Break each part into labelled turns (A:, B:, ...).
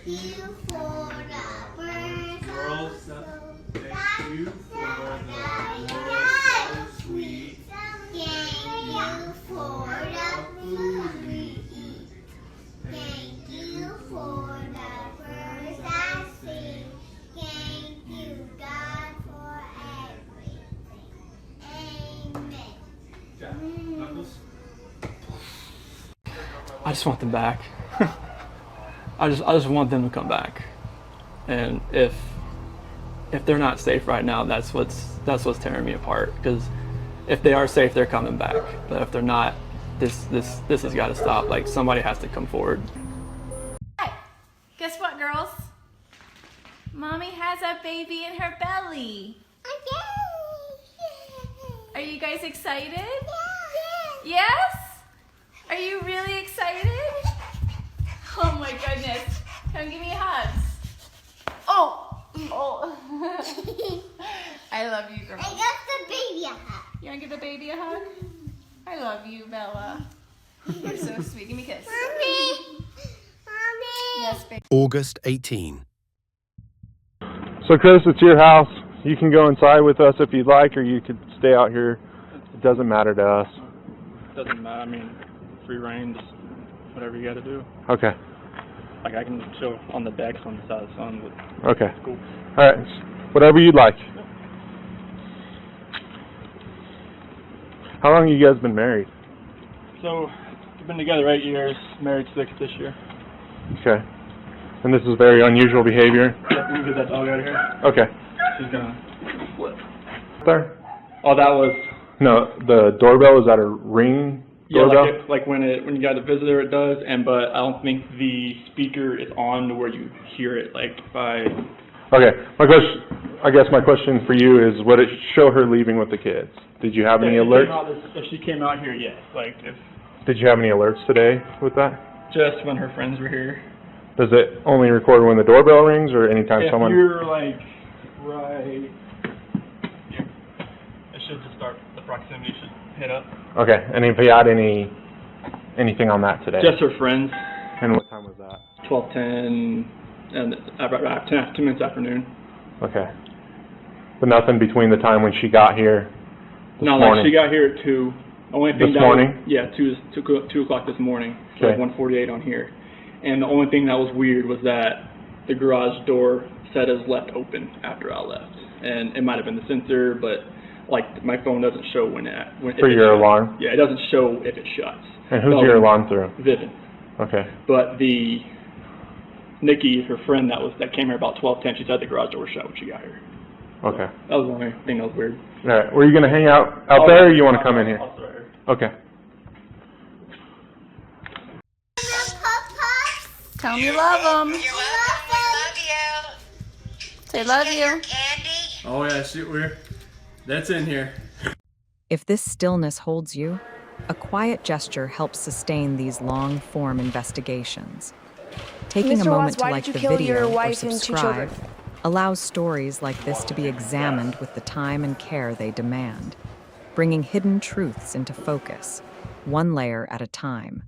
A: you for the birds
B: Girls, thank you for the world so sweet.
A: Thank you for the food we eat. Thank you for the birds that sing. Thank you, God, for everything. Amen.
B: Yeah, Knuckles?
C: I just want them back. I just want them to come back. And if they're not safe right now, that's what's tearing me apart. Because if they are safe, they're coming back. But if they're not, this has got to stop. Like, somebody has to come forward.
D: Hey, guess what, girls? Mommy has a baby in her belly. Are you guys excited? Yes? Are you really excited? Oh my goodness. Come give me hugs. Oh. I love you, girls.
A: I got the baby a hug.
D: You want to give the baby a hug? I love you, Bella. You're so sweet. Give me a kiss.
A: Mommy.
D: Yes, baby.
E: August 18.
F: So Chris, it's your house. You can go inside with us if you'd like, or you could stay out here. It doesn't matter to us.
C: Doesn't matter. I mean, free reign, just whatever you got to do.
F: Okay.
C: Like, I can chill on the decks on the side of the sun, but
F: Okay.
C: it's cool.
F: All right. Whatever you'd like. How long have you guys been married?
C: So, we've been together 8 years, married 6 this year.
F: Okay. And this is very unusual behavior?
C: Yeah, we can get that dog out of here.
F: Okay.
C: She's gonna flip.
F: There?
C: Oh, that was...
F: No, the doorbell, is that a ring
C: Yeah,
F: doorbell?
C: like when you got a visitor, it does, but I don't think the speaker is on to where you hear it, like by...
F: Okay. I guess my question for you is, would it show her leaving with the kids? Did you have any alerts?
C: If she came out here, yes. Like, if
F: Did you have any alerts today with that?
C: just when her friends were here.
F: Does it only record when the doorbell rings, or anytime
C: If
F: someone...
C: you're, like, right here, it should just start, the proximity should hit up.
F: Okay, and if you had anything on that today?
C: Just her friends,
F: And what time was that?
C: 12:10, and about 10 minutes afternoon.
F: Okay. But nothing between the time when she got here this
C: No,
F: morning?
C: like, she got here at 2. Only thing
F: This
C: that
F: morning?
C: Was, yeah, 2 o'clock this morning. So
F: Okay.
C: like 1:48 on here. And the only thing that was weird was that the garage door said it was left open after I left. And it might have been the sensor, but like my phone doesn't show when
F: For
C: if it
F: your
C: shuts.
F: alarm?
C: Yeah, it doesn't show if it shuts.
F: And who's
C: So,
F: your alarm through?
C: Vivian.
F: Okay.
C: But the Nikki, her friend that came here about 12:10, she said the garage door was shut when she got here.
F: Okay.
C: That was the only thing that was weird.
F: All right. Were you going to hang out there, or you want to come in here?
C: I'll start here.
F: Okay.
D: Tell them you love them.
G: You're welcome. We love you.
D: Say love you.
G: Candy.
B: Oh yeah, shoot, that's in here.
H: If this stillness holds you, a quiet gesture helps sustain these long-form investigations. Taking
I: Mr.
H: a moment
I: Watts,
H: to
I: why
H: like
I: did
H: the
I: you kill
H: video
I: your
H: or
I: wife and 2
H: subscribe
I: children?
H: allows stories like this to be examined with the time and care they demand, bringing hidden truths into focus, one layer at a time.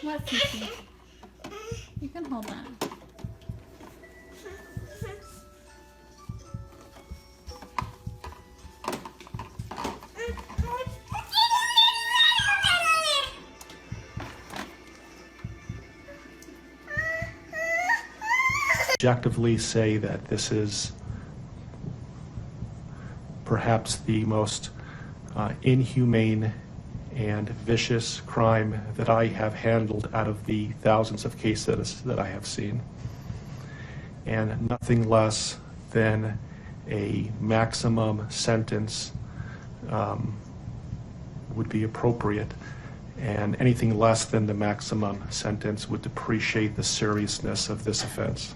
D: What, Kiki? You can hold that.
J: Objectively say that this is perhaps the most inhumane and vicious crime that I have handled out of the thousands of cases that I have seen. And nothing less than a maximum sentence would be appropriate. And anything less than the maximum sentence would depreciate the seriousness of this offense.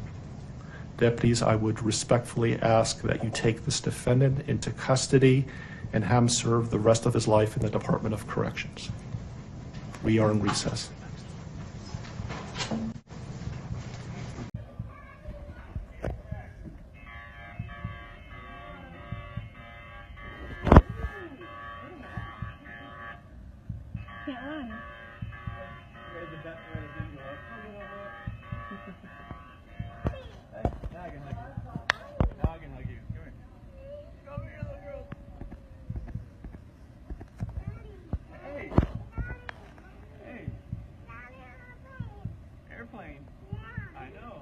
J: Deputies, I would respectfully ask that you take this defendant into custody and have him serve the rest of his life in the Department of Corrections. We are in recess.
B: I know.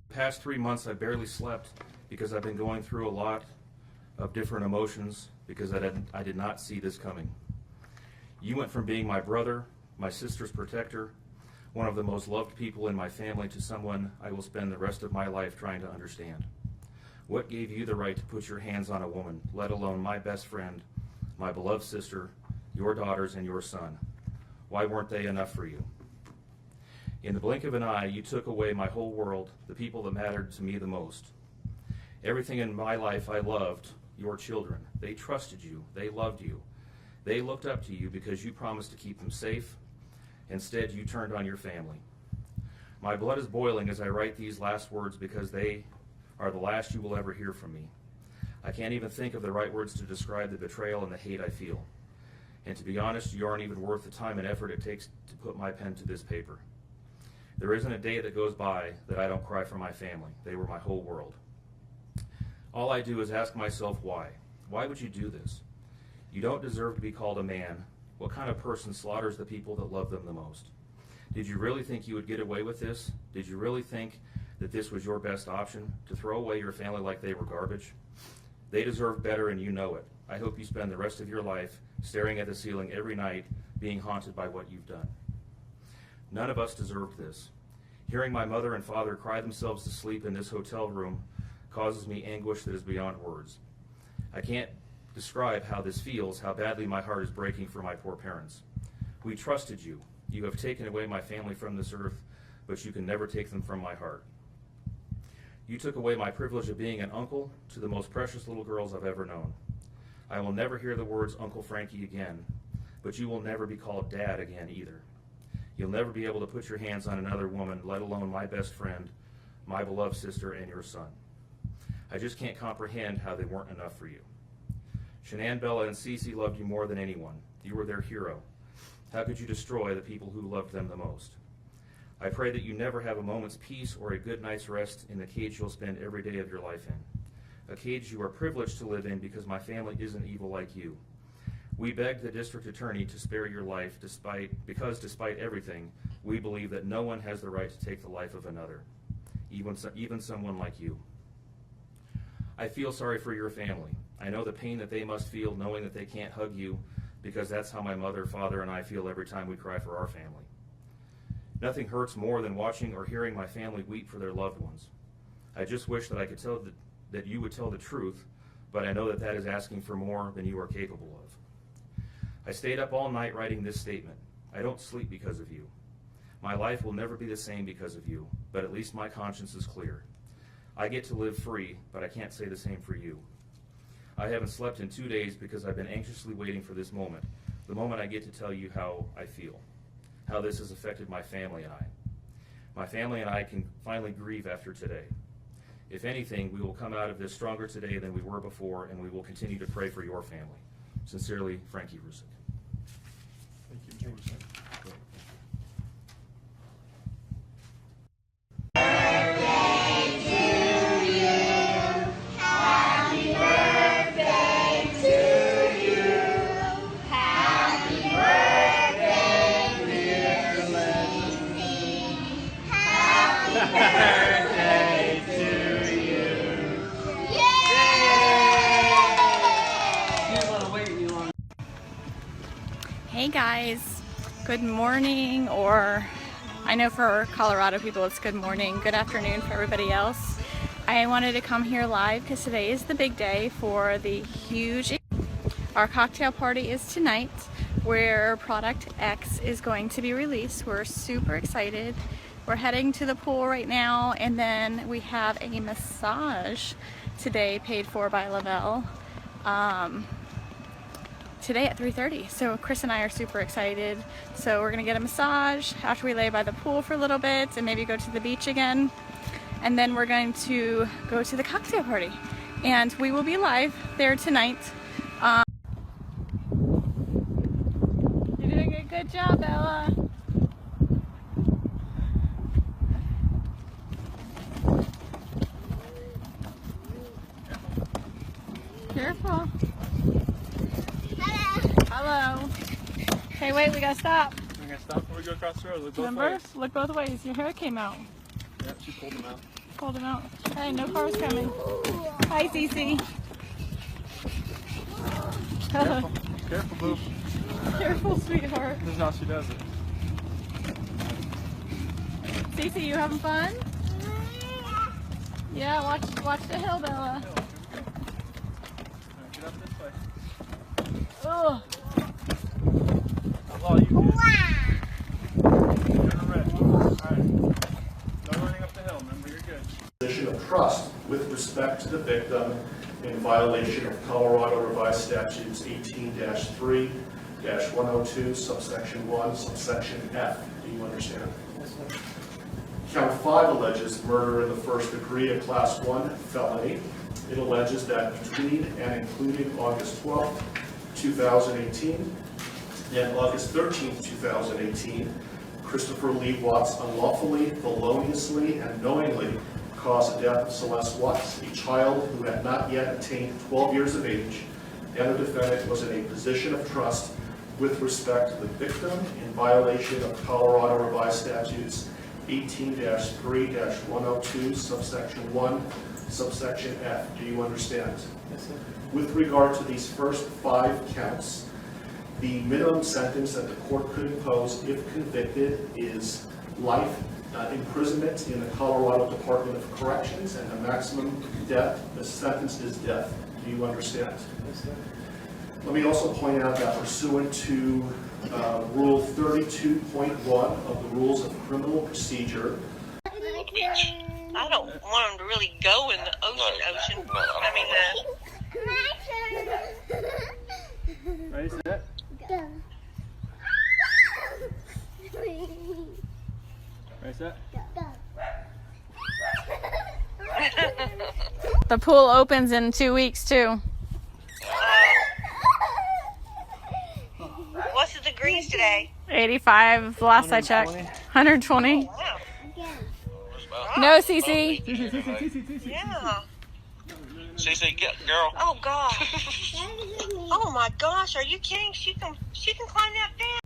E: The past 3 months I barely slept because I've been going through a lot of different emotions because I did not see this coming. You went from being my brother, my sister's protector, one of the most loved people in my family, to someone I will spend the rest of my life trying to understand. What gave you the right to put your hands on a woman, let alone my best friend, my beloved sister, your daughters, and your son? Why weren't they enough for you? In the blink of an eye, you took away my whole world, the people that mattered to me the most. Everything in my life I loved, your children. They trusted you. They loved you. They looked up to you because you promised to keep them safe. Instead, you turned on your family. My blood is boiling as I write these last words because they are the last you will ever hear from me. I can't even think of the right words to describe the betrayal and the hate I feel. And to be honest, you aren't even worth the time and effort it takes to put my pen to this paper. There isn't a day that goes by that I don't cry for my family. They were my whole world. All I do is ask myself why. Why would you do this? You don't deserve to be called a man. What kind of person slaughters the people that love them the most? Did you really think you would get away with this? Did you really think that this was your best option, to throw away your family like they were garbage? They deserve better and you know it. I hope you spend the rest of your life staring at the ceiling every night, being haunted by what you've done. None of us deserved this. Hearing my mother and father cry themselves to sleep in this hotel room causes me anguish that is beyond words. I can't describe how this feels, how badly my heart is breaking for my poor parents. We trusted you. You have taken away my family from this earth, but you can never take them from my heart. You took away my privilege of being an uncle to the most precious little girls I've ever known. I will never hear the words Uncle Frankie again, but you will never be called Dad again either. You'll never be able to put your hands on another woman, let alone my best friend, my beloved sister, and your son. I just can't comprehend how they weren't enough for you. Shanann, Bella, and Cece loved you more than anyone. You were their hero. How could you destroy the people who loved them the most? I pray that you never have a moment's peace or a good night's rest in the cage you'll spend every day of your life in. A cage you are privileged to live in because my family isn't evil like you. We begged the district attorney to spare your life because despite everything, we believe that no one has the right to take the life of another, even someone like you. I feel sorry for your family. I know the pain that they must feel knowing that they can't hug you, because that's how my mother, father, and I feel every time we cry for our family. Nothing hurts more than watching or hearing my family weep for their loved ones. I just wish that I could tell that you would tell the truth, but I know that that is asking for more than you are capable of. I stayed up all night writing this statement. I don't sleep because of you. My life will never be the same because of you, but at least my conscience is clear. I get to live free, but I can't say the same for you. I haven't slept in 2 days because I've been anxiously waiting for this moment, the moment I get to tell you how I feel, how this has affected my family and I. My family and I can finally grieve after today. If anything, we will come out of this stronger today than we were before, and we will continue to pray for your family. Sincerely, Frankie Rusick.
J: Thank you.
D: Hey guys, good morning, or I know for Colorado people it's good morning, good afternoon for everybody else. I wanted to come here live because today is the big day for the huge, our cocktail party is tonight where Product X is going to be released. We're super excited. We're heading to the pool right now, and then we have a massage today paid for by Lavelle. Today at 3:30. So Chris and I are super excited. So we're gonna get a massage after we lay by the pool for a little bit and maybe go to the beach again. And then we're going to go to the cocktail party. And we will be live there tonight. You're doing a good job, Ella. Careful. Hello. Okay, wait, we gotta stop.
C: We're gonna stop before we go across the road. Look both
D: Remember?
C: ways.
D: Look both ways. Your hair came out.
C: Yep, she pulled them out.
D: Pulled him out. Hey, no cars coming. Hi, Cece.
C: Careful, careful, boo.
D: Careful, sweetheart.
C: This is how she does it.
D: Cece, you having fun? Yeah, watch the hill, Bella.
C: Get up this way.
D: Ugh.
C: That's all you can do. You're ready. Alright. No running up the hill, remember, you're good.
J: Position of trust with respect to the victim in violation of Colorado Revised Statutes 18-3-102, subsection 1, subsection F. Do you understand?
C: Yes, sir.
J: Count 5 alleges murder in the first degree, a Class 1 felony. It alleges that between and including August 12, 2018 and August 13, 2018, Christopher Lee Watts unlawfully, feloniously, and knowingly caused the death of Celeste Watts, a child who had not yet attained 12 years of age, and the defendant was in a position of trust with respect to the victim in violation of Colorado Revised Statutes 18-3-102, subsection 1, subsection F. Do you understand?
C: Yes, sir.
J: With regard to these first 5 counts, the minimum sentence that the court could impose if convicted is life imprisonment in the Colorado Department of Corrections, and the maximum the sentence is death. Do you understand?
C: Yes, sir.
J: Let me also point out that pursuant to Rule 32.1 of the Rules of Criminal Procedure,
G: I don't want them to really go in the ocean. I mean,
C: Ready, set? Ready, set?
D: The pool opens in 2 weeks, too.
G: what's the degrees today?
D: 85, the last I checked. 120.
G: Wow.
D: No, Cece.
G: Yeah.
I: CC, get girl.
G: Oh God. Oh my gosh, are you kidding? She can climb that fence.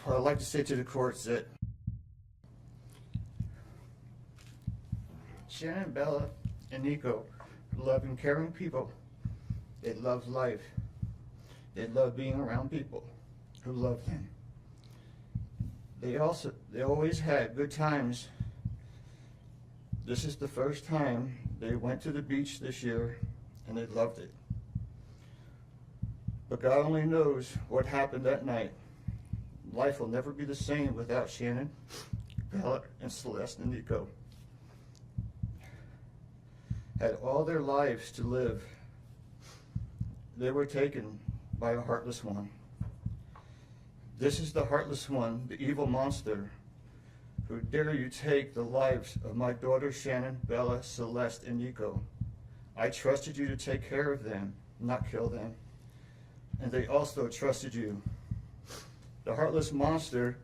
K: What I'd like to say to the court is that Shannon, Bella, and Nico are loving, caring people. They love life. They love being around people who love them. They always had good times. This is the first time they went to the beach this year, and they loved it. But God only knows what happened that night. Life will never be the same without Shannon, Bella, and Celeste and Nico. Had all their lives to live. They were taken by a heartless one. This is the heartless one, the evil monster, who dare you take the lives of my daughters Shannon, Bella, Celeste, and Nico. I trusted you to take care of them, not kill them. And they also trusted you. The heartless monster,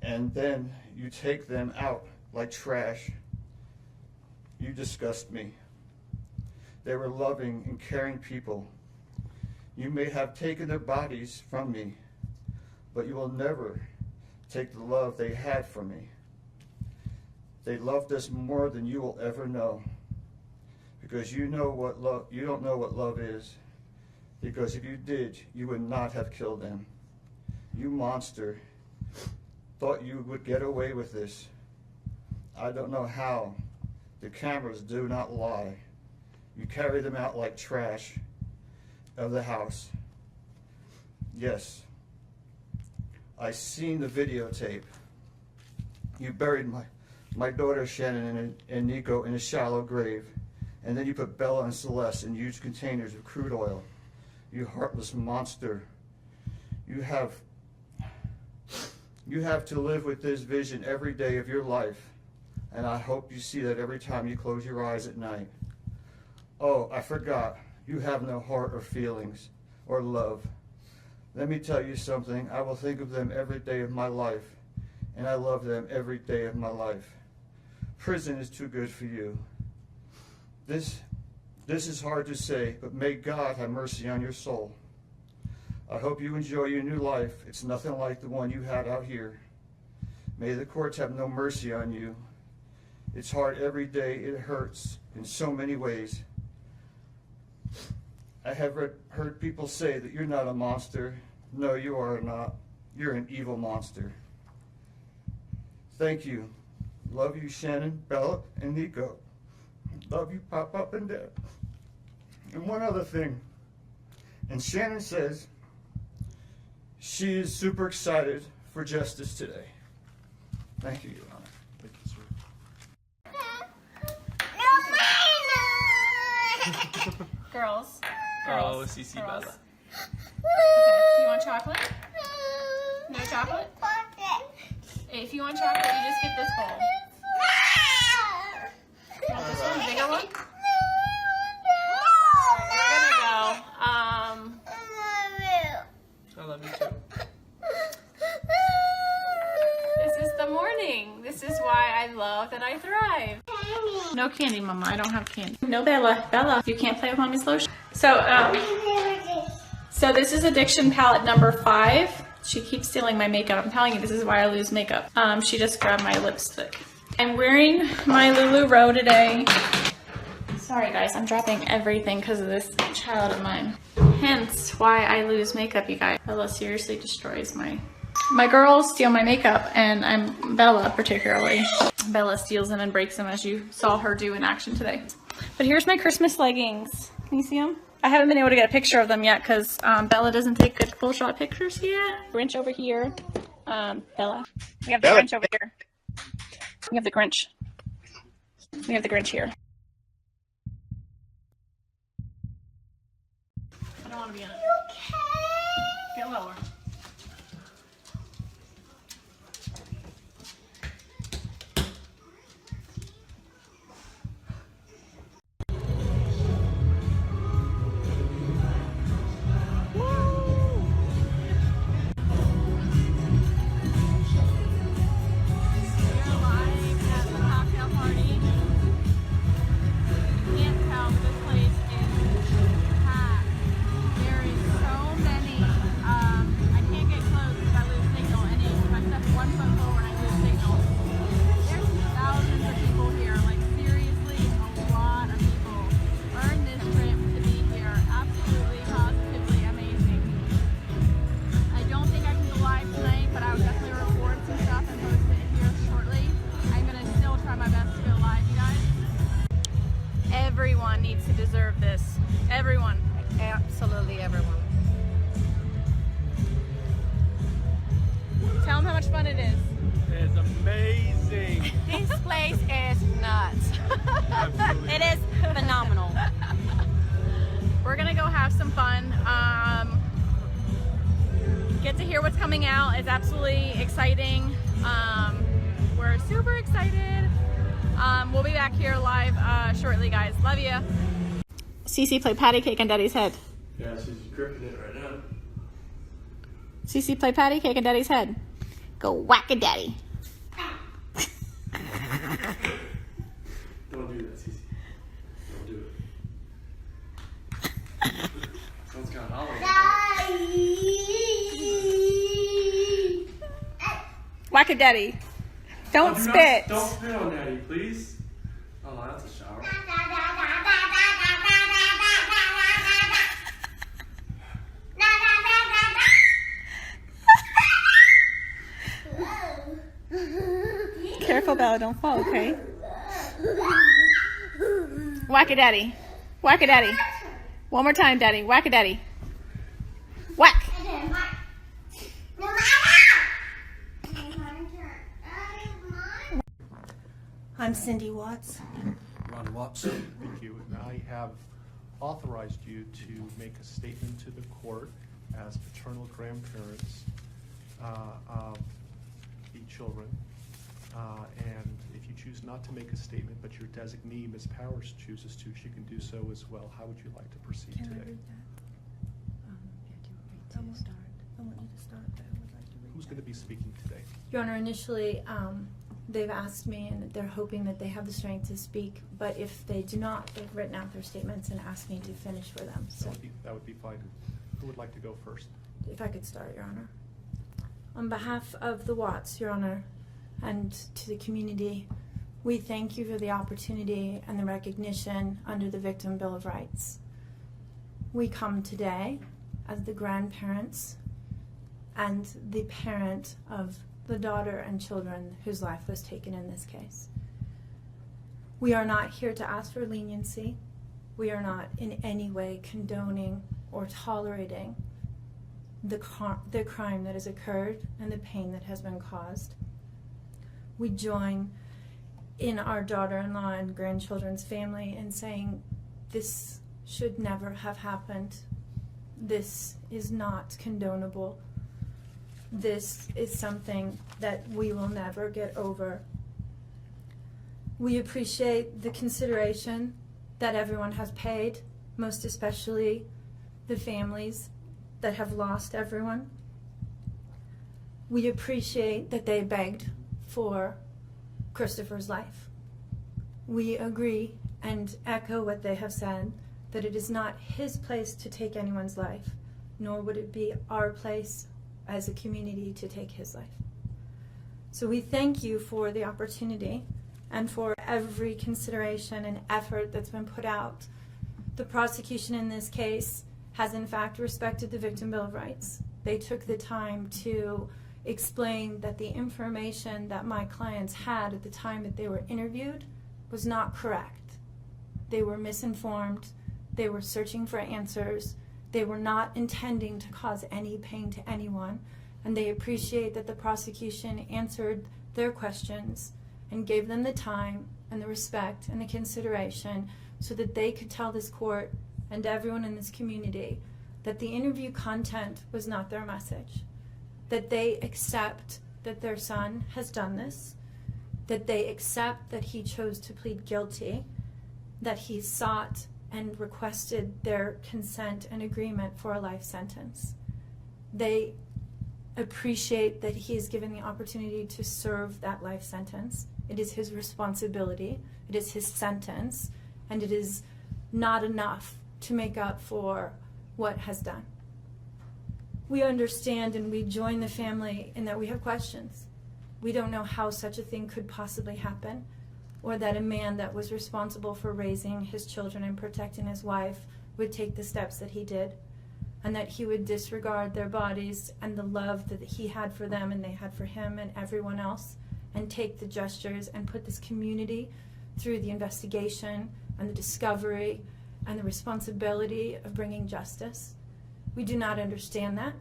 K: and then you take them out like trash. You disgust me. They were loving and caring people. You may have taken their bodies from me, but you will never take the love they had from me. They loved us more than you will ever know, because you don't know what love is. Because if you did, you would not have killed them. You monster, thought you would get away with this. I don't know how. The cameras do not lie. You carry them out like trash of the house. Yes, I seen the videotape. You buried my daughter Shannon and Nico in a shallow grave, and then you put Bella and Celeste in huge containers of crude oil. You heartless monster. You have to live with this vision every day of your life, and I hope you see that every time you close your eyes at night. Oh, I forgot. You have no heart or feelings or love. Let me tell you something. I will think of them every day of my life, and I love them every day of my life. Prison is too good for you. This This is hard to say, but may God have mercy on your soul. I hope you enjoy your new life. It's nothing like the one you had out here. May the courts have no mercy on you. It's hard every day. It hurts in so many ways. I have heard people say that you're not a monster. No, you are not. You're an evil monster. Thank you. Love you, Shannon, Bella, and Nico. Love you, Pop and Dad. And one other thing. And Shannon says she is super excited for justice today. Thank you, Your Honor.
J: Thank you, sir.
D: Girls.
C: Oh, CC
D: Girls.
C: Bella.
D: Okay, you want chocolate? No chocolate? If you want chocolate, you just get this bowl. You want this one, the bigger one? We're gonna go.
C: I love you too.
D: This is the morning. This is why I love that I thrive. No candy, Mama. I don't have candy. No, Bella. Bella, you can't play with Mommy's lotion. So this is addiction palette number 5. She keeps stealing my makeup. I'm telling you, this is why I lose makeup. She just grabbed my lipstick. I'm wearing my LuLaRoe today. Sorry guys, I'm dropping everything because of this child of mine. Hence why I lose makeup, you guys. Bella seriously destroys my girls steal my makeup, and I'm Bella particularly. Bella steals them and breaks them, as you saw her do in action today. But here's my Christmas leggings. Can you see them? I haven't been able to get a picture of them yet because Bella doesn't take good full shot pictures yet. Grinch over here. Bella. We have the Grinch over here. We have the Grinch. We have the Grinch here. I don't want to be in it. Get lower. Everyone needs to deserve this. Everyone. Absolutely everyone. Tell them how much fun it is.
C: It's amazing.
D: This place is nuts. It is phenomenal. We're gonna go have some fun. Get to hear what's coming out. It's absolutely exciting. We're super excited. We'll be back here live shortly, guys. Love you. Cece, play patty cake on Daddy's head.
C: Yeah, she's gripping it right now.
D: Cece, play patty cake on Daddy's head. Go whack a daddy.
C: Don't do that, Cece. Don't do it. Sounds kind of hollow.
D: Whack a daddy. Don't spit.
C: Don't spit on Daddy, please. Oh, that's a shower.
D: Careful, Bella, don't fall, okay? Whack a daddy. Whack a daddy. One more time, Daddy. Whack a daddy. Whack.
L: I'm Cindy Watts.
J: Ron Watson. Thank you. And I have authorized you to make a statement to the court as paternal grandparents of the children. And if you choose not to make a statement, but your designee, Ms. Powers, chooses to, she can do so as well. How would you like to proceed
L: Can
J: today?
L: I read that? I want you to start. I want you to start, but I would like to read
J: Who's
L: that.
J: going to be speaking today?
L: Your Honor, initially, they've asked me, and they're hoping that they have the strength to speak, but if they do not, they've written out their statements and asked me to finish for them. So
J: That would be fine. Who would like to go first?
L: if I could start, Your Honor. On behalf of the Watts, Your Honor, and to the community, we thank you for the opportunity and the recognition under the Victim Bill of Rights. We come today as the grandparents and the parent of the daughter and children whose life was taken in this case. We are not here to ask for leniency. We are not in any way condoning or tolerating the crime that has occurred and the pain that has been caused. We join in our daughter-in-law and grandchildren's family in saying this should never have happened. This is not condonable. This is something that we will never get over. We appreciate the consideration that everyone has paid, most especially the families that have lost everyone. We appreciate that they begged for Christopher's life. We agree and echo what they have said, that it is not his place to take anyone's life, nor would it be our place as a community to take his life. So we thank you for the opportunity and for every consideration and effort that's been put out. The prosecution in this case has in fact respected the Victim Bill of Rights. They took the time to explain that the information that my clients had at the time that they were interviewed was not correct. They were misinformed. They were searching for answers. They were not intending to cause any pain to anyone, and they appreciate that the prosecution answered their questions and gave them the time and the respect and the consideration so that they could tell this court and everyone in this community that the interview content was not their message, that they accept that their son has done this, that they accept that he chose to plead guilty, that he sought and requested their consent and agreement for a life sentence. They appreciate that he is given the opportunity to serve that life sentence. It is his responsibility, it is his sentence, and it is not enough to make up for what has done. We understand and we join the family in that we have questions. We don't know how such a thing could possibly happen, or that a man that was responsible for raising his children and protecting his wife would take the steps that he did, and that he would disregard their bodies and the love that he had for them and they had for him and everyone else, and take the gestures and put this community through the investigation and the discovery and the responsibility of bringing justice. We do not understand that.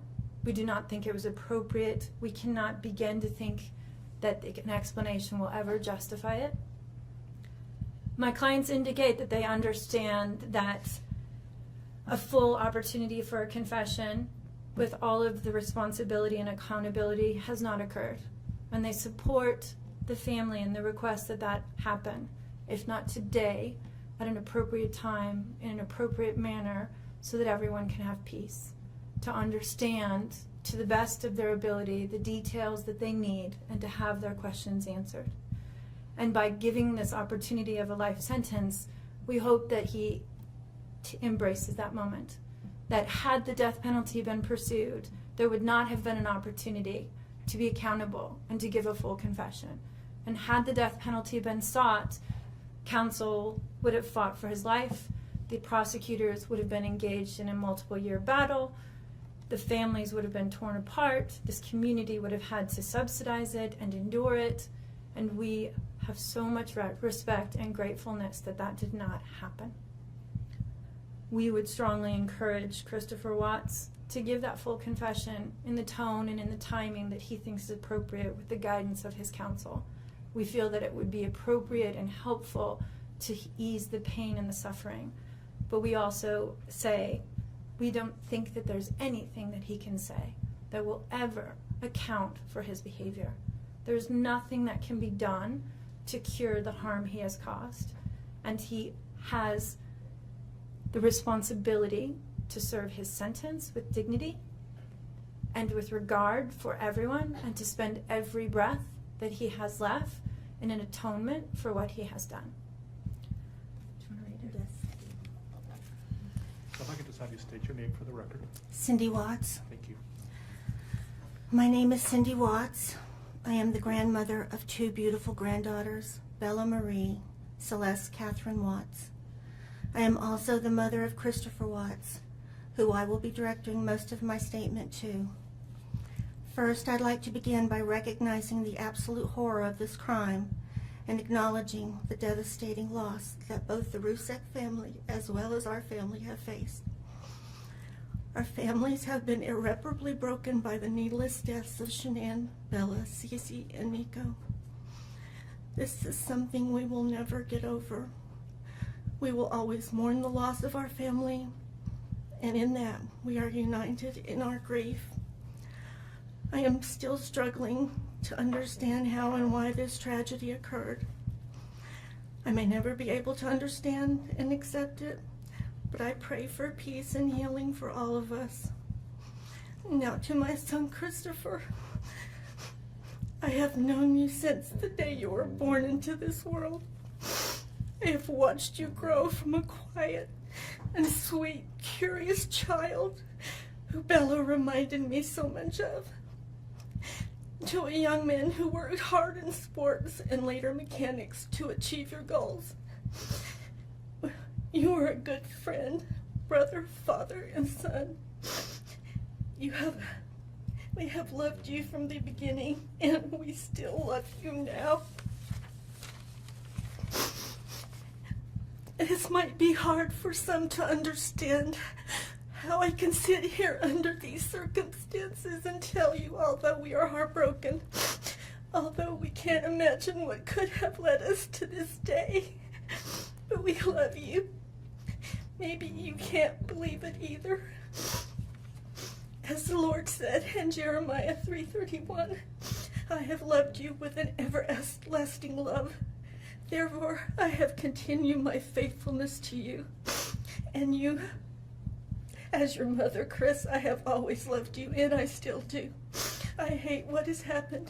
L: We do not think it was appropriate. We cannot begin to think that an explanation will ever justify it. My clients indicate that they understand that a full opportunity for a confession with all of the responsibility and accountability has not occurred. And they support the family and the request that that happen, if not today, at an appropriate time, in an appropriate manner, so that everyone can have peace, to understand to the best of their ability the details that they need and to have their questions answered. And by giving this opportunity of a life sentence, we hope that he embraces that moment. That had the death penalty been pursued, there would not have been an opportunity to be accountable and to give a full confession. And had the death penalty been sought, counsel would have fought for his life, the prosecutors would have been engaged in a multiple-year battle, the families would have been torn apart, this community would have had to subsidize it and endure it, and we have so much respect and gratefulness that that did not happen. We would strongly encourage Christopher Watts to give that full confession in the tone and in the timing that he thinks is appropriate with the guidance of his counsel. We feel that it would be appropriate and helpful to ease the pain and the suffering. But we also say we don't think that there's anything that he can say that will ever account for his behavior. There's nothing that can be done to cure the harm he has caused. And he has the responsibility to serve his sentence with dignity and with regard for everyone, and to spend every breath that he has left in an atonement for what he has done. Do you want to read it?
J: So if I could just have you state your name for the record.
M: Cindy Watts.
J: Thank you.
M: My name is Cindy Watts. I am the grandmother of two beautiful granddaughters, Bella Marie, Celeste Catherine Watts. I am also the mother of Christopher Watts, who I will be directing most of my statement to. First, I'd like to begin by recognizing the absolute horror of this crime and acknowledging the devastating loss that both the Rusek family as well as our family have faced. Our families have been irreparably broken by the needless deaths of Shanann, Bella, Cece, and Nico. This is something we will never get over. We will always mourn the loss of our family, and in that we are united in our grief. I am still struggling to understand how and why this tragedy occurred. I may never be able to understand and accept it, but I pray for peace and healing for all of us. Now to my son Christopher. I have known you since the day you were born into this world. I have watched you grow from a quiet and sweet, curious child who Bella reminded me so much of, to a young man who worked hard in sports and later mechanics to achieve your goals. You are a good friend, brother, father, and son. We have loved you from the beginning, and we still love you now. This might be hard for some to understand, how I can sit here under these circumstances and tell you, although we are heartbroken, although we can't imagine what could have led us to this day, but we love you. Maybe you can't believe it either. As the Lord said in Jeremiah 3:31, I have loved you with an everlasting love. Therefore, I have continued my faithfulness to you. And you, as your mother, Chris, I have always loved you, and I still do. I hate what has happened.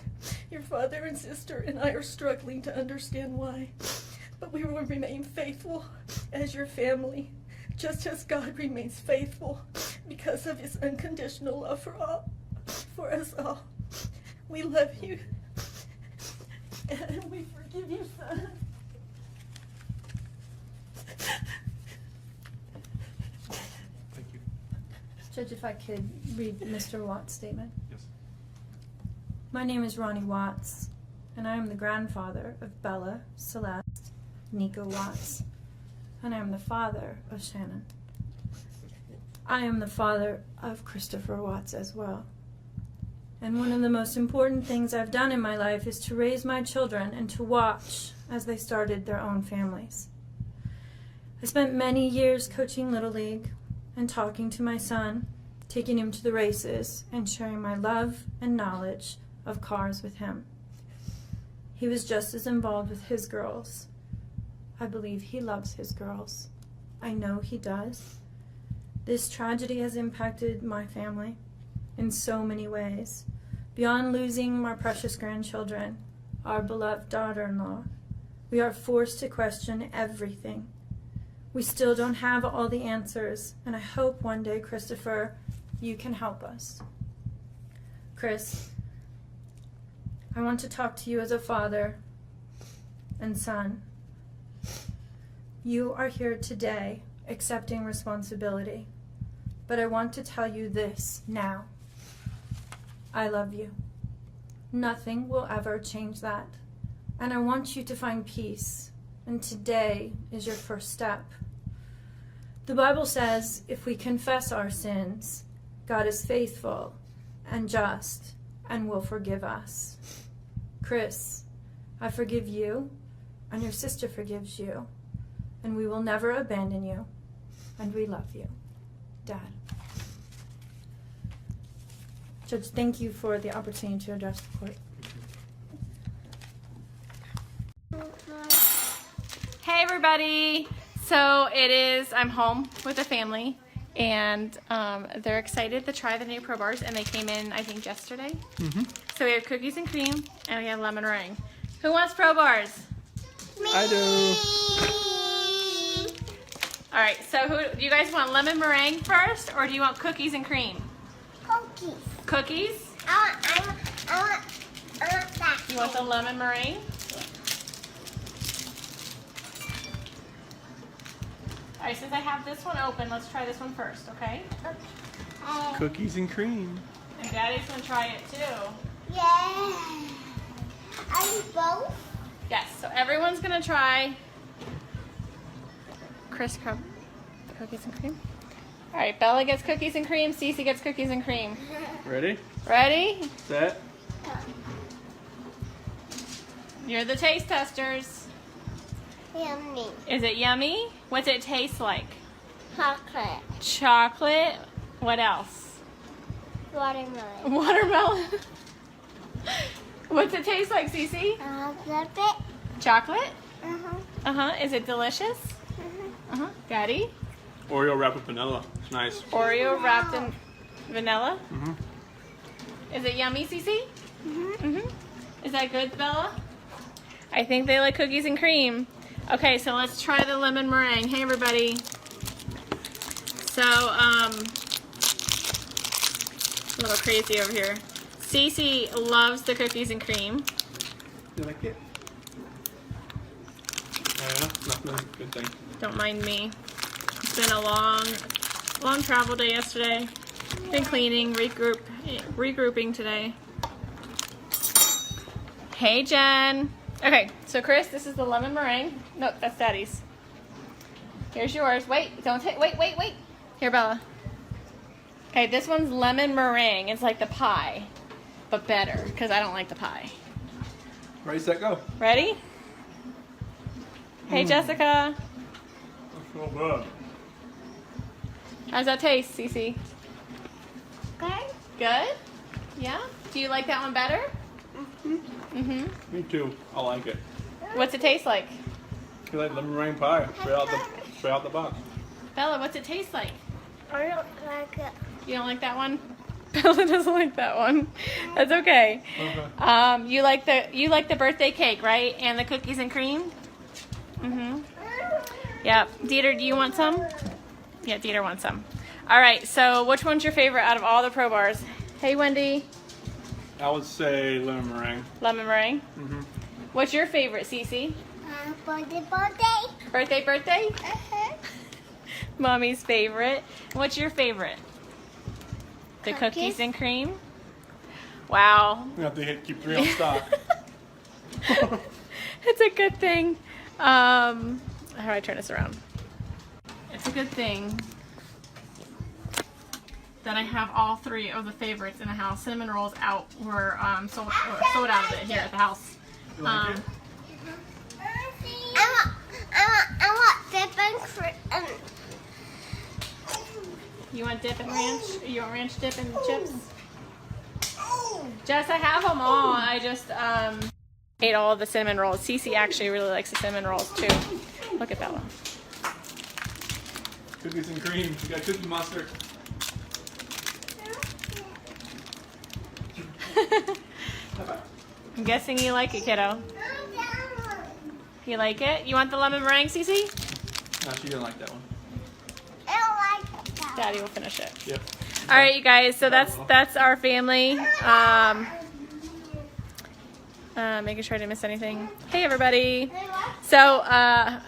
M: Your father and sister and I are struggling to understand why. But we will remain faithful as your family, just as God remains faithful because of his unconditional love for us all. We love you, and we forgive you, son.
J: Thank you.
L: Judge, if I could read Mr. Watts' statement.
J: Yes.
L: My name is Ronnie Watts, and I am the grandfather of Bella, Celeste, Nico Watts, and I am the father of Shannon. I am the father of Christopher Watts as well. And one of the most important things I've done in my life is to raise my children and to watch as they started their own families. I spent many years coaching Little League and talking to my son, taking him to the races, and sharing my love and knowledge of cars with him. He was just as involved with his girls. I believe he loves his girls. I know he does. This tragedy has impacted my family in so many ways. Beyond losing my precious grandchildren, our beloved daughter-in-law, we are forced to question everything. We still don't have all the answers, and I hope one day, Christopher, you can help us. Chris, I want to talk to you as a father and son. You are here today accepting responsibility, but I want to tell you this now. I love you. Nothing will ever change that, and I want you to find peace, and today is your first step. The Bible says if we confess our sins, God is faithful and just and will forgive us. Chris, I forgive you, and your sister forgives you, and we will never abandon you, and we love you. Dad. Judge, thank you for the opportunity to address the court.
D: Hey everybody! So I'm home with the family, and they're excited to try the new Pro Bars, and they came in, I think, yesterday. So we have cookies and cream, and we have lemon meringue. Who wants Pro Bars?
C: I do.
D: All right, so do you guys want lemon meringue first, or do you want cookies and cream?
A: Cookies.
D: Cookies?
A: I want that.
D: You want the lemon meringue? All right, since I have this one open, let's try this one first, okay?
C: Cookies and cream.
D: And Daddy's gonna try it too.
A: Yeah. Are you both?
D: Yes, so everyone's gonna try cookies and cream. All right, Bella gets cookies and cream, Cece gets cookies and cream.
C: Ready?
D: Ready?
C: Set.
D: You're the taste testers.
A: Yummy.
D: Is it yummy? What's it taste like?
A: Chocolate.
D: Chocolate. What else?
A: Watermelon.
D: Watermelon. What's it taste like, Cece?
A: Chocolate.
D: Chocolate?
A: Uh-huh.
D: Is it delicious? Daddy?
C: Oreo wrapped with vanilla. It's nice.
D: Oreo wrapped in vanilla?
C: Mhm.
D: Is it yummy, Cece? Is that good, Bella? I think they like cookies and cream. Okay, so let's try the lemon meringue. Hey, everybody. So, a little crazy over here. Cece loves the cookies and cream.
C: You like it? Nothing. Good thing.
D: Don't mind me. It's been a long travel day yesterday. Been cleaning, regrouping today. Hey, Jen. Okay, so Chris, this is the lemon meringue. Nope, that's Daddy's. Here's yours. Wait, don't take. Wait. Here, Bella. Okay, this one's lemon meringue. It's like the pie, but better because I don't like the pie.
C: Ready, set, go.
D: Ready? Hey, Jessica.
C: That's so good.
D: How's that taste, Cece?
A: Good.
D: Good? Yeah? Do you like that one better?
C: Me too. I like it.
D: What's it taste like?
C: You like lemon meringue pie? Straight out the box.
D: Bella, what's it taste like?
A: I don't like it.
D: You don't like that one? Bella doesn't like that one. That's okay.
C: Okay.
D: You like the birthday cake, right? And the cookies and cream? Yep. Dieter, do you want some? Yeah, Dieter wants some. All right, so which one's your favorite out of all the Pro Bars? Hey, Wendy.
C: I would say lemon meringue.
D: Lemon meringue? What's your favorite, Cece?
A: Birthday.
D: Birthday? Mommy's favorite. What's your favorite? The cookies and cream? Wow.
C: We have to keep 3 on stock.
D: It's a good thing. How do I turn this around? It's a good thing that I have all 3 of the favorites in the house. Cinnamon rolls were sold out of it here at the house.
C: You like it?
A: I want dip and cream.
D: You want dip and ranch? You want ranch dip and chips? Jess, I have them all. I just ate all of the cinnamon rolls. Cece actually really likes the cinnamon rolls too. Look at Bella.
C: Cookies and cream. You got cookie mustard.
D: I'm guessing you like it, kiddo. You like it? You want the lemon meringue, Cece?
C: No, she didn't like that one.
A: I don't like that.
D: Daddy will finish it.
C: Yep.
D: All right, you guys. So that's our family. Making sure I didn't miss anything. Hey, everybody. So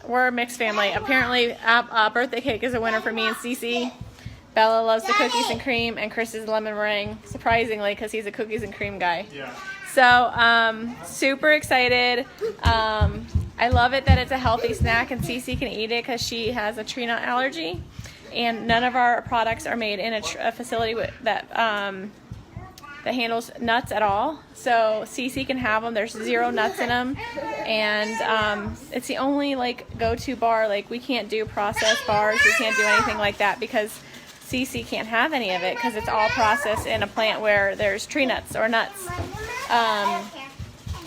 D: we're a mixed family. Apparently, birthday cake is a winner for me and Cece. Bella loves the cookies and cream, and Chris is lemon meringue. Surprisingly, because he's a cookies and cream guy.
C: Yeah.
D: So super excited. I love it that it's a healthy snack, and Cece can eat it because she has a tree nut allergy. And none of our products are made in a facility that handles nuts at all. So Cece can have them. There's 0 nuts in them, and it's the only go-to bar. We can't do processed bars. We can't do anything like that because Cece can't have any of it because it's all processed in a plant where there's tree nuts or nuts.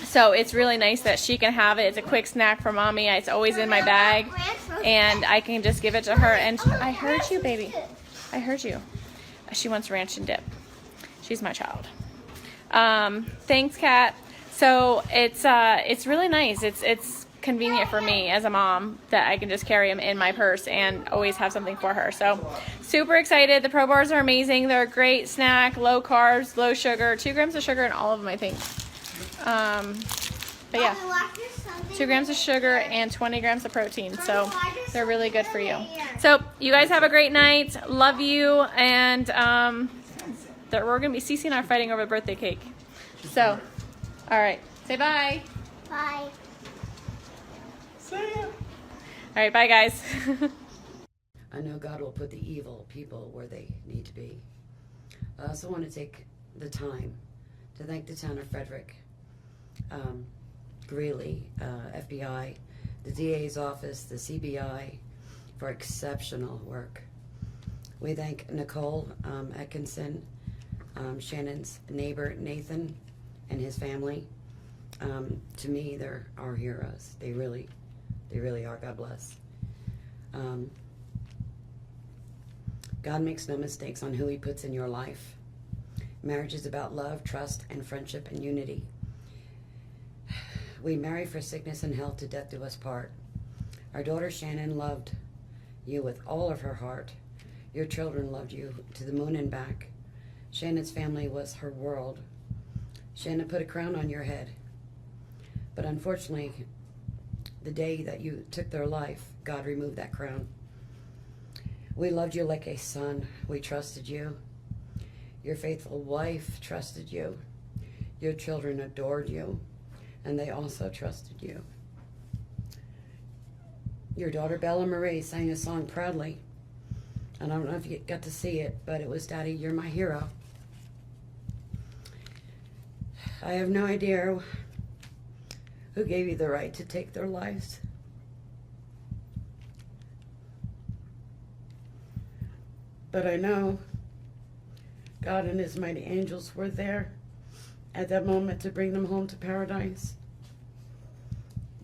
D: So it's really nice that she can have it. It's a quick snack for mommy. It's always in my bag, and I can just give it to her. And I heard you, baby. I heard you. She wants ranch and dip. She's my child. Thanks, Kat. So it's really nice. It's convenient for me as a mom that I can just carry them in my purse and always have something for her. So super excited. The Pro Bars are amazing. They're a great snack, low carbs, low sugar, 2 grams of sugar in all of them, I think. But yeah, 2 grams of sugar and 20 grams of protein. So they're really good for you. So you guys have a great night. Love you. And we're going to be, Cece and I are fighting over birthday cake. So, all right. Say bye.
A: Bye.
D: See ya. All right. Bye, guys.
N: I know God will put the evil people where they need to be. I also want to take the time to thank the town of Frederick, Greeley, FBI, the DA's office, the CBI, for exceptional work. We thank Nicole Atkinson, Shannon's neighbor Nathan, and his family. To me, they're our heroes. They really are. God bless. God makes no mistakes on who he puts in your life. Marriage is about love, trust, and friendship and unity. We marry for sickness and health, to death do us part. Our daughter Shannon loved you with all of her heart. Your children loved you to the moon and back. Shannon's family was her world. Shannon put a crown on your head. But unfortunately, the day that you took their life, God removed that crown. We loved you like a son. We trusted you. Your faithful wife trusted you. Your children adored you, and they also trusted you. Your daughter Bella Marie sang a song proudly. I don't know if you got to see it, but it was, "Daddy, you're my hero." I have no idea who gave you the right to take their lives. But I know God and his mighty angels were there at that moment to bring them home to paradise.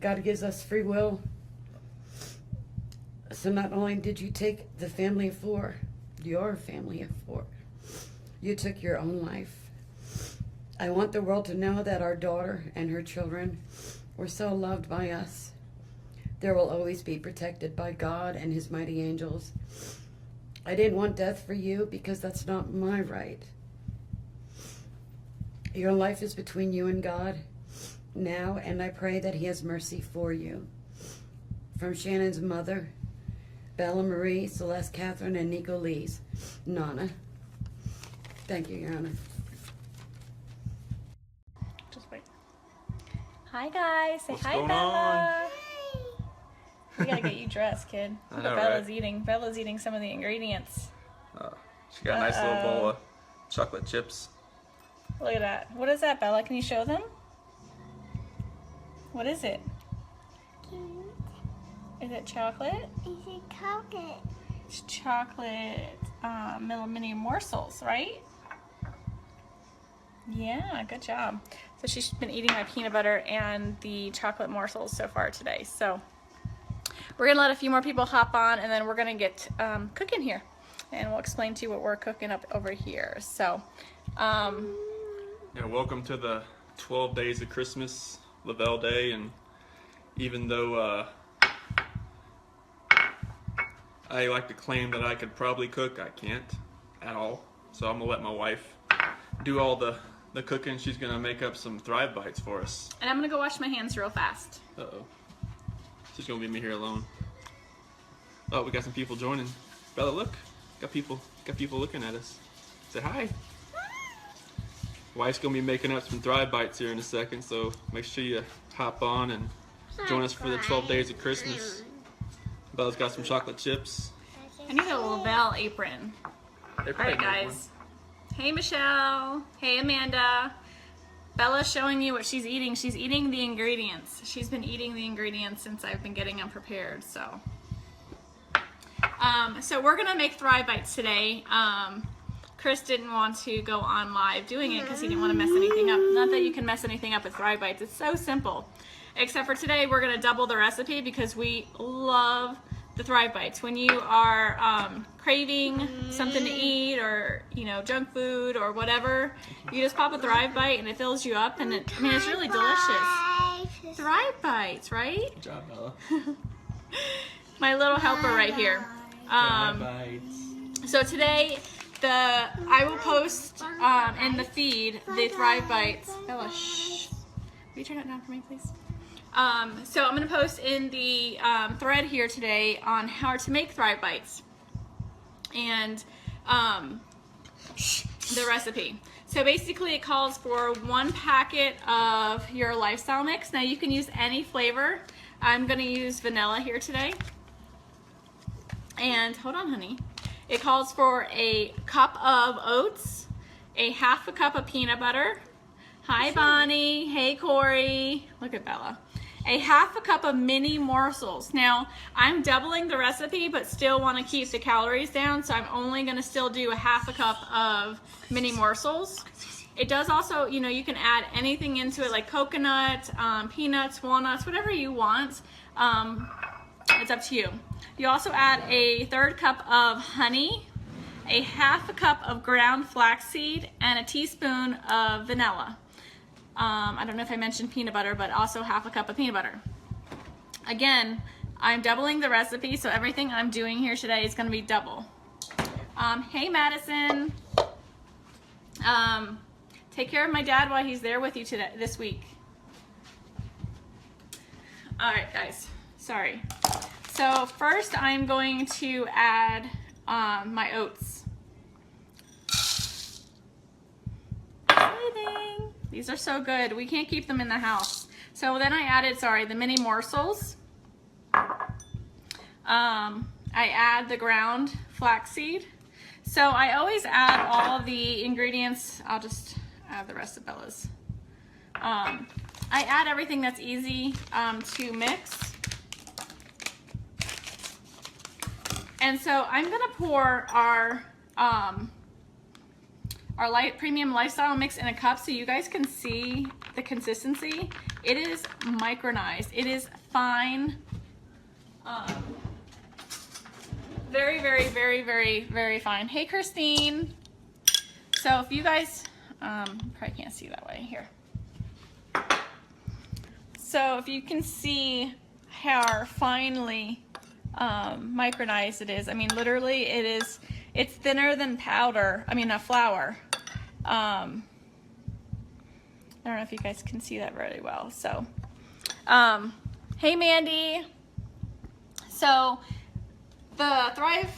N: God gives us free will. So not only did you take the family of four, your family of four, you took your own life. I want the world to know that our daughter and her children were so loved by us. There will always be protected by God and his mighty angels. I didn't want death for you because that's not my right. Your life is between you and God now, and I pray that he has mercy for you. From Shannon's mother, Bella Marie, Celeste Catherine, and Nico Lee's Nana. Thank you, Your Honor.
D: Just wait. Hi, guys. Say
C: What's
D: hi,
C: going
D: Bella. We gotta get you dressed, kid.
C: I
D: Look
C: know,
D: what Bella's
C: right?
D: eating. Bella's eating some of the ingredients.
C: She got a nice little bowl of chocolate chips.
D: Look at that. What is that, Bella? Can you show them? What is it? Is it chocolate?
A: Is it chocolate?
D: It's chocolate mini morsels, right? Yeah, good job. So she's been eating my peanut butter and the chocolate morsels so far today. So we're gonna let a few more people hop on, and then we're gonna get cooking here, and we'll explain to you what we're cooking up over here. So
C: Yeah, welcome to the 12 days of Christmas, Lavelle Day, and even though I like to claim that I could probably cook, I can't at all. So I'm gonna let my wife do all the cooking. She's gonna make up some Thrive Bites for us.
D: and I'm gonna go wash my hands real fast.
C: Uh-oh. She's gonna leave me here alone. Oh, we got some people joining. Bella, look. Got people looking at us. Say hi. Wife's gonna be making up some Thrive Bites here in a second, so make sure you hop on and join us for the 12 days of Christmas. Bella's got some chocolate chips.
D: I need a Lavelle apron.
C: They're
D: All right, guys. Hey, Michelle. Hey, Amanda. Bella's showing you what she's eating. She's eating the ingredients. She's been eating the ingredients since I've been getting them prepared. So we're gonna make Thrive Bites today. Chris didn't want to go on live doing it because he didn't want to mess anything up. Not that you can mess anything up with Thrive Bites. It's so simple. Except for today, we're gonna double the recipe because we love the Thrive Bites. When you are craving something to eat, or junk food or whatever, you just pop a Thrive Bite and it fills you up, and it's really delicious. Thrive Bites, right?
C: Good job, Bella.
D: My little helper right here. So today, I will post in the feed the Thrive Bites. Bella, shh. Will you turn it down for me, please? So I'm going to post in the thread here today on how to make Thrive Bites and the recipe. So basically it calls for 1 packet of your lifestyle mix. Now you can use any flavor. I'm going to use vanilla here today. And hold on, honey. It calls for a cup of oats, a half a cup of peanut butter. Hi, Bonnie. Hey, Corey. Look at Bella. A half a cup of mini morsels. Now, I'm doubling the recipe, but still want to keep the calories down, so I'm only going to still do a half a cup of mini morsels. It does also, you can add anything into it, like coconut, peanuts, walnuts, whatever you want. It's up to you. You also add a 1/3 cup of honey, a half a cup of ground flaxseed, and a teaspoon of vanilla. I don't know if I mentioned peanut butter, but also half a cup of peanut butter. Again, I'm doubling the recipe, so everything I'm doing here today is going to be double. Hey, Madison. Take care of my dad while he's there with you this week. All right, guys. Sorry. So first, I'm going to add my oats. These are so good. We can't keep them in the house. So then I added, the mini morsels. I add the ground flaxseed. So I always add all the ingredients. I'll just add the rest of Bella's. I add everything that's easy to mix. And so I'm gonna pour our premium lifestyle mix in a cup so you guys can see the consistency. It is micronized. It is fine. Very, very, very, very, very fine. Hey, Christine. So if you guys, probably can't see that way here. So if you can see how finely micronized it is. I mean, literally it's thinner than flour. I don't know if you guys can see that very well. So, hey, Mandy. So the Thrive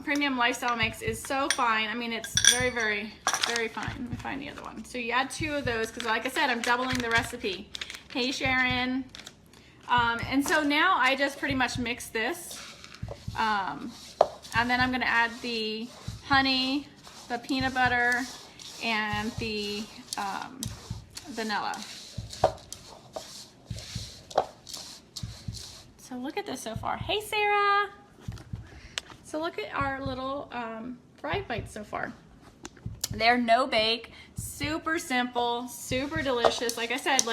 D: Premium Lifestyle Mix is so fine. I mean, it's very, very, very fine. Let me find the other one. So you add 2 of those because, like I said, I'm doubling the recipe. Hey, Sharon. And so now I just pretty much mix this. And then I'm going to add the honey, the peanut butter, and the vanilla. So look at this so far. Hey, Sarah. So look at our little Thrive Bites so far. They're no bake, super simple, super delicious. Like I said,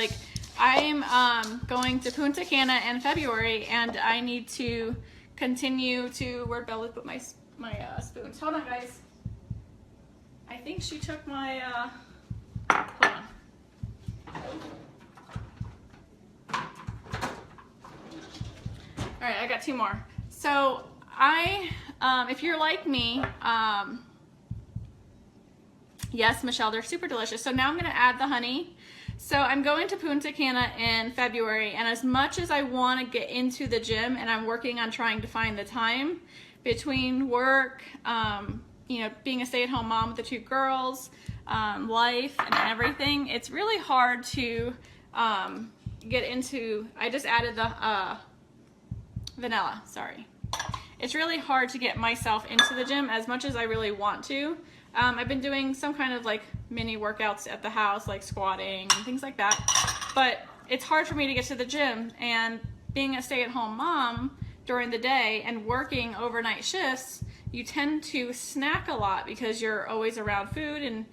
D: I'm going to Punta Cana in February, and I need to continue to, where'd Bella put my spoons? Hold on, guys. I think she took my, hold on. All right, I got 2 more. So if you're like me, yes, Michelle, they're super delicious. So now I'm gonna add the honey. So I'm going to Punta Cana in February, and as much as I want to get into the gym, and I'm working on trying to find the time between work, being a stay-at-home mom with the 2 girls, life and everything, it's really hard to get into. I just added the vanilla, sorry. It's really hard to get myself into the gym as much as I really want to. I've been doing some kind of mini workouts at the house, like squatting and things like that, but it's hard for me to get to the gym. And being a stay-at-home mom during the day and working overnight shifts, you tend to snack a lot because you're always around food, and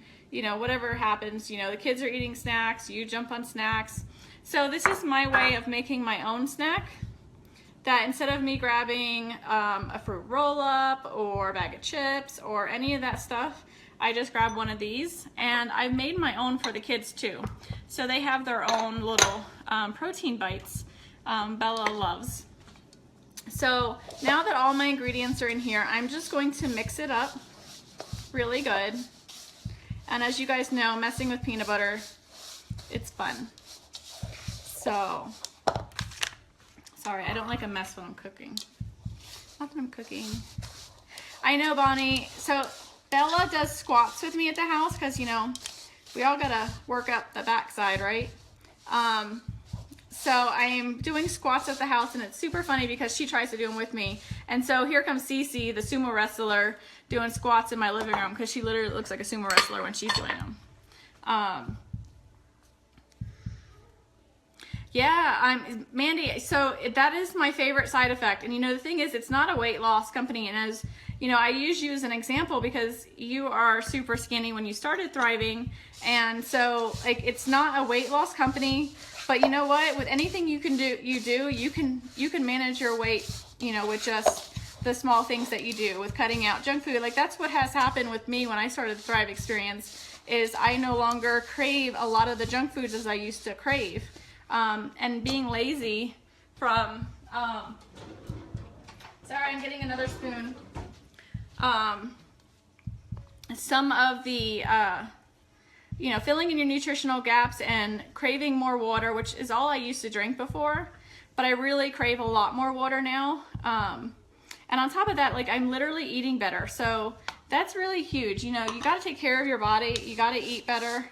D: whatever happens, the kids are eating snacks, you jump on snacks. So this is my way of making my own snack. that instead of me grabbing a fruit roll-up or a bag of chips or any of that stuff, I just grab one of these, and I've made my own for the kids too. So they have their own little protein bites Bella loves. So now that all my ingredients are in here, I'm just going to mix it up really good. And as you guys know, messing with peanut butter, it's fun. So, sorry, I don't like a mess when I'm cooking. Not that I'm cooking. I know, Bonnie. So Bella does squats with me at the house because, you know, we all gotta work up the backside, right? So I am doing squats at the house, and it's super funny because she tries to do them with me. And so here comes Cece, the sumo wrestler, doing squats in my living room because she literally looks like a sumo wrestler when she's doing them. Yeah, Mandy, so that is my favorite side effect. And you know, the thing is, it's not a weight loss company. And as you know, I use you as an example because you are super skinny when you started Thriving. And so like, it's not a weight loss company, but you know what, with anything you can do, you can manage your weight, you know, with just the small things that you do with cutting out junk food. Like that's what has happened with me when I started the Thrive experience, is I no longer crave a lot of the junk foods as I used to crave. And being lazy from, sorry, I'm getting another spoon. Some of the, you know, filling in your nutritional gaps and craving more water, which is all I used to drink before, but I really crave a lot more water now. And on top of that, like I'm literally eating better. So that's really huge. You know, you got to take care of your body. You got to eat better.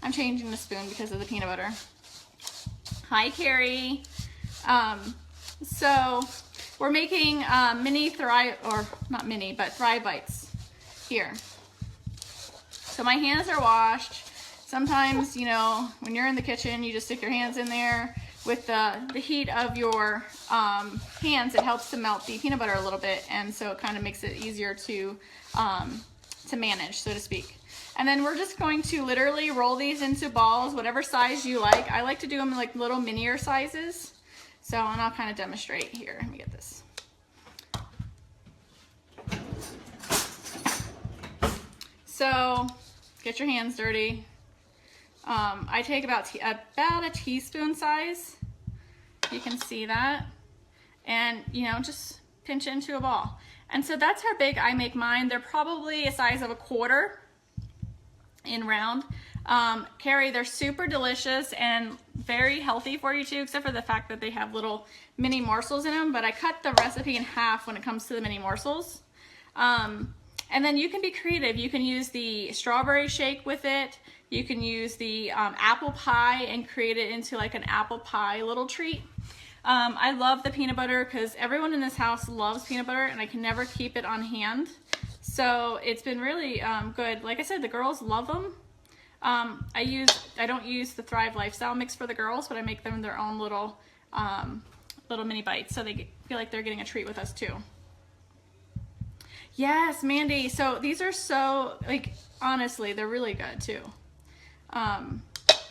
D: I'm changing the spoon because of the peanut butter. Hi, Carrie. So we're making mini Thrive, or not mini, but Thrive Bites here. So my hands are washed. Sometimes, you know, when you're in the kitchen, you just stick your hands in there. With the heat of your hands, it helps to melt the peanut butter a little bit, and so it kind of makes it easier to manage, so to speak. And then we're just going to literally roll these into balls, whatever size you like. I like to do them in like little minier sizes. So, and I'll kind of demonstrate here. Let me get this. So, get your hands dirty. I take about a teaspoon size. You can see that. And, you know, just pinch it into a ball. And so that's how big I make mine. They're probably a size of a quarter in round. Carrie, they're super delicious and very healthy for you too, except for the fact that they have little mini morsels in them, but I cut the recipe in half when it comes to the mini morsels. And then you can be creative. You can use the strawberry shake with it. You can use the apple pie and create it into like an apple pie little treat. I love the peanut butter because everyone in this house loves peanut butter and I can never keep it on hand. So it's been really good. Like I said, the girls love them. I don't use the Thrive Lifestyle mix for the girls, but I make them their own little mini bites, so they feel like they're getting a treat with us too. Yes, Mandy. So these are so, like, honestly, they're really good too.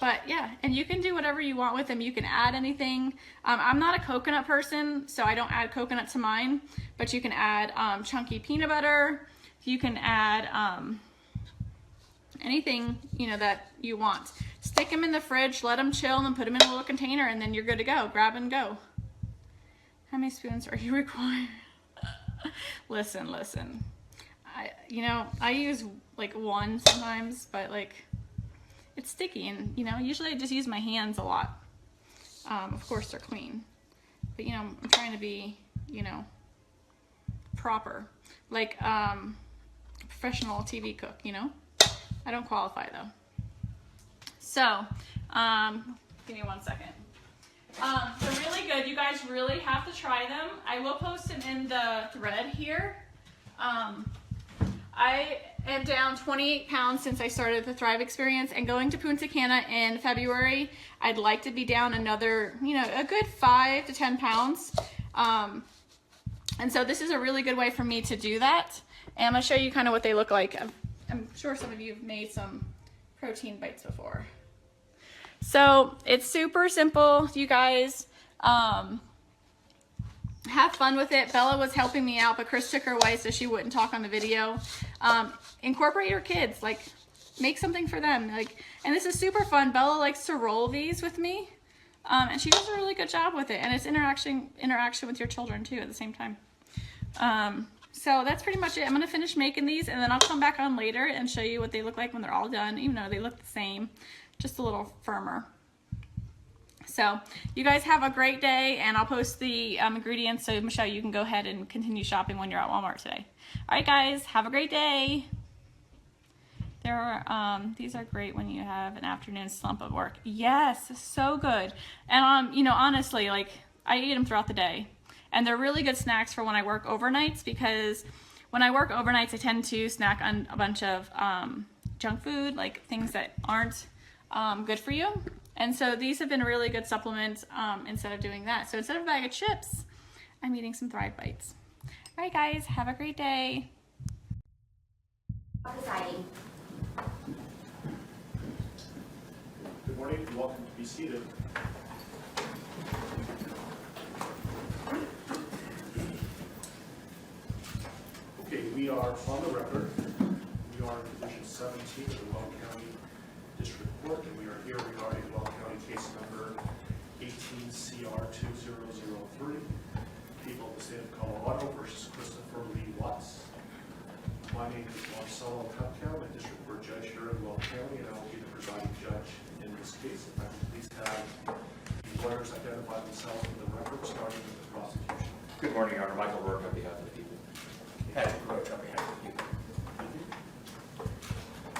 D: But yeah, and you can do whatever you want with them. You can add anything. I'm not a coconut person, so I don't add coconut to mine, but you can add chunky peanut butter. You can add anything, you know, that you want. Stick them in the fridge, let them chill, and then put them in a little container, and then you're good to go. Grab and go. How many spoons are you required? Listen. I use like one sometimes, but like it's sticky, and you know, usually I just use my hands a lot. Of course they're clean, but you know, I'm trying to be, you know, proper, like professional TV cook, you know. I don't qualify though. So, give me 1 second. They're really good. You guys really have to try them. I will post them in the thread here. I am down 28 pounds since I started the Thrive experience, and going to Punta Cana in February, I'd like to be down another, you know, a good 5 to 10 pounds. And so this is a really good way for me to do that. And I'm gonna show you kind of what they look like. I'm sure some of you have made some protein bites before. So it's super simple, you guys. have fun with it. Bella was helping me out, but Chris took her away so she wouldn't talk on the video. Incorporate your kids, like make something for them. Like, and this is super fun. Bella likes to roll these with me, and she does a really good job with it. And it's interaction with your children too at the same time. So that's pretty much it. I'm gonna finish making these, and then I'll come back on later and show you what they look like when they're all done, even though they look the same, just a little firmer. So you guys have a great day, and I'll post the ingredients so Michelle, you can go ahead and continue shopping when you're at Walmart today. All right, guys, have a great day. There are these are great when you have an afternoon slump of work. Yes, so good. And you know, honestly, like I eat them throughout the day, and they're really good snacks for when I work overnights, because when I work overnights, I tend to snack on a bunch of junk food, like things that aren't good for you. And so these have been a really good supplement instead of doing that. So instead of a bag of chips, I'm eating some Thrive Bites. All right, guys, have a great day.
J: Good morning, and welcome to be seated. Okay, we are on the record. We are in Division 17 of the Weld County District Court, and we are here regarding Weld County case number 18CR2003, people of the state of Colorado versus Christopher Lee Watts. My name is Marcelo Cupcow, a district court judge here in Weld County, and I will be the presiding judge in this case. If I could please have the lawyers identify themselves for the record, starting with the prosecution.
E: Good morning, Your Honor. Michael Rourke on behalf of the people.
O: Patrick Roach on behalf of the people.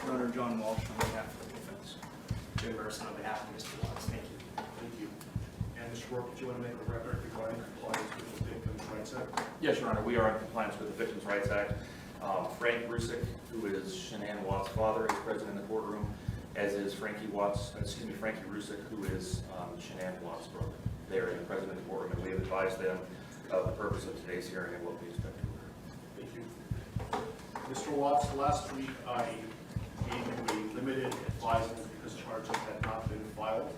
O: Your Honor, John Walsh on behalf of the defense. Jim Merson on behalf of Mr. Watts. Thank you.
J: Thank you. And Mr. Rourke, do you want to make a record regarding compliance with the Victims' Rights Act?
E: Yes, Your Honor. We are in compliance with the Victims' Rights Act. Frank Rusick, who is Shanann Watts' father, is present in the courtroom, as is Frankie Rusick, who is Shanann Watts' brother. They are present in the courtroom, and we have advised them of the purpose of today's hearing and what we expect to occur.
J: Thank you. Mr. Watts, last week I gave you a limited advisement because charges had not been filed.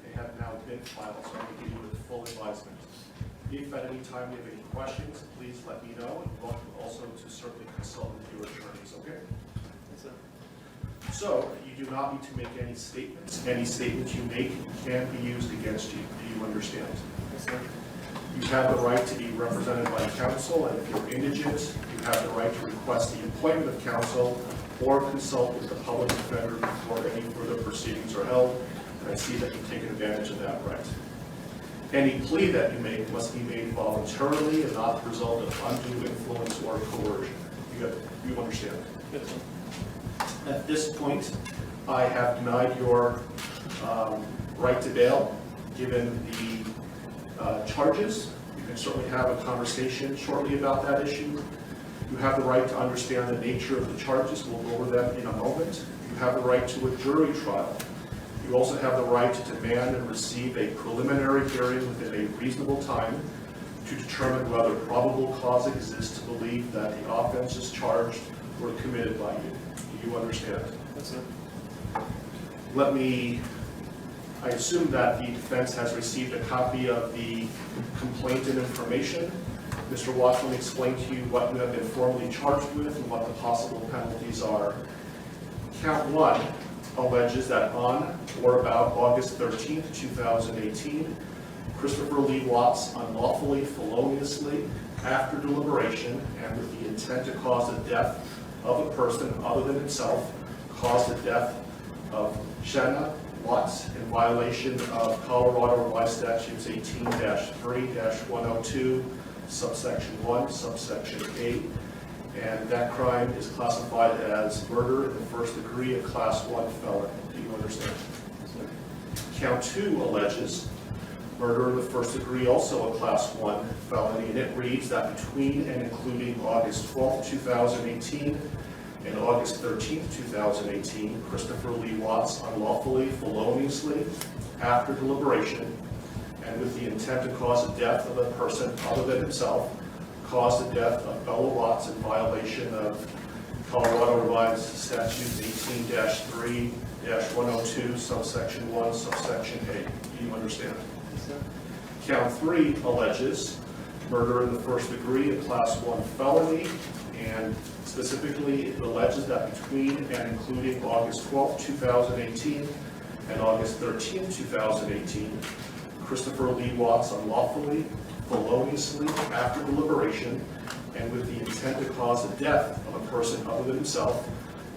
J: They have now been filed, so I'm going to give you a full advisement. If at any time you have any questions, please let me know, and welcome also to certainly consult with your attorneys, okay?
O: Yes, sir.
J: So, you do not need to make any statements. Any statements you make can be used against you. Do you understand?
O: Yes, sir.
J: You have the right to be represented by counsel, and if you're indigent, you have the right to request the appointment of counsel or consult with the public defender before any further proceedings are held, and I see that you've taken advantage of that right. Any plea that you make must be made voluntarily and not the result of undue influence or coercion. You understand?
O: Yes, sir.
J: At this point, I have denied your right to bail, given the charges. You can certainly have a conversation shortly about that issue. You have the right to understand the nature of the charges. We'll go over them in a moment. You have the right to a jury trial. You also have the right to demand and receive a preliminary hearing within a reasonable time to determine whether probable cause exists to believe that the offenses charged were committed by you. Do you understand?
O: Yes, sir.
J: I assume that the defense has received a copy of the complaint and information. Mr. Watts will explain to you what you have been formally charged with and what the possible penalties are. Count 1 alleges that on or about August 13th, 2018, Christopher Lee Watts unlawfully, feloniously, after deliberation, and with the intent to cause the death of a person other than himself, caused the death of Shanna Watts in violation of Colorado Revised Statutes 18-3-102, subsection 1, subsection 8. And that crime is classified as murder in the first degree, a class 1 felony. Do you understand? Count 2 alleges murder in the first degree, also a class 1 felony, and it reads that between and including August 12, 2018 and August 13, 2018, Christopher Lee Watts unlawfully, feloniously, after deliberation, and with the intent to cause the death of a person other than himself, caused the death of Bella Watts in violation of Colorado Revised Statutes 18-3-102, subsection 1, subsection 8. Do you understand?
O: Yes, sir.
J: Count 3 alleges murder in the first degree, a Class 1 felony, and specifically it alleges that between and including August 12, 2018 and August 13, 2018, Christopher Lee Watts unlawfully, feloniously, after deliberation, and with the intent to cause the death of a person other than himself,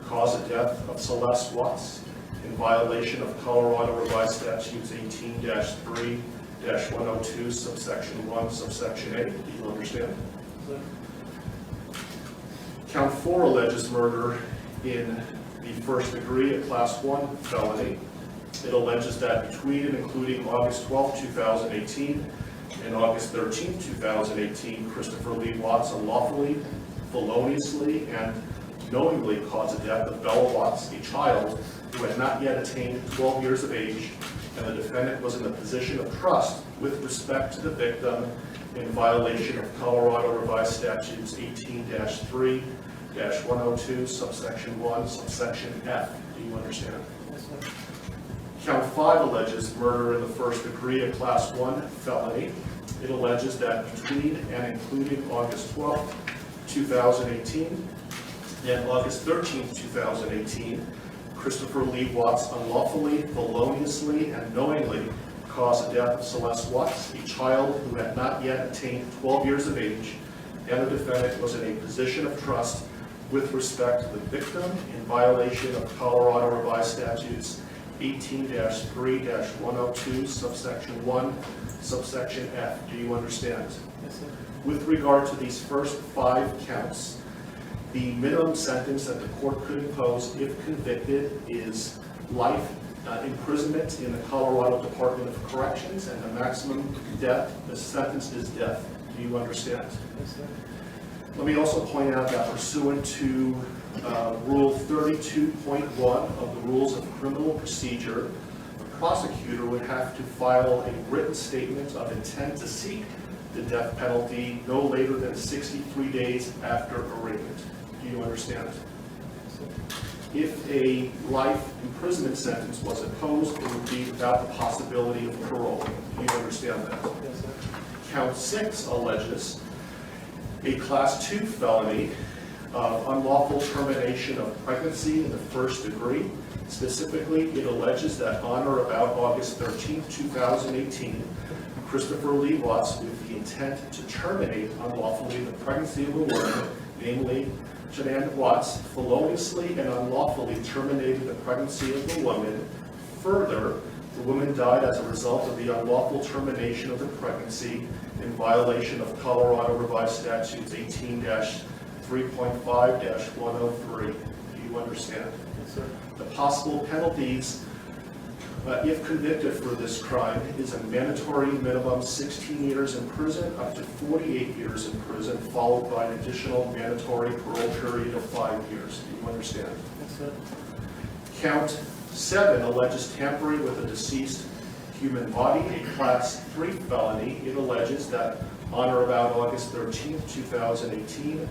J: cause the death of Celeste Watts in violation of Colorado Revised Statutes 18-3-102, subsection 1, subsection A. Do you understand? Count 4 alleges murder in the first degree, a Class 1 felony. It alleges that between and including August 12, 2018 and August 13, 2018, Christopher Lee Watts unlawfully, feloniously, and knowingly caused the death of Bella Watts, a child who had not yet attained 12 years of age, and the defendant was in a position of trust with respect to the victim in violation of Colorado Revised Statutes 18-3-102, subsection 1, subsection F. Do you understand? Yes, sir. Count 5 alleges murder in the first degree, a Class 1 felony. It alleges that between and including August 12, 2018 and August 13, 2018, Christopher Lee Watts unlawfully, feloniously, and knowingly caused the death of Celeste Watts, a child who had not yet attained 12 years of age, and the defendant was in a position of trust with respect to the victim in violation of Colorado Revised Statutes 18-3-102, subsection 1, subsection F. Do you understand? Yes, sir. With regard to these first 5 counts, the minimum sentence that the court could impose if convicted is life imprisonment in the Colorado Department of Corrections, and the maximum sentence is death. Do you understand? Yes, sir. Let me also point out that pursuant to Rule 32.1 of the Rules of Criminal Procedure, the prosecutor would have to file a written statement of intent to seek the death penalty no later than 63 days after arraignment. Do you understand? If a life imprisonment sentence was imposed, it would be without the possibility of parole. Do you understand that? Yes, sir. Count 6 alleges a Class 2 felony of unlawful termination of pregnancy in the first degree. Specifically, it alleges that on or about August 13, 2018, Christopher Lee Watts, with the intent to terminate unlawfully the pregnancy of a woman, namely Jeanette Watts, feloniously and unlawfully terminated the pregnancy of the woman. Further, the woman died as a result of the unlawful termination of the pregnancy in violation of Colorado Revised Statutes 18-3.5-103. Do you understand? Yes, sir. The possible penalties, if convicted for this crime, is a mandatory minimum 16 years in prison up to 48 years in prison, followed by an additional mandatory parole period of 5 years. Do you understand? Yes, sir. Count 7 alleges tampering with a deceased human body, a Class 3 felony. It alleges that on or about August 13, 2018,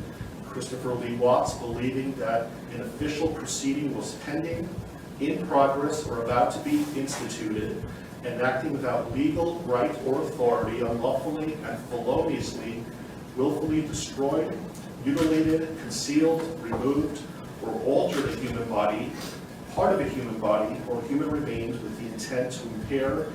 J: Christopher Lee Watts, believing that an official proceeding was pending, in progress, or about to be instituted, and acting without legal right or authority, unlawfully and feloniously, willfully destroyed, mutilated, concealed, removed, or altered a human body, part of a human body, or human remains with the intent to impair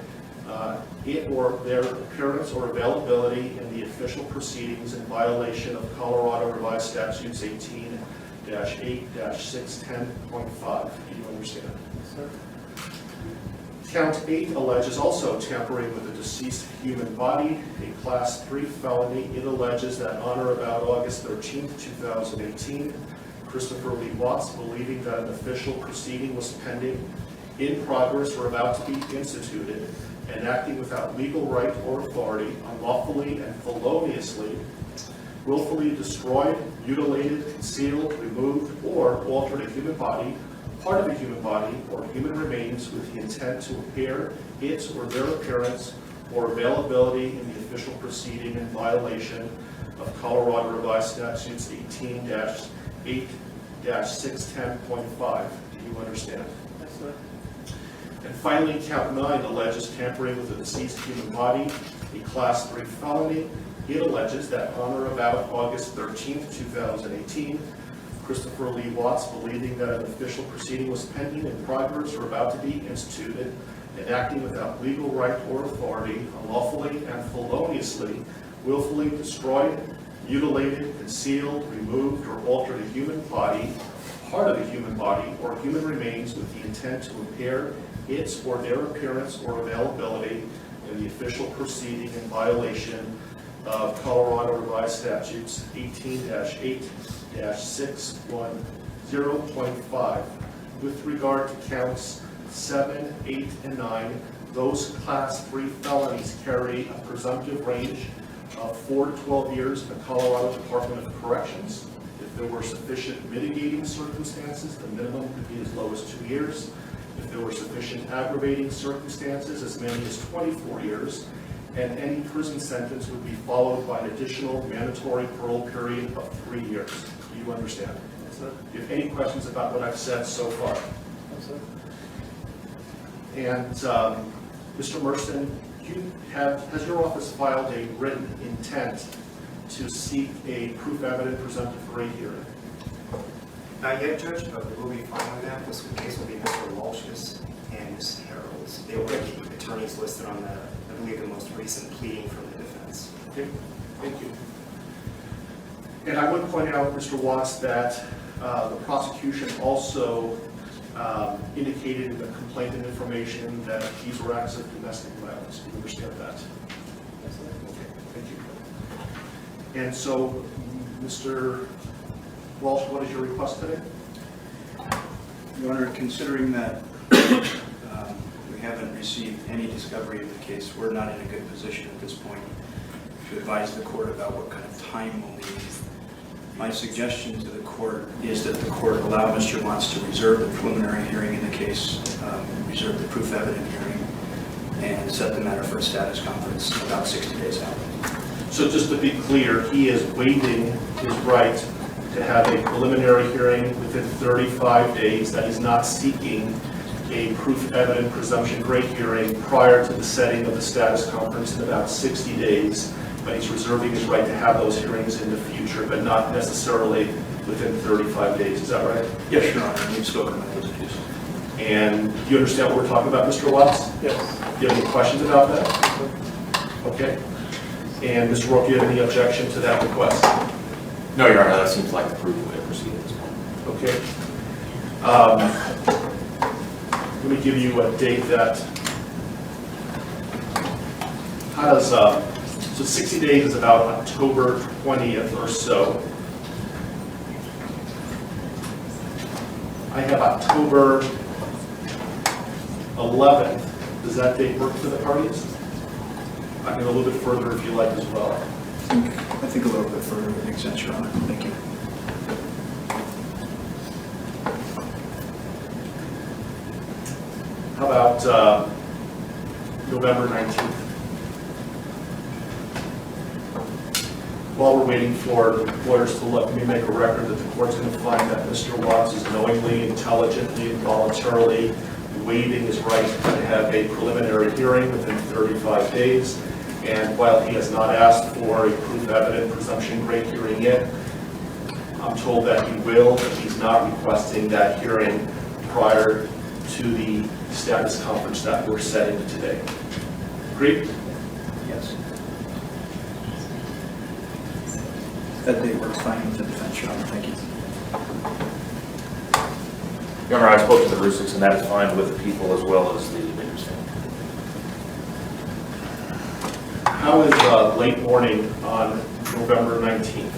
J: it or their appearance or availability in the official proceedings in violation of Colorado Revised Statutes 18-8-610.5. Do you understand? Yes, sir. Count 8 alleges also tampering with a deceased human body, a Class 3 felony. It alleges that on or about August 13, 2018, Christopher Lee Watts, believing that an official proceeding was pending, in progress, or about to be instituted, and acting without legal right or authority, unlawfully and feloniously, willfully destroyed, mutilated, concealed, removed, or altered a human body, part of a human body, or human remains with the intent to impair its or their appearance or availability in the official proceeding in violation of Colorado Revised Statutes 18-8-610.5. Do you understand? Yes, sir. And finally, count 9 alleges tampering with a deceased human body, a Class 3 felony. It alleges that on or about August 13th, 2018, Christopher Lee Watts, believing that an official proceeding was pending in progress or about to be instituted, and acting without legal right or authority, unlawfully and feloniously, willfully destroyed, mutilated, concealed, removed, or altered a human body, part of a human body, or human remains with the intent to impair its or their appearance or availability in the official proceeding in violation of Colorado Revised Statutes 18-8-610.5. With regard to counts 7, 8, and 9, those Class 3 felonies carry a presumptive range of 4 to 12 years in the Colorado Department of Corrections. If there were sufficient mitigating circumstances, the minimum could be as low as 2 years. If there were sufficient aggravating circumstances, as many as 24 years. And any prison sentence would be followed by an additional mandatory parole period of 3 years. Do you understand? Yes, sir. Do you have any questions about what I've said so far? Yes, sir. And Mr. Merston, has your office filed a written intent to seek a proof evident presumptive rate hearing?
O: Not yet, Judge, but we will be filing that. This case will be Mr. Walsh's and Ms. Harold's. They were the attorneys listed on the, I believe, the most recent pleading from the defense.
J: Okay, thank you. And I would point out, Mr. Watts, that the prosecution also indicated in the complaint and information that these were acts of domestic violence. Do you understand that? Yes, sir. Okay, thank you. And so, Mr. Walsh, what is your request today?
P: Your Honor, considering that we haven't received any discovery of the case, we're not in a good position at this point to advise the court about what kind of time we'll need. My suggestion to the court is that the court allow Mr. Watts to reserve the preliminary hearing in the case, reserve the proof evident hearing, and set the matter for a status conference about 60 days out.
J: So just to be clear, he is waiving his right to have a preliminary hearing within 35 days, that he's not seeking a proof evident presumption grade hearing prior to the setting of the status conference in about 60 days, but he's reserving his right to have those hearings in the future, but not necessarily within 35 days. Is that right?
P: Yes, Your Honor. We've spoken about those issues.
J: And do you understand what we're talking about, Mr. Watts?
P: Yes.
J: Do you have any questions about that? Okay. And Mr. Rourke, do you have any objection to that request?
E: No, Your Honor, that seems like the prudent way to proceed at this point.
J: Okay. Let me give you a date that, how does, so 60 days is about October 20th or so. I have October 11th. Does that date work for the parties? I can go a little bit further if you like as well.
P: I think a little bit further would make sense, Your Honor. Thank you.
J: How about November 19th? While we're waiting for lawyers to look, let me make a record that the court's going to find that Mr. Watts is knowingly, intelligently, and voluntarily waiving his right to have a preliminary hearing within 35 days. And while he has not asked for a proof evident presumption grade hearing yet, I'm told that he will, but he's not requesting that hearing prior to the status conference that we're setting today. Agreed?
P: Yes. That date works fine with the defense, Your Honor. Thank you.
E: Your Honor, I spoke to the Rusiks, and that is fine with the people as well as the Victor's family.
J: How is late morning on November 19th?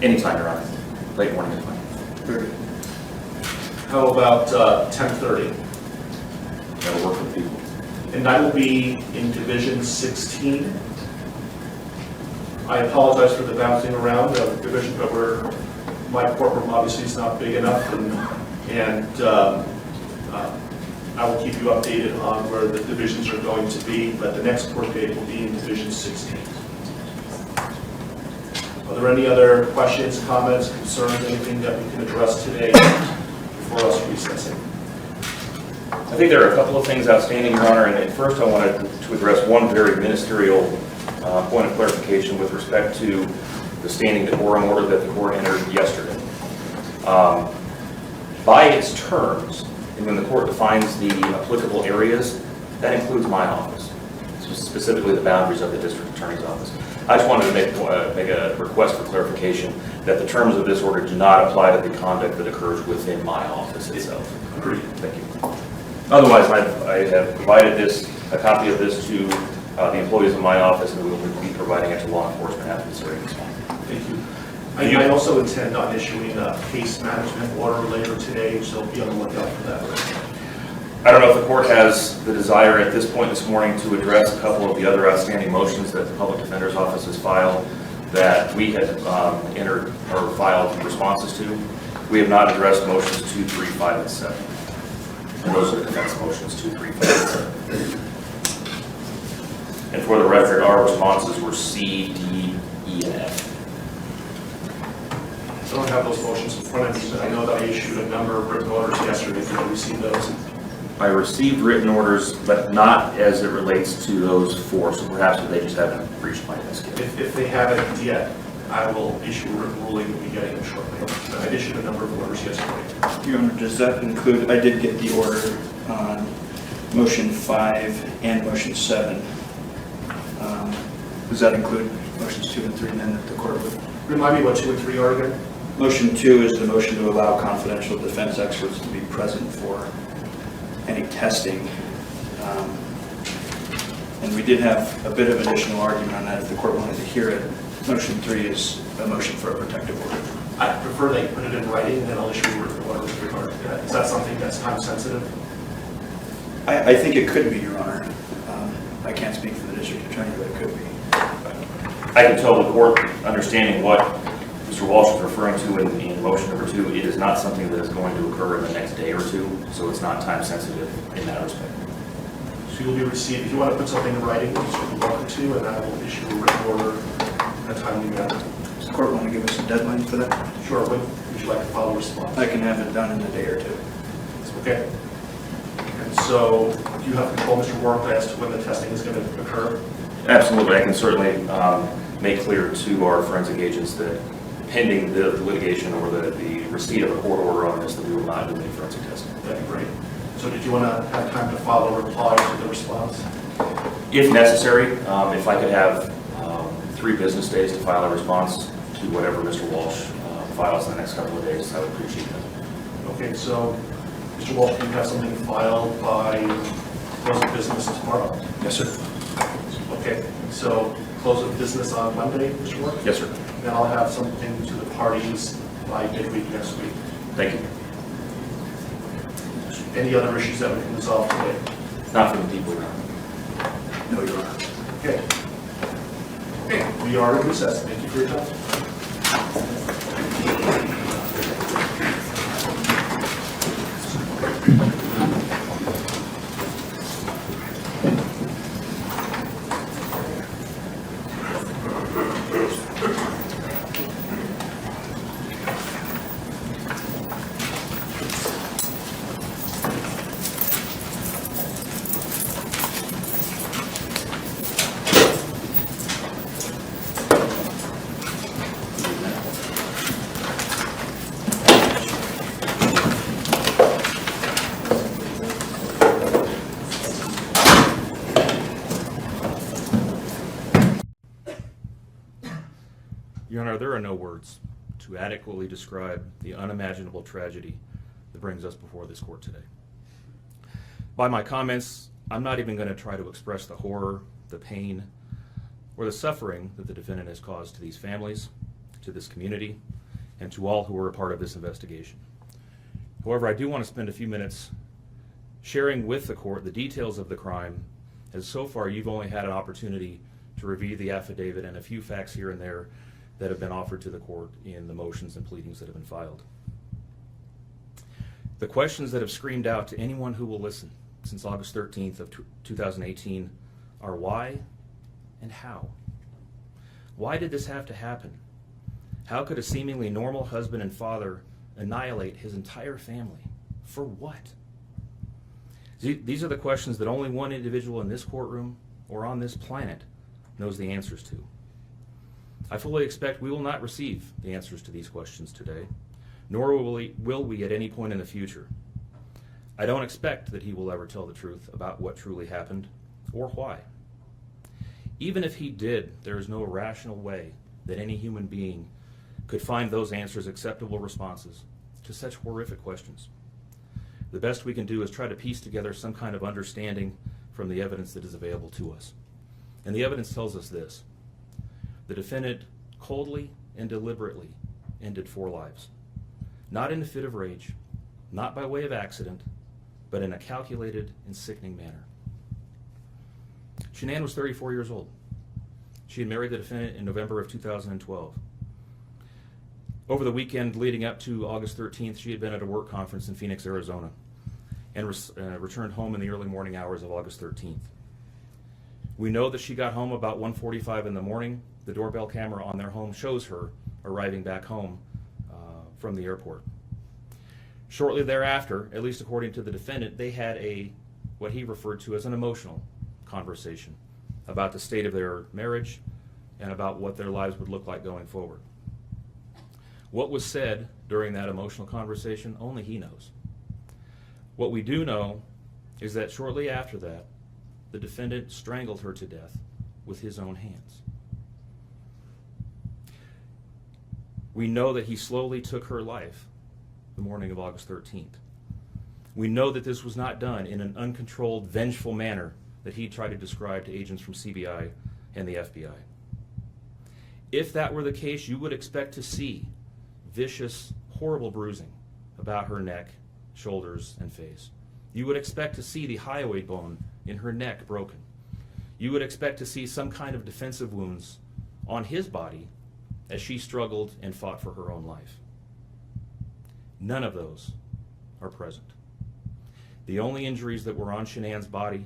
E: Anytime, Your Honor. Late morning is fine.
J: Very good. How about 10:30?
E: That'll work for the people.
J: And that will be in Division 16. I apologize for the bouncing around of division, but my courtroom obviously is not big enough, and I will keep you updated on where the divisions are going to be, but the next court date will be in Division 16. Are there any other questions, comments, concerns, anything that we can address today before us recessing?
E: I think there are a couple of things outstanding, Your Honor, and first I wanted to address one very ministerial Point of clarification with respect to the standing decorum order that the court entered yesterday. By its terms, and when the court defines the applicable areas, that includes my office, specifically the boundaries of the district attorney's office. I just wanted to make a request for clarification that the terms of this order do not apply to the conduct that occurs within my office itself. Agreed. Thank you. Otherwise, I have provided a copy of this to the employees of my office, and we will be providing it to law enforcement after this hearing is final.
J: Thank you. I also intend on issuing a case management order later today, so be on the lookout for that.
E: I don't know if the court has the desire at this point this morning to address a couple of the other outstanding motions that the Public Defender's Office has filed that we had entered or filed responses to. We have not addressed motions 2, 3, 5, and 7. And those are the defense motions 2, 3, 5, and 7. And for the record, our responses were C, D, E, and F.
J: I don't have those motions in front of me, but I know that I issued a number of written orders yesterday. Did you receive those?
E: I received written orders, but not as it relates to those 4, so perhaps they just haven't reached my desk yet.
J: If they haven't yet, I will issue a written ruling. We'll be getting it shortly. I issued a number of orders yesterday.
P: Your Honor, does that include, I did get the order on motion 5 and motion 7. Does that include motions 2 and 3 then that the court would?
J: Remind me what 2 and 3 are again?
P: Motion 2 is the motion to allow confidential defense experts to be present for any testing. And we did have a bit of additional argument on that if the court wanted to hear it. Motion 3 is a motion for a protective order.
J: I prefer they put it in writing, and then I'll issue a written order with regard to that. Is that something that's time sensitive?
P: I think it could be, Your Honor. I can't speak for the district attorney, but it could be.
E: I can tell the court, understanding what Mr. Walsh is referring to in motion number 2, it is not something that is going to occur in the next day or 2, so it's not time sensitive in that respect.
J: So you'll be received, if you want to put something in writing, you're certainly welcome to, and I will issue a written order in a timely manner.
P: Does the court want to give us a deadline for that?
J: Sure. When would you like to file a response?
P: I can have it done in a day or 2.
J: Okay. And so do you have control, Mr. Warrantless, as to when the testing is going to occur?
E: Absolutely. I can certainly make clear to our forensic agents that pending the litigation or the receipt of a court order on this, that we will not do any forensic testing.
J: That'd be great. So did you want to have time to file a reply to the response?
E: If necessary, if I could have 3 business days to file a response to whatever Mr. Walsh files in the next couple of days, I would appreciate that.
J: Okay, so Mr. Walsh, do you have something filed by close of business tomorrow?
E: Yes, sir.
J: Okay, so close of business on Monday, Mr. Walsh?
E: Yes, sir.
J: Then I'll have something to the parties by midweek next week.
E: Thank you.
J: Any other issues that we can resolve today?
E: Not from the people now.
J: No, Your Honor. Okay. Okay, we are in recess. Thank you for your time.
E: Your Honor, there are no words to adequately describe the unimaginable tragedy that brings us before this court today. By my comments, I'm not even going to try to express the horror, the pain, or the suffering that the defendant has caused to these families, to this community, and to all who were a part of this investigation. However, I do want to spend a few minutes sharing with the court the details of the crime, as so far you've only had an opportunity to review the affidavit and a few facts here and there that have been offered to the court in the motions and pleadings that have been filed. The questions that have screamed out to anyone who will listen since August 13th of 2018 are why and how? Why did this have to happen? How could a seemingly normal husband and father annihilate his entire family? For what? These are the questions that only one individual in this courtroom or on this planet knows the answers to. I fully expect we will not receive the answers to these questions today, nor will we at any point in the future. I don't expect that he will ever tell the truth about what truly happened or why. Even if he did, there is no rational way that any human being could find those answers acceptable responses to such horrific questions. The best we can do is try to piece together some kind of understanding from the evidence that is available to us. And the evidence tells us this: the defendant coldly and deliberately ended 4 lives, not in a fit of rage, not by way of accident, but in a calculated and sickening manner. Shanann was 34 years old. She had married the defendant in November of 2012. Over the weekend leading up to August 13th, she had been at a work conference in Phoenix, Arizona, and returned home in the early morning hours of August 13th. We know that she got home about 1:45 in the morning. The doorbell camera on their home shows her arriving back home from the airport. Shortly thereafter, at least according to the defendant, they had what he referred to as an emotional conversation about the state of their marriage and about what their lives would look like going forward. What was said during that emotional conversation, only he knows. What we do know is that shortly after that, the defendant strangled her to death with his own hands. We know that he slowly took her life the morning of August 13th. We know that this was not done in an uncontrolled, vengeful manner that he tried to describe to agents from CBI and the FBI. If that were the case, you would expect to see vicious, horrible bruising about her neck, shoulders, and face. You would expect to see the hyoid bone in her neck broken. You would expect to see some kind of defensive wounds on his body as she struggled and fought for her own life. None of those are present. The only injuries that were on Shanann's body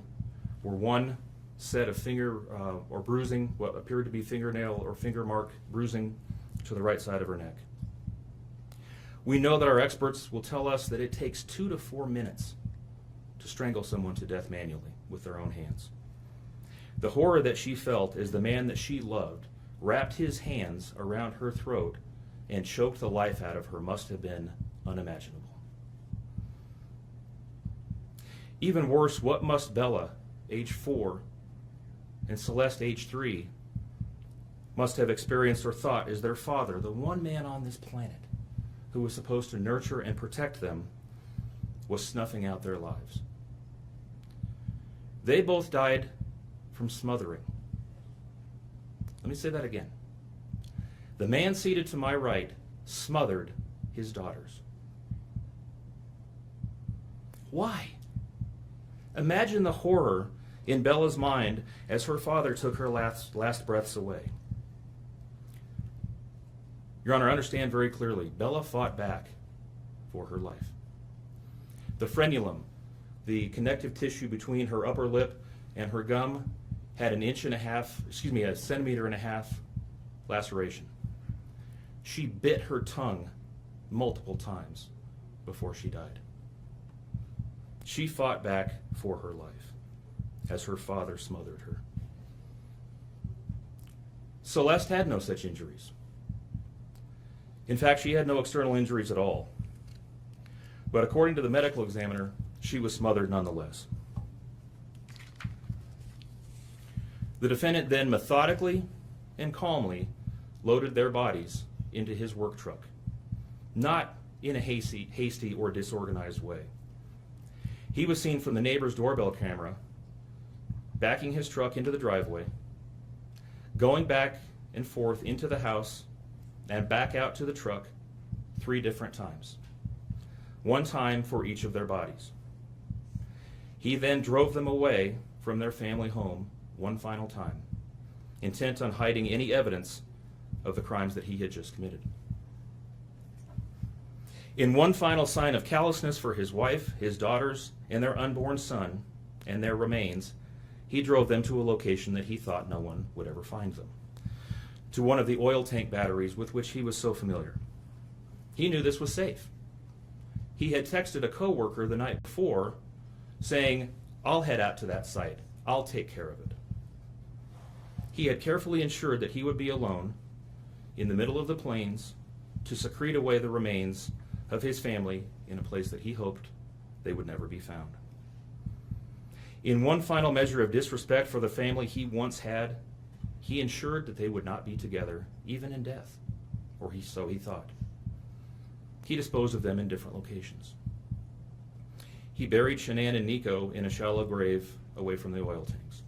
E: were one set of finger or bruising, what appeared to be fingernail or finger mark bruising to the right side of her neck. We know that our experts will tell us that it takes 2 to 4 minutes to strangle someone to death manually with their own hands. The horror that she felt as the man that she loved wrapped his hands around her throat and choked the life out of her must have been unimaginable. Even worse, what must Bella, age 4, and Celeste, age 3, must have experienced or thought as their father, the one man on this planet who was supposed to nurture and protect them, was snuffing out their lives. They both died from smothering. Let me say that again. The man seated to my right smothered his daughters. Why? Imagine the horror in Bella's mind as her father took her last breaths away. Your Honor, understand very clearly, Bella fought back for her life. The frenulum, the connective tissue between her upper lip and her gum, had a centimeter and a half laceration. She bit her tongue multiple times before she died. She fought back for her life as her father smothered her. Celeste had no such injuries. In fact, she had no external injuries at all. But according to the medical examiner, she was smothered nonetheless. The defendant then methodically and calmly loaded their bodies into his work truck, not in a hasty or disorganized way. He was seen from the neighbor's doorbell camera backing his truck into the driveway, going back and forth into the house and back out to the truck 3 different times, 1 time for each of their bodies. He then drove them away from their family home 1 final time, intent on hiding any evidence of the crimes that he had just committed. In 1 final sign of callousness for his wife, his daughters, and their unborn son, and their remains, he drove them to a location that he thought no one would ever find them, to one of the oil tank batteries with which he was so familiar. He knew this was safe. He had texted a coworker the night before saying, "I'll head out to that site. I'll take care of it." He had carefully ensured that he would be alone in the middle of the plains to secrete away the remains of his family in a place that he hoped they would never be found. In one final measure of disrespect for the family he once had, he ensured that they would not be together, even in death, or so he thought. He disposed of them in different locations. He buried Shanann and Nico in a shallow grave away from the oil tanks.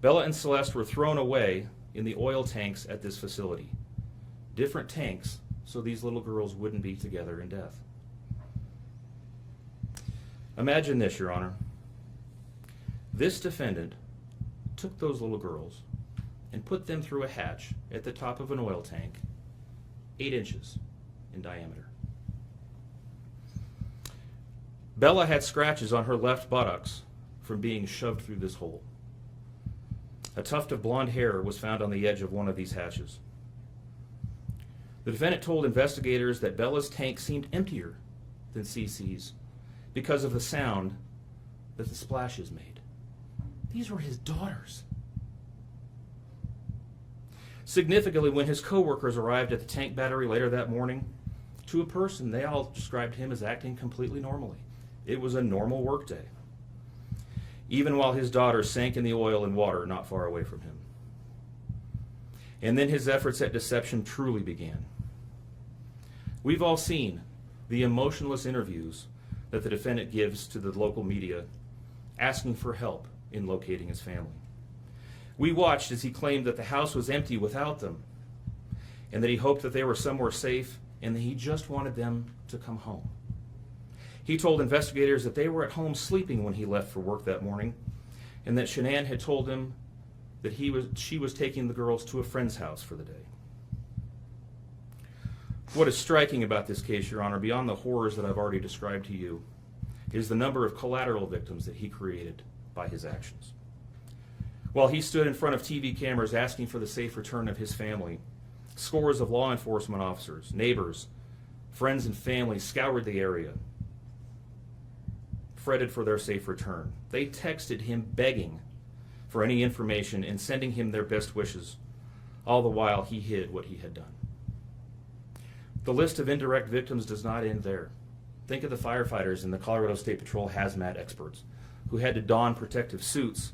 E: Bella and Celeste were thrown away in the oil tanks at this facility. Different tanks, so these little girls wouldn't be together in death. Imagine this, Your Honor. This defendant took those little girls and put them through a hatch at the top of an oil tank, 8 inches in diameter. Bella had scratches on her left buttocks from being shoved through this hole. A tuft of blonde hair was found on the edge of one of these hatches. The defendant told investigators that Bella's tank seemed emptier than CC's because of the sound that the splashes made. These were his daughters. Significantly, when his co-workers arrived at the tank battery later that morning, to a person, they all described him as acting completely normally. It was a normal workday, even while his daughters sank in the oil and water not far away from him. And then his efforts at deception truly began. We've all seen the emotionless interviews that the defendant gives to the local media, asking for help in locating his family. We watched as he claimed that the house was empty without them, and that he hoped that they were somewhere safe, and that he just wanted them to come home. He told investigators that they were at home sleeping when he left for work that morning, and that Shanann had told him that she was taking the girls to a friend's house for the day. What is striking about this case, Your Honor, beyond the horrors that I've already described to you, is the number of collateral victims that he created by his actions. While he stood in front of TV cameras asking for the safe return of his family, scores of law enforcement officers, neighbors, friends, and family scoured the area, fretted for their safe return. They texted him begging for any information and sending him their best wishes, all the while he hid what he had done. The list of indirect victims does not end there. Think of the firefighters and the Colorado State Patrol hazmat experts who had to don protective suits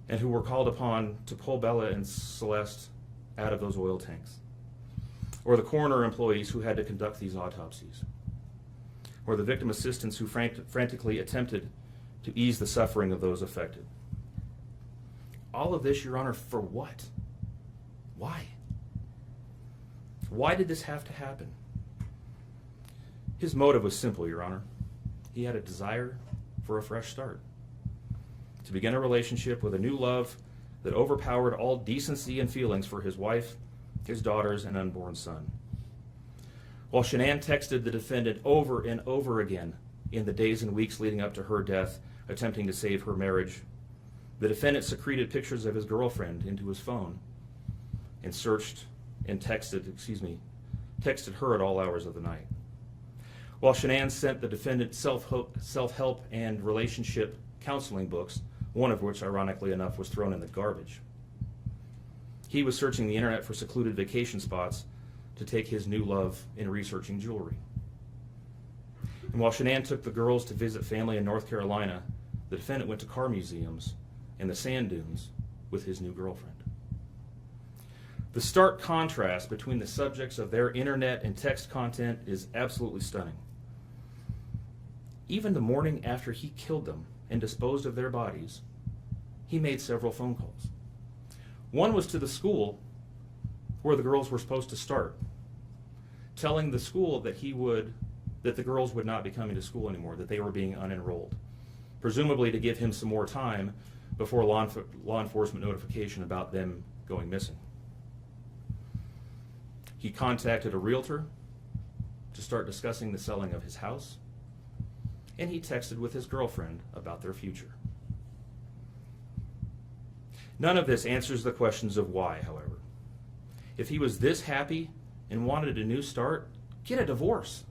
E: and who were called upon to pull Bella and Celeste out of those oil tanks. Or the coroner employees who had to conduct these autopsies. Or the victim assistants who frantically attempted to ease the suffering of those affected. All of this, Your Honor, for what? Why? Why did this have to happen? His motive was simple, Your Honor. He had a desire for a fresh start, to begin a relationship with a new love that overpowered all decency and feelings for his wife, his daughters, and unborn son. While Shanann texted the defendant over and over again in the days and weeks leading up to her death, attempting to save her marriage, the defendant secreted pictures of his girlfriend into his phone and texted her at all hours of the night. While Shanann sent the defendant self-help and relationship counseling books, one of which, ironically enough, was thrown in the garbage. He was searching the internet for secluded vacation spots to take his new love in researching jewelry. And while Shanann took the girls to visit family in North Carolina, the defendant went to car museums and the sand dunes with his new girlfriend. The stark contrast between the subjects of their internet and text content is absolutely stunning. Even the morning after he killed them and disposed of their bodies, he made several phone calls. One was to the school where the girls were supposed to start, telling the school that the girls would not be coming to school anymore, that they were being unenrolled, presumably to give him some more time before law enforcement notification about them going missing. He contacted a realtor to start discussing the selling of his house, and he texted with his girlfriend about their future. None of this answers the questions of why, however. If he was this happy and wanted a new start, get a divorce.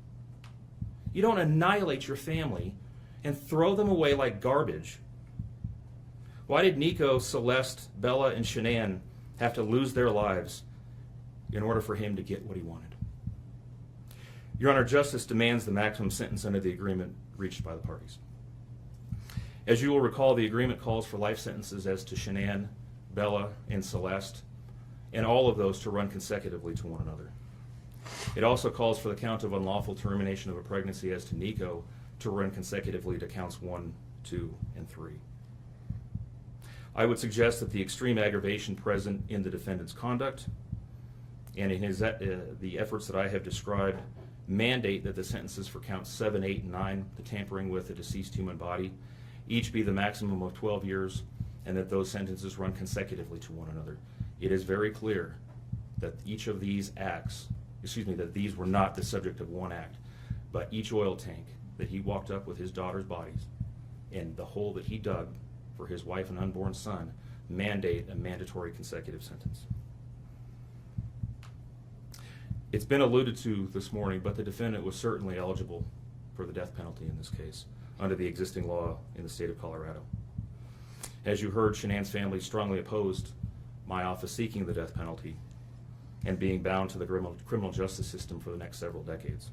E: You don't annihilate your family and throw them away like garbage Why did Nico, Celeste, Bella, and Shanann have to lose their lives in order for him to get what he wanted? Your Honor, justice demands the maximum sentence under the agreement reached by the parties. As you will recall, the agreement calls for life sentences as to Shanann, Bella, and Celeste, and all of those to run consecutively to one another. It also calls for the count of unlawful termination of a pregnancy as to Nico to run consecutively to counts 1, 2, and 3. I would suggest that the extreme aggravation present in the defendant's conduct and in the efforts that I have described mandate that the sentences for counts 7, 8, and 9, the tampering with a deceased human body, each be the maximum of 12 years, and that those sentences run consecutively to one another. It is very clear that each of these acts, that these were not the subject of one act, but each oil tank that he walked up with his daughter's bodies and the hole that he dug for his wife and unborn son mandate a mandatory consecutive sentence. It's been alluded to this morning, but the defendant was certainly eligible for the death penalty in this case under the existing law in the state of Colorado. As you heard, Shanann's family strongly opposed my office seeking the death penalty and being bound to the criminal justice system for the next several decades.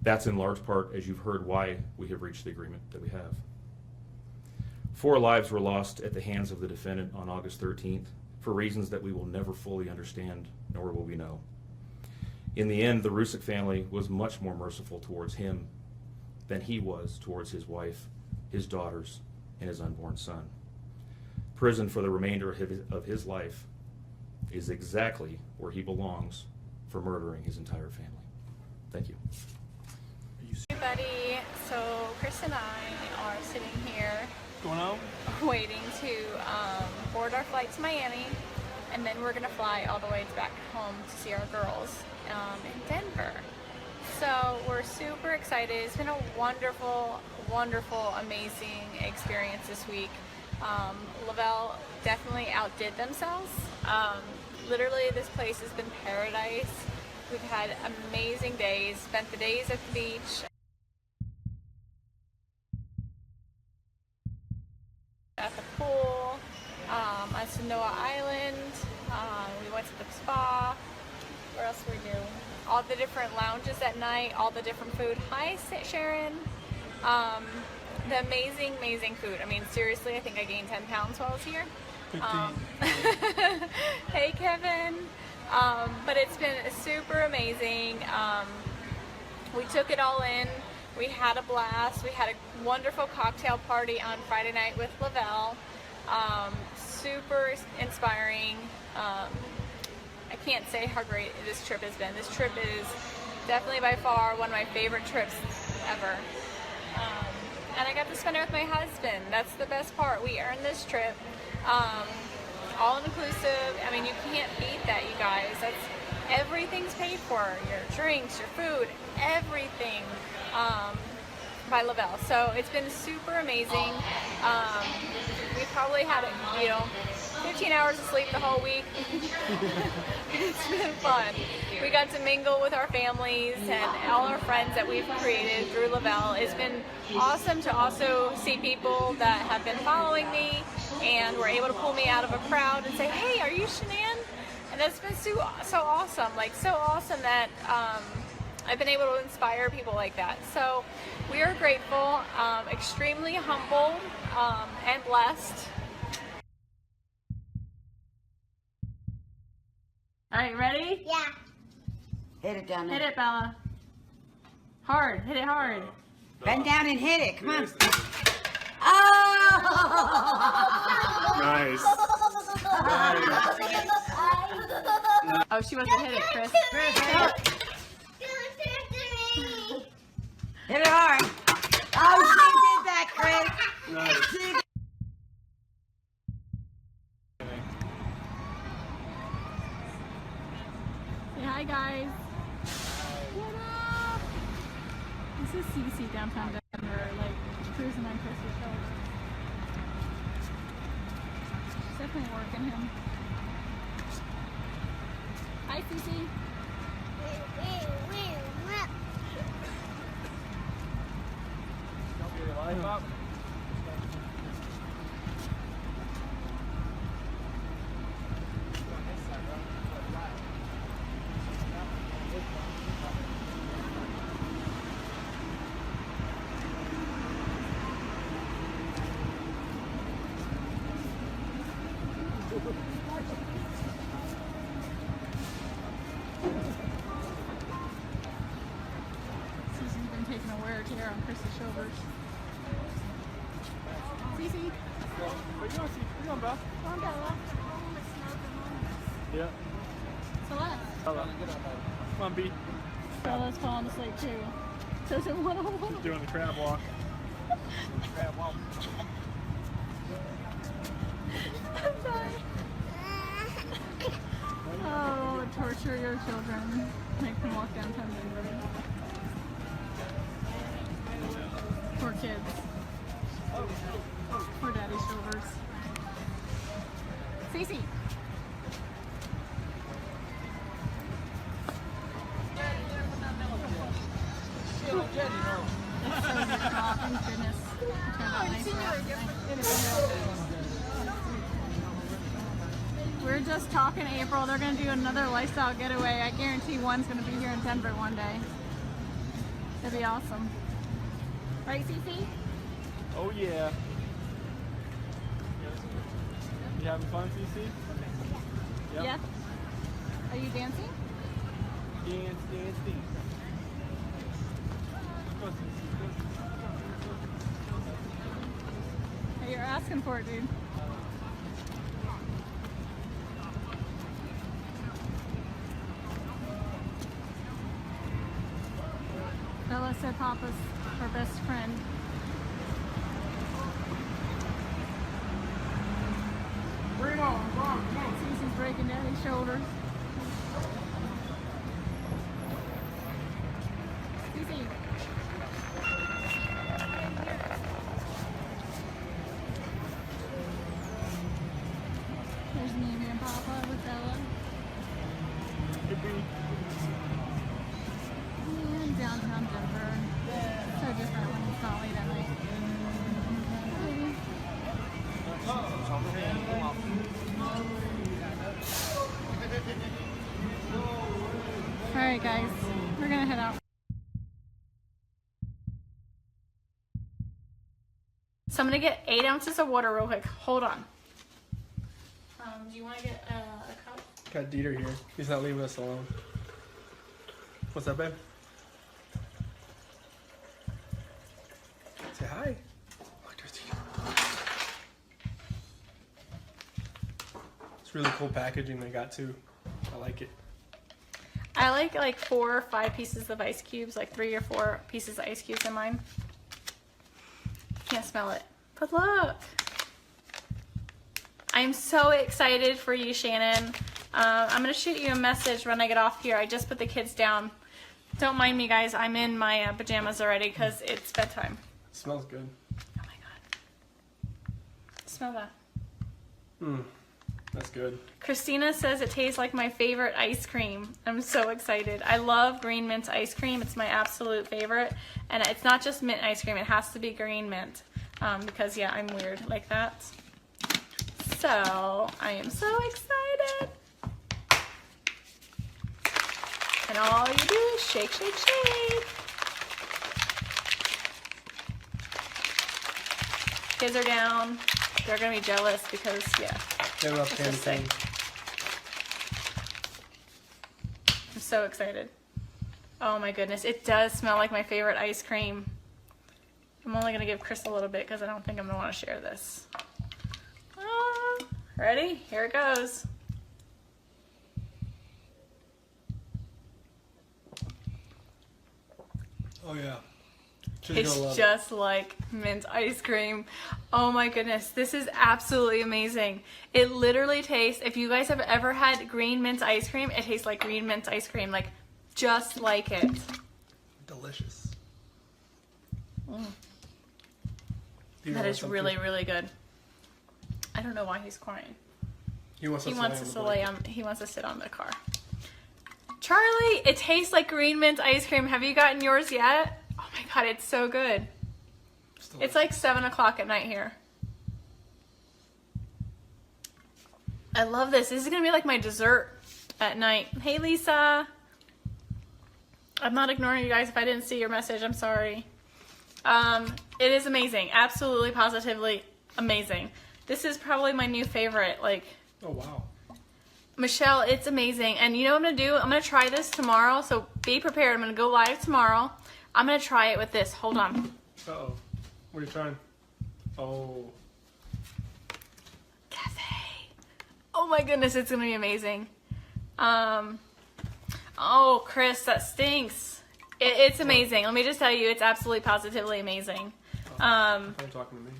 E: That's in large part, as you've heard, why we have reached the agreement that we have. 4 lives were lost at the hands of the defendant on August 13th for reasons that we will never fully understand, nor will we know. In the end, the Rusick family was much more merciful towards him than he was towards his wife, his daughters, and his unborn son. Prison for the remainder of his life is exactly where he belongs for murdering his entire family. Thank you.
D: Everybody, so Chris and I are sitting here waiting to board our flight to Miami, and then we're going to fly all the way back home to see our girls in Denver. So we're super excited. It's been a wonderful, wonderful, amazing experience this week. Lavelle definitely outdid themselves. Literally, this place has been paradise. We've had amazing days, spent the days at the beach, at the pool, on Sanoa Island. We went to the spa. Where else did we do? All the different lounges at night, all the different food. Hi, Sharon. The amazing, amazing food. I mean, seriously, I think I gained 10 pounds while I was here.
B: 15.
D: Hey, Kevin. But it's been super amazing. We took it all in. We had a blast. We had a wonderful cocktail party on Friday night with Lavelle. Super inspiring. I can't say how great this trip has been. This trip is definitely by far one of my favorite trips ever. And I got to spend it with my husband. That's the best part. We earned this trip. All inclusive. I mean, you can't beat that, you guys. Everything's paid for. Your drinks, your food, everything by Lavelle. So it's been super amazing. We probably had 15 hours of sleep the whole week. It's been fun. We got to mingle with our families and all our friends that we've created through Lavelle. It's been awesome to also see people that have been following me and were able to pull me out of a crowd and say, hey, are you Shanann? And that's been so awesome, so awesome that I've been able to inspire people like that. So we are grateful, extremely humbled, and blessed. All right, ready?
A: Yeah.
N: Hit it down there.
D: Hit it, Bella. Hard. Hit it hard.
N: Bend down and hit it. Come on. Oh!
B: Nice.
D: Oh, she wasn't hit it, Chris.
N: Hit it hard. Oh, she did that, Chris.
B: Nice.
N: She
D: Say hi, guys. What up? This is Cece downtown Denver, cruising on Chris's shoulder. She's definitely working him. Hi, Cece. taking a wear or tear on Chris's shoulders. Cece.
C: Where you going, Cece? Where you going, Belle?
D: Come on, Bella.
C: Yeah.
D: Celeste.
C: Bella. Come on, B.
D: Bella's falling asleep too. Doesn't want to walk.
C: Doing the crab walk. Crab walk.
D: I'm sorry. Oh, torture your children. Make them walk downtown Denver. Poor kids. Poor daddy's shoulders. Cece. Thank goodness. It turned out nice for us. We're just talking April. They're going to do another lifestyle getaway. I guarantee one's going to be here in Denver one day. It'll be awesome. Right, Cece?
C: Oh, yeah. You having fun, Cece? Yep.
D: Yeah. Are you dancing?
C: Dance, dance, dance.
D: Hey, you're asking for it, dude. Bella said Papa's her best friend.
C: Bring it on, come on.
D: Cece's breaking daddy's shoulders. Cece. There's Mimi and Papa with Bella. And downtown Denver. So different when it's not late at night. Alright guys, we're gonna head out. So I'm gonna get 8 ounces of water real quick. Hold on. Do you want to get a cup?
C: Got Dieter here. He's not leaving us alone. What's up, babe? Say hi. It's really cool packaging they got too. I like it.
D: I like 4 or 5 pieces of ice cubes, like 3 or 4 pieces of ice cubes in mine. Can't smell it. But look. I'm so excited for you, Shannon. I'm going to shoot you a message when I get off here. I just put the kids down. Don't mind me, guys. I'm in my pajamas already because it's bedtime.
C: It smells good.
D: Oh my god. Smell that.
C: That's good.
D: Christina says it tastes like my favorite ice cream. I'm so excited. I love green mint ice cream. It's my absolute favorite. And it's not just mint ice cream. It has to be green mint. Because, yeah, I'm weird like that. So, I am so excited. And all you do is shake, shake, shake. Kids are down. They're going to be jealous because, yeah.
C: They love candy cane.
D: I'm so excited. Oh my goodness. It does smell like my favorite ice cream. I'm only going to give Chris a little bit because I don't think I'm going to want to share this. Ready? Here it goes.
C: Oh yeah.
D: It's just like mint ice cream. Oh my goodness, this is absolutely amazing. It literally tastes, if you guys have ever had green mint ice cream, it tastes like green mint ice cream, like just like it.
C: Delicious.
D: That is really, really good. I don't know why he's crying.
C: He wants
D: to sit on the car. Charlie, it tastes like green mint ice cream. Have you gotten yours yet? Oh my god, it's so good. It's like 7 o'clock at night here. I love this. This is gonna be like my dessert at night. Hey Lisa. I'm not ignoring you guys. If I didn't see your message, I'm sorry. It is amazing. Absolutely, positively amazing. This is probably my new favorite. Like,
C: oh wow.
D: Michelle, it's amazing. And you know what I'm gonna do? I'm gonna try this tomorrow, so be prepared. I'm gonna go live tomorrow. I'm gonna try it with this. Hold on.
Q: Uh-oh. What are you trying? Oh.
D: Cafe. Oh my goodness, it's gonna be amazing. Oh, Chris, that stinks. It's amazing. Let me just tell you, it's absolutely positively amazing.
Q: I'm talking to me.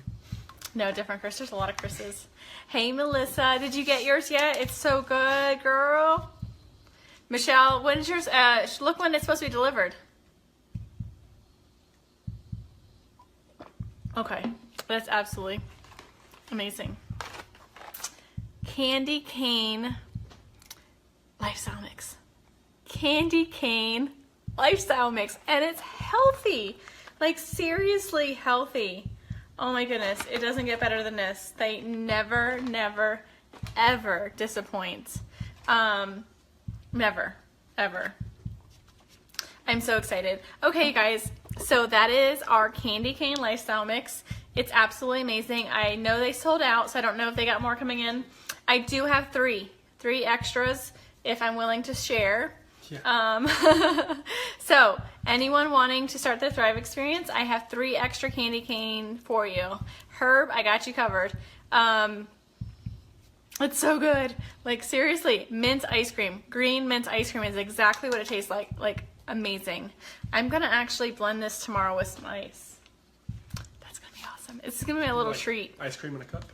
D: No, different Chris. There's a lot of Chris's. Hey, Melissa, did you get yours yet? It's so good, girl. Michelle, when's yours? Look when it's supposed to be delivered. Okay, that's absolutely amazing. Candy cane lifestyle mix. Candy cane lifestyle mix, and it's healthy. Like, seriously healthy. Oh my goodness, it doesn't get better than this. They never, never, ever disappoint. Never, ever. I'm so excited. Okay, you guys, so that is our candy cane lifestyle mix. It's absolutely amazing. I know they sold out, so I don't know if they got more coming in. I do have three extras if I'm willing to share. Yeah. So anyone wanting to start the Thrive experience, I have 3 extra candy cane for you. Herb, I got you covered. It's so good. Like, seriously, mint ice cream. Green mint ice cream is exactly what it tastes like. Like, amazing. I'm gonna actually blend this tomorrow with some ice. That's gonna be awesome. It's gonna be a little treat.
Q: Ice cream in a cup.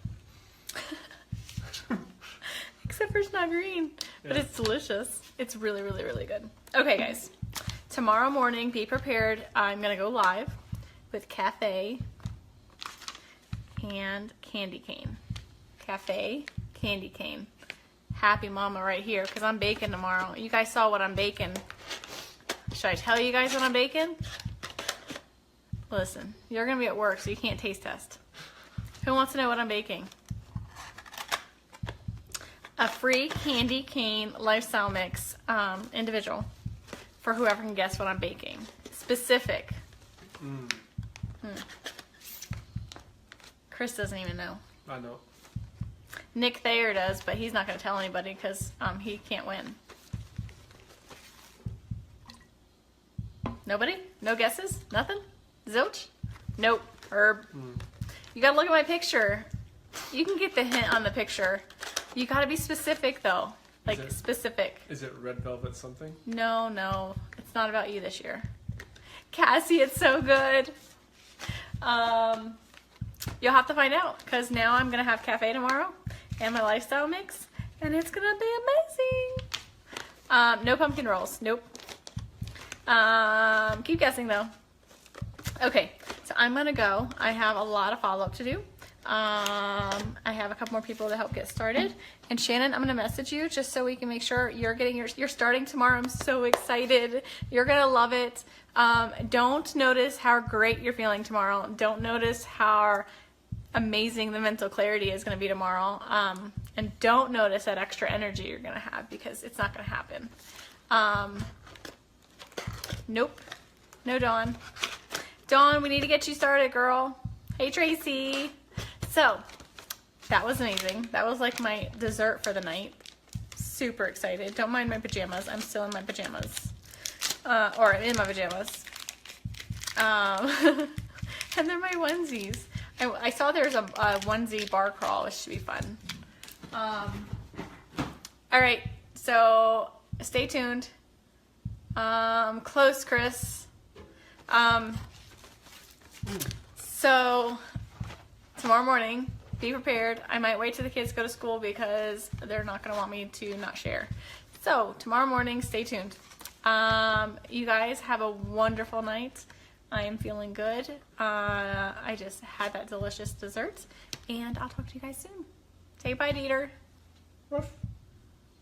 D: Except for it's not green, but it's delicious. It's really, really, really good. Okay, guys. Tomorrow morning, be prepared. I'm gonna go live with cafe and candy cane. Cafe, candy cane. Happy mama right here, because I'm baking tomorrow. You guys saw what I'm baking. Should I tell you guys what I'm baking? Listen, you're gonna be at work, so you can't taste test. Who wants to know what I'm baking? A free candy cane lifestyle mix, individual, for whoever can guess what I'm baking. Specific. Chris doesn't even know.
Q: I know.
D: Nick Thayer does, but he's not going to tell anybody because he can't win. Nobody? No guesses? Nothing? Zilch? Nope. Herb. You got to look at my picture. You can get the hint on the picture. You got to be specific, though. Like, specific.
Q: Is it red velvet something?
D: No. It's not about you this year. Cassie, it's so good. You'll have to find out, because now I'm going to have cafe tomorrow and my lifestyle mix, and it's going to be amazing. No pumpkin rolls. Nope. Keep guessing, though. Okay, so I'm going to go. I have a lot of follow-up to do. I have a couple more people to help get started. And Shannon, I'm going to message you just so we can make sure you're getting you're starting tomorrow. I'm so excited. You're going to love it. Don't notice how great you're feeling tomorrow. Don't notice how amazing the mental clarity is going to be tomorrow. And don't notice that extra energy you're going to have, because it's not going to happen. Nope. No, Dawn. Dawn, we need to get you started, girl. Hey, Tracy. So, that was amazing. That was like my dessert for the night. Super excited. Don't mind my pajamas. I'm still in my pajamas. Or I'm in my pajamas. And they're my onesies. I saw there's a onesie bar crawl, which should be fun. Alright, so stay tuned. Close, Chris. So, tomorrow morning, be prepared. I might wait till the kids go to school because they're not going to want me to not share. So, tomorrow morning, stay tuned. You guys have a wonderful night. I am feeling good. I just had that delicious dessert, and I'll talk to you guys soon. Say bye, Dieter.
Q: Ruff.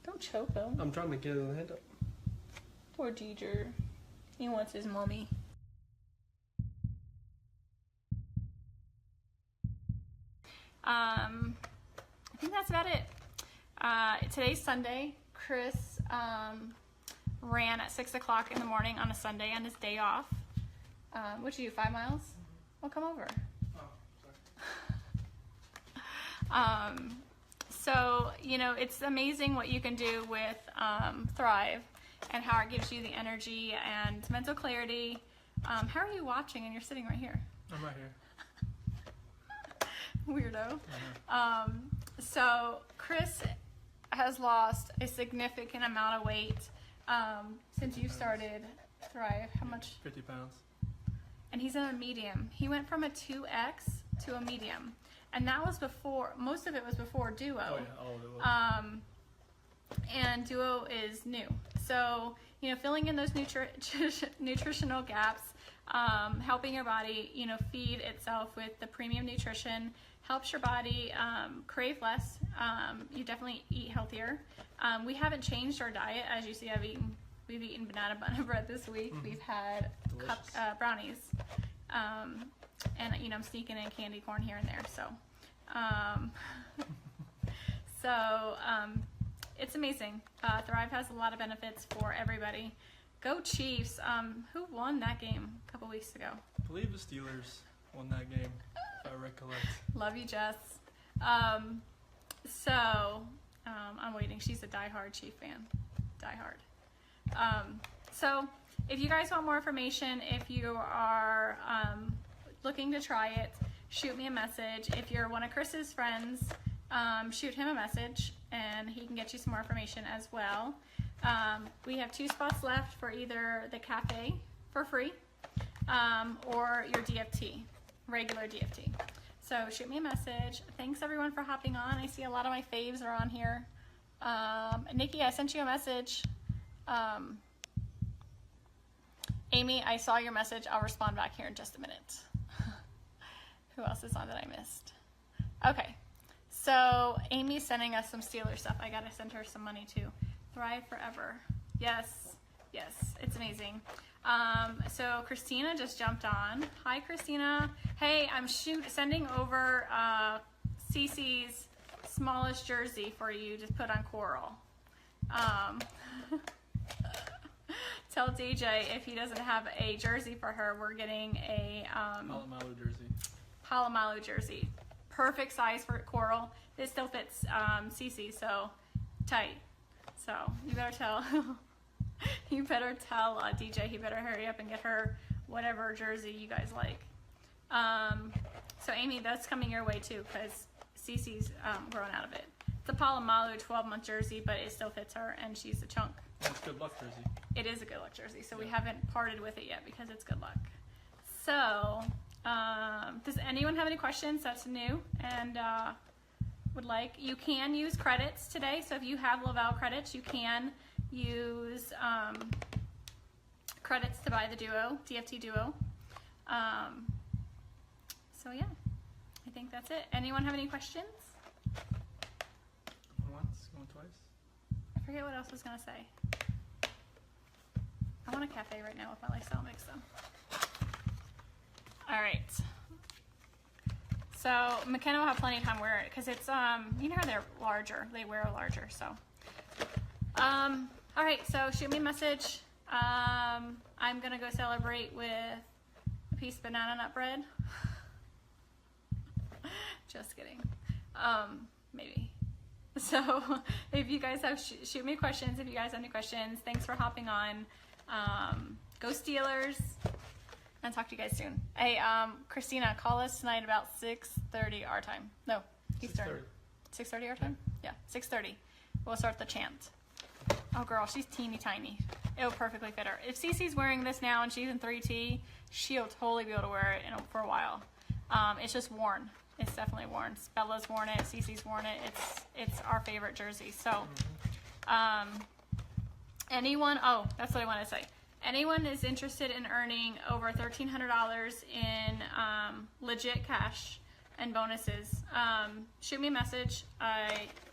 D: Don't choke him.
Q: I'm trying to get his head up.
D: Poor Dieter. He wants his mommy. I think that's about it. Today's Sunday. Chris ran at 6 o'clock in the morning on a Sunday on his day off. What'd you do, 5 miles? Well, come over. So, it's amazing what you can do with Thrive and how it gives you the energy and mental clarity How are you watching and you're sitting right here?
C: I'm right here.
D: Weirdo. So Chris has lost a significant amount of weight since you started Thrive. How much?
C: 50 pounds.
D: And he's in a medium. He went from a 2X to a medium. And that was before, most of it was before Duo.
C: Oh yeah, all of it was.
D: And Duo is new. So, you know, filling in those nutritional gaps, helping your body, you know, feed itself with the premium nutrition, helps your body crave less. You definitely eat healthier. We haven't changed our diet. As you see, we've eaten banana bun bread this week.
C: Mm-hmm.
D: We've had brownies. And, you know, I'm sneaking in candy corn here and there. So, it's amazing. Thrive has a lot of benefits for everybody. Go Chiefs. Who won that game a couple weeks ago?
C: I believe the Steelers won that game, if I recollect.
D: Love you, Jess. I'm waiting. She's a diehard Chief fan. Diehard. So if you guys want more information, if you are looking to try it, shoot me a message. If you're one of Chris's friends, shoot him a message and he can get you some more information as well. We have 2 spots left for either the cafe for free or your DFT, regular DFT. So shoot me a message. Thanks everyone for hopping on. I see a lot of my faves are on here. Nikki, I sent you a message. Amy, I saw your message. I'll respond back here in just a minute. Who else is on that I missed? Okay. So Amy's sending us some Steelers stuff. I gotta send her some money too. Thrive Forever. Yes, it's amazing. So Christina just jumped on. Hi, Christina. Hey, I'm sending over Cece's smallest jersey for you to put on Coral. Tell DJ if he doesn't have a jersey for her, we're getting a Palomalu jersey. Perfect size for Coral. This still fits Cece, so tight. So you better tell DJ he better hurry up and get her whatever jersey you guys like. So Amy, that's coming your way too because Cece's growing out of it. It's a Palomalu 12-month jersey, but it still fits her and she's a chunk.
C: It's good luck jersey.
D: It is a good luck jersey, so we haven't parted with it yet because it's good luck. So, does anyone have any questions that's new and would like? You can use credits today, so if you have Laval credits, you can use credits to buy the DFT Duo. So yeah, I think that's it. Anyone have any questions?
C: Once, going twice.
D: I forget what else I was going to say. I want a cafe right now with my lifestyle mix though. All right. So McKenna will have plenty of time to wear it because it's, you know how they're larger. They wear larger, so. All right, so shoot me a message. I'm going to go celebrate with a piece of banana nut bread. Just kidding. Maybe. So if you guys have, shoot me questions if you guys have any questions. Thanks for hopping on. Go Steelers, and talk to you guys soon. Hey, Christina, call us tonight about 6:30 our time. No, Eastern. 6:30 our time? Yeah, 6:30. We'll start the chant. Oh girl, she's teeny tiny. It'll perfectly fit her. If Cece's wearing this now and she's in 3T, she'll totally be able to wear it for a while. It's just worn. It's definitely worn. Bella's worn it. Cece's worn it. It's our favorite jersey. So, anyone? Oh, that's what I want to say. Anyone is interested in earning over $1,300 in legit cash and bonuses? Shoot me a message.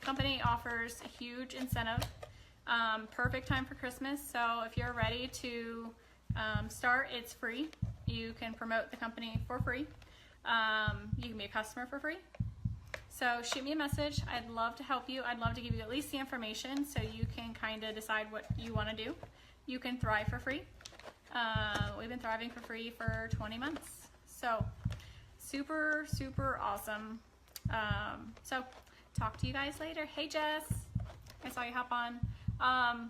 D: Company offers a huge incentive. Perfect time for Christmas. So if you're ready to start, it's free. You can promote the company for free. You can be a customer for free. So shoot me a message. I'd love to help you. I'd love to give you at least the information so you can kind of decide what you want to do. You can thrive for free. We've been thriving for free for 20 months. So super, super awesome. So talk to you guys later. Hey, Jess. I saw you hop on. I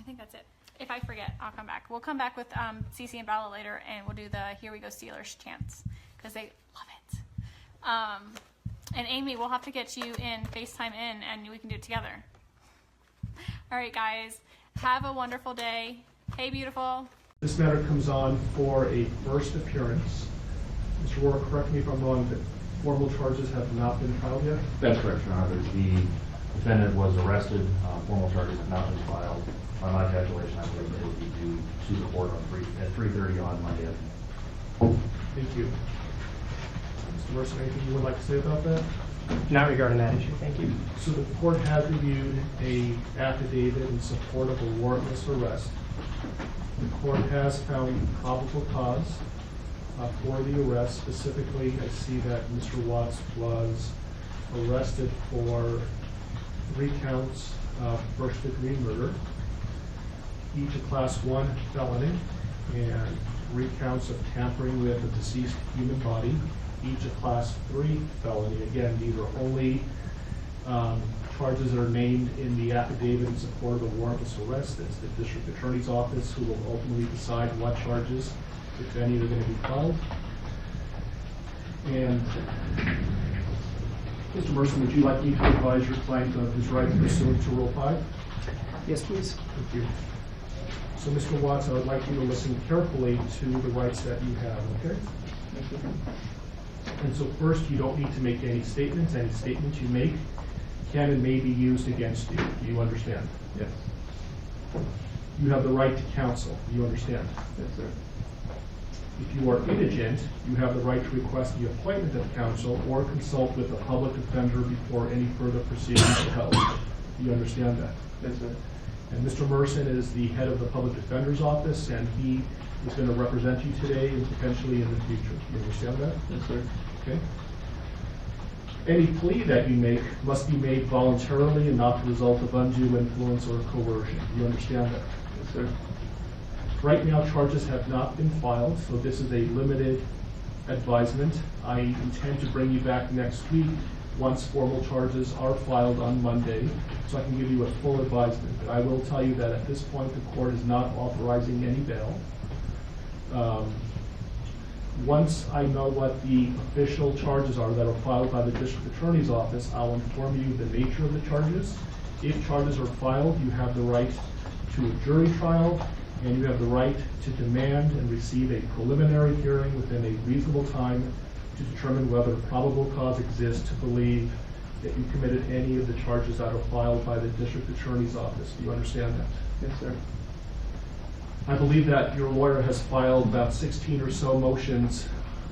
D: think that's it. if I forget, I'll come back. We'll come back with Cece and Bella later, and we'll do the Here We Go Steelers chants, because they love it. And Amy, we'll have to get you in, FaceTime in, and we can do it together. All right, guys. Have a wonderful day. Hey, beautiful.
J: This matter comes on for a first appearance. Mr. Warren, correct me if I'm wrong, but formal charges have not been filed yet?
E: That's correct, Your Honor. The defendant was arrested. Formal charges have not been filed. By my calculation, I believe it will be due to the court at 3:30 on Monday afternoon.
J: Thank you. Mr. Mercer, anything you would like to say about that?
R: Not regarding that issue, thank you.
J: So the court has reviewed a affidavit in support of a warrantless arrest. The court has found probable cause for the arrest. Specifically, I see that Mr. Watts was arrested for 3 counts of first-degree murder, each a Class 1 felony, and 3 counts of tampering with a deceased human body, each a Class 3 felony. Again, these are only charges that are named in the affidavit in support of the warrantless arrest. It's the district attorney's office who will ultimately decide what charges, if any, are going to be filed. And Mr. Merson, would you like me to advise your client of his rights pursuant to Rule 5?
R: Yes, please.
J: Thank you. So, Mr. Watts, I would like you to listen carefully to the rights that you have, okay?
R: Thank you.
J: And so first, you don't need to make any statements. Any statements you make can and may be used against you. Do you understand?
R: Yes.
J: You have the right to counsel. Do you understand?
R: Yes, sir.
J: If you are indigent, you have the right to request the appointment of counsel or consult with a public defender before any further proceedings are held. Do you understand that?
R: Yes, sir.
J: And Mr. Merson is the head of the public defender's office, and he is going to represent you today and potentially in the future. Do you understand that?
R: Yes, sir.
J: Okay. Any plea that you make must be made voluntarily and not the result of undue influence or coercion. Do you understand that?
R: Yes, sir.
J: Right now, charges have not been filed, so this is a limited advisement. I intend to bring you back next week once formal charges are filed on Monday, so I can give you a full advisement. But I will tell you that at this point, the court is not authorizing any bail. Once I know what the official charges are that are filed by the district attorney's office, I'll inform you the nature of the charges. If charges are filed, you have the right to a jury trial, and you have the right to demand and receive a preliminary hearing within a reasonable time to determine whether probable cause exists to believe that you committed any of the charges that are filed by the district attorney's office. Do you understand that?
R: Yes, sir.
J: I believe that your lawyer has filed about 16 or so motions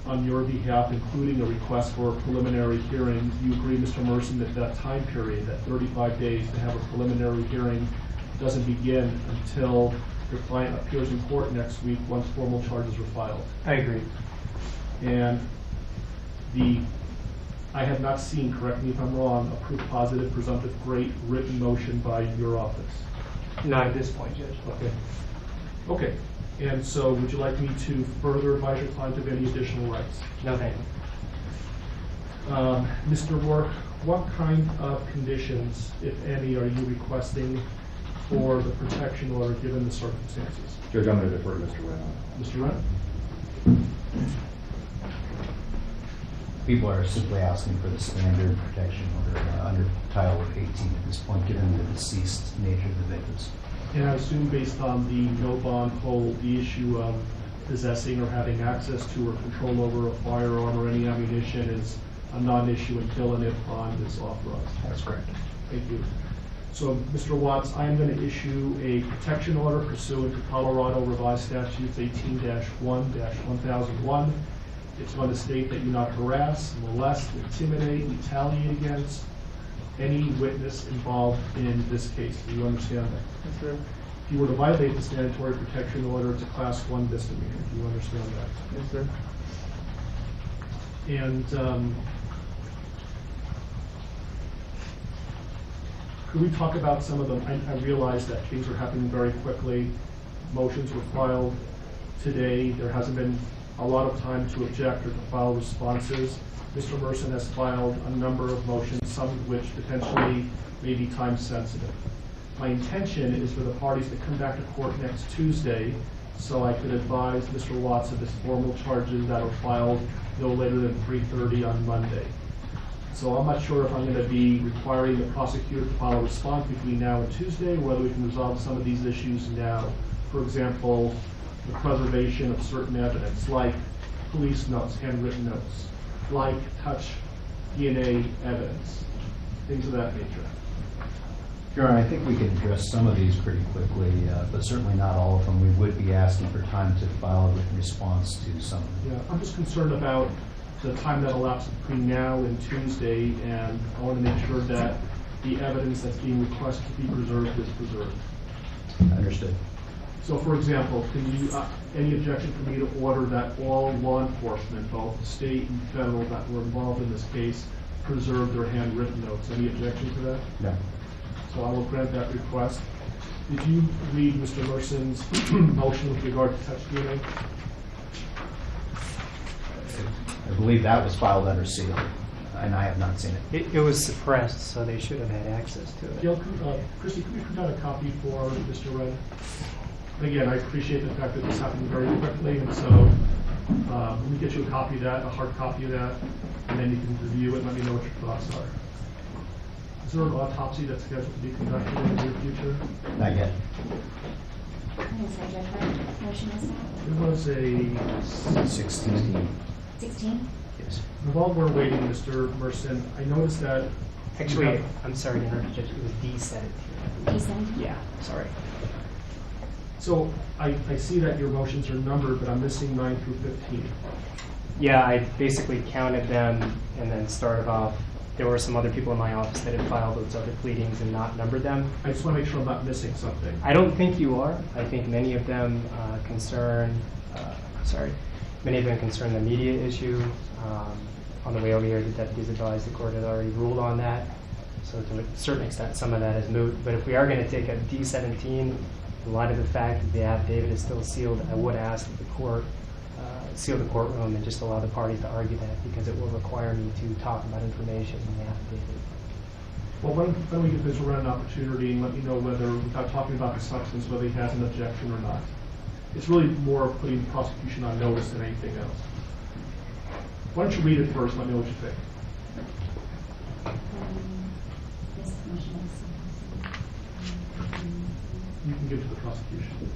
J: on your behalf, including a request for a preliminary hearing. Do you agree, Mr. Merson, that that time period, that 35 days to have a preliminary hearing, doesn't begin until your client appears in court next week once formal charges are filed?
R: I agree.
J: And I have not seen, correct me if I'm wrong, a proof positive, presumptive great written motion by your office?
R: Not at this point, Judge.
J: Okay. Okay. And so would you like me to further advise your client of any additional rights?
R: No, thank you.
J: Mr. Rourke, what kind of conditions, if any, are you requesting for the protection order given the circumstances?
E: Judge, I'm going to defer to Mr. Wren.
J: Mr. Wren?
S: People are simply asking for the standard protection order under Title 18 at this point, given the deceased nature of the victims.
J: And I assume based on the no bond hold, the issue of possessing or having access to or control over a firearm or any ammunition is a non-issue until and if bond is authorized.
S: That's correct.
J: Thank you. So, Mr. Watts, I am going to issue a protection order pursuant to Colorado Revised Statutes 18-1-1001. It's going to state that you not harass, molest, intimidate, retaliate against any witness involved in this case. Do you understand that?
R: Yes, sir.
J: If you were to violate the mandatory protection order, it's a Class 1 misdemeanor. Do you understand that?
R: Yes, sir.
J: And could we talk about some of them? I realize that things are happening very quickly. Motions were filed today. There hasn't been a lot of time to object or to file responses. Mr. Merson has filed a number of motions, some of which potentially may be time sensitive.
R: My intention is for the parties to come back to court next Tuesday so I could advise Mr. Watts of his formal charges that are filed no later than 3:30 on Monday. So I'm not sure if I'm going to be requiring the prosecutor to file a response between now and Tuesday, or whether we can resolve some of these issues now. For example, the preservation of certain evidence, like police notes, handwritten notes, like touch DNA evidence, things of that nature.
S: Your Honor, I think we can address some of these pretty quickly, but certainly not all of them. We would be asking for time to file a written response to some of them.
R: Yeah, I'm just concerned about the time that elapses between now and Tuesday, and I want to make sure that the evidence that's being requested to be preserved is preserved.
S: Understood.
R: So, for example, can you, any objection for me to order that all law enforcement, both state and federal, that were involved in this case, preserve their handwritten notes? Any objection to that?
S: No.
R: So I will grant that request. Did you read Mr. Merson's motion with regard to touch DNA?
S: I believe that was filed under seal, and I have not seen it.
T: It was suppressed, so they should have had access to it.
R: Gail, Christy, could we print out a copy for Mr. Red? Again, I appreciate the fact that this happened very quickly, and so let me get you a copy of that, a hard copy of that, and then you can review it and let me know what your thoughts are. Is there an autopsy that's scheduled to be conducted in the near future?
S: Not yet.
R: It was a
S: 16. 16?
R: Yes. And while we're waiting, Mr. Merson, I noticed that...
T: Actually, I'm sorry to interrupt, Judge. It was D17.
S: D17?
T: Yeah, sorry.
R: So I see that your motions are numbered, but I'm missing 9 through 15.
T: Yeah, I basically counted them and then started off. There were some other people in my office that had filed those other pleadings and not numbered them.
R: I just want to make sure I'm not missing something.
T: I don't think you are. I think many of them many of them concern the media issue. On the way over here, the deputies advised the court had already ruled on that. So to a certain extent, some of that is moot. But if we are going to take a D17, in light of the fact that the affidavit is still sealed, I would ask that the court seal the courtroom and just allow the parties to argue that, because it will require me to talk about information in the affidavit.
R: Well, why don't we give Mr. Wren an opportunity and let me know whether, without talking about the substance, whether he has an objection or not. It's really more of putting the prosecution on notice than anything else. Why don't you read it first and let me know what you think. You can give it to the prosecution.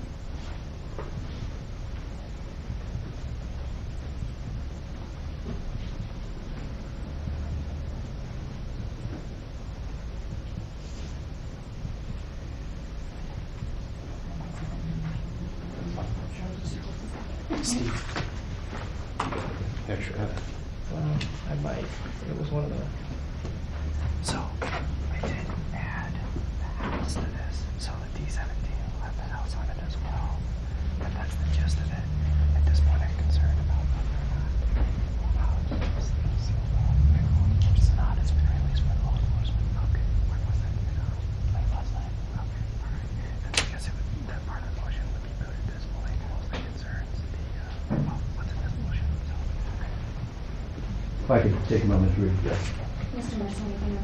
T: Steve.
S: Extra.
T: I might. It was one of the... So, I did add the house to this. So the D17 will have the house on it as well. But that's the gist of it. At this point, I'm concerned about whether or not Sonata has been released by law enforcement. Okay. When was that? Late last night. Okay. All right. Then I guess that part of the motion would be voted this point. Mostly concerns what's in this motion. So, okay.
S: If I could take a moment to read that. Mr. Merson, anything on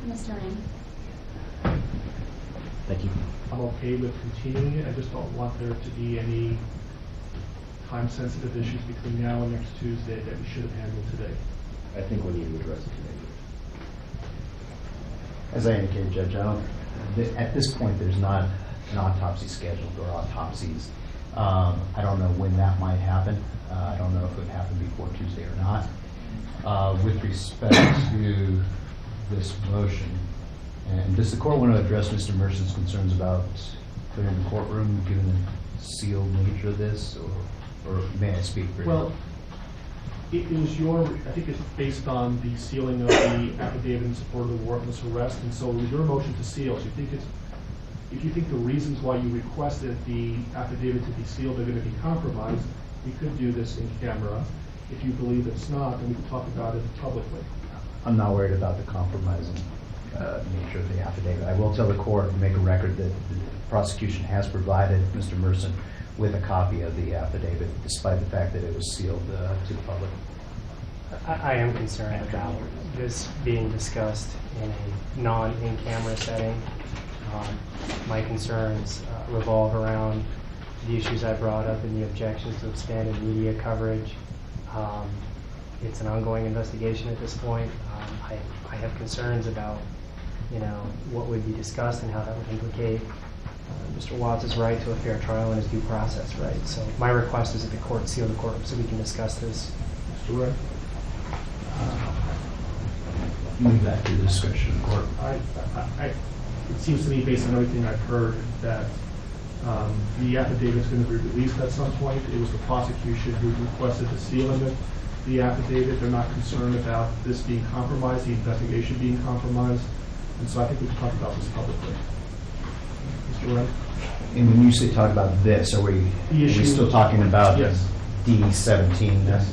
S: Mr. Ring?
R: Thank you. I'm okay with continuing it. I just don't want there to be any time-sensitive issues between now and next Tuesday that we should have handled today.
U: I think we need to address it today.
S: As I indicated, Judge, at this point, there's not an autopsy scheduled or autopsies. I don't know when that might happen. I don't know if it would happen before Tuesday or not. With respect to this motion, and does the court want to address Mr. Merson's concerns about clearing the courtroom, given the sealed nature of this, or may I speak for you?
R: Well, it is I think it's based on the sealing of the affidavit in support of the warrantless arrest, and so it was your motion to seal. So you think If you think the reasons why you requested the affidavit to be sealed are going to be compromised, we could do this in camera. If you believe it's not, then we can talk about it publicly.
S: I'm not worried about the compromising nature of the affidavit. I will tell the court and make a record that the prosecution has provided Mr. Merson with a copy of the affidavit, despite the fact that it was sealed to the public.
T: I am concerned about this being discussed in a non-in-camera setting. My concerns revolve around the issues I brought up in the objections to expanded media coverage. It's an ongoing investigation at this point. I have concerns about, what would be discussed and how that would implicate Mr. Watts' right to a fair trial and his due process right. So my request is that the court seal the court so we can discuss this.
R: Mr. Wright?
S: Leave that to the discretion of the court.
R: It seems to me, based on everything I've heard, that the affidavit is going to be released at some point. It was the prosecution who requested the sealing of the affidavit. They're not concerned about this being compromised, the investigation being compromised. And so I think we can talk about this publicly. Mr. Wright?
S: And when you say talk about this, are we still talking about
R: yes.
S: D17,
R: yes.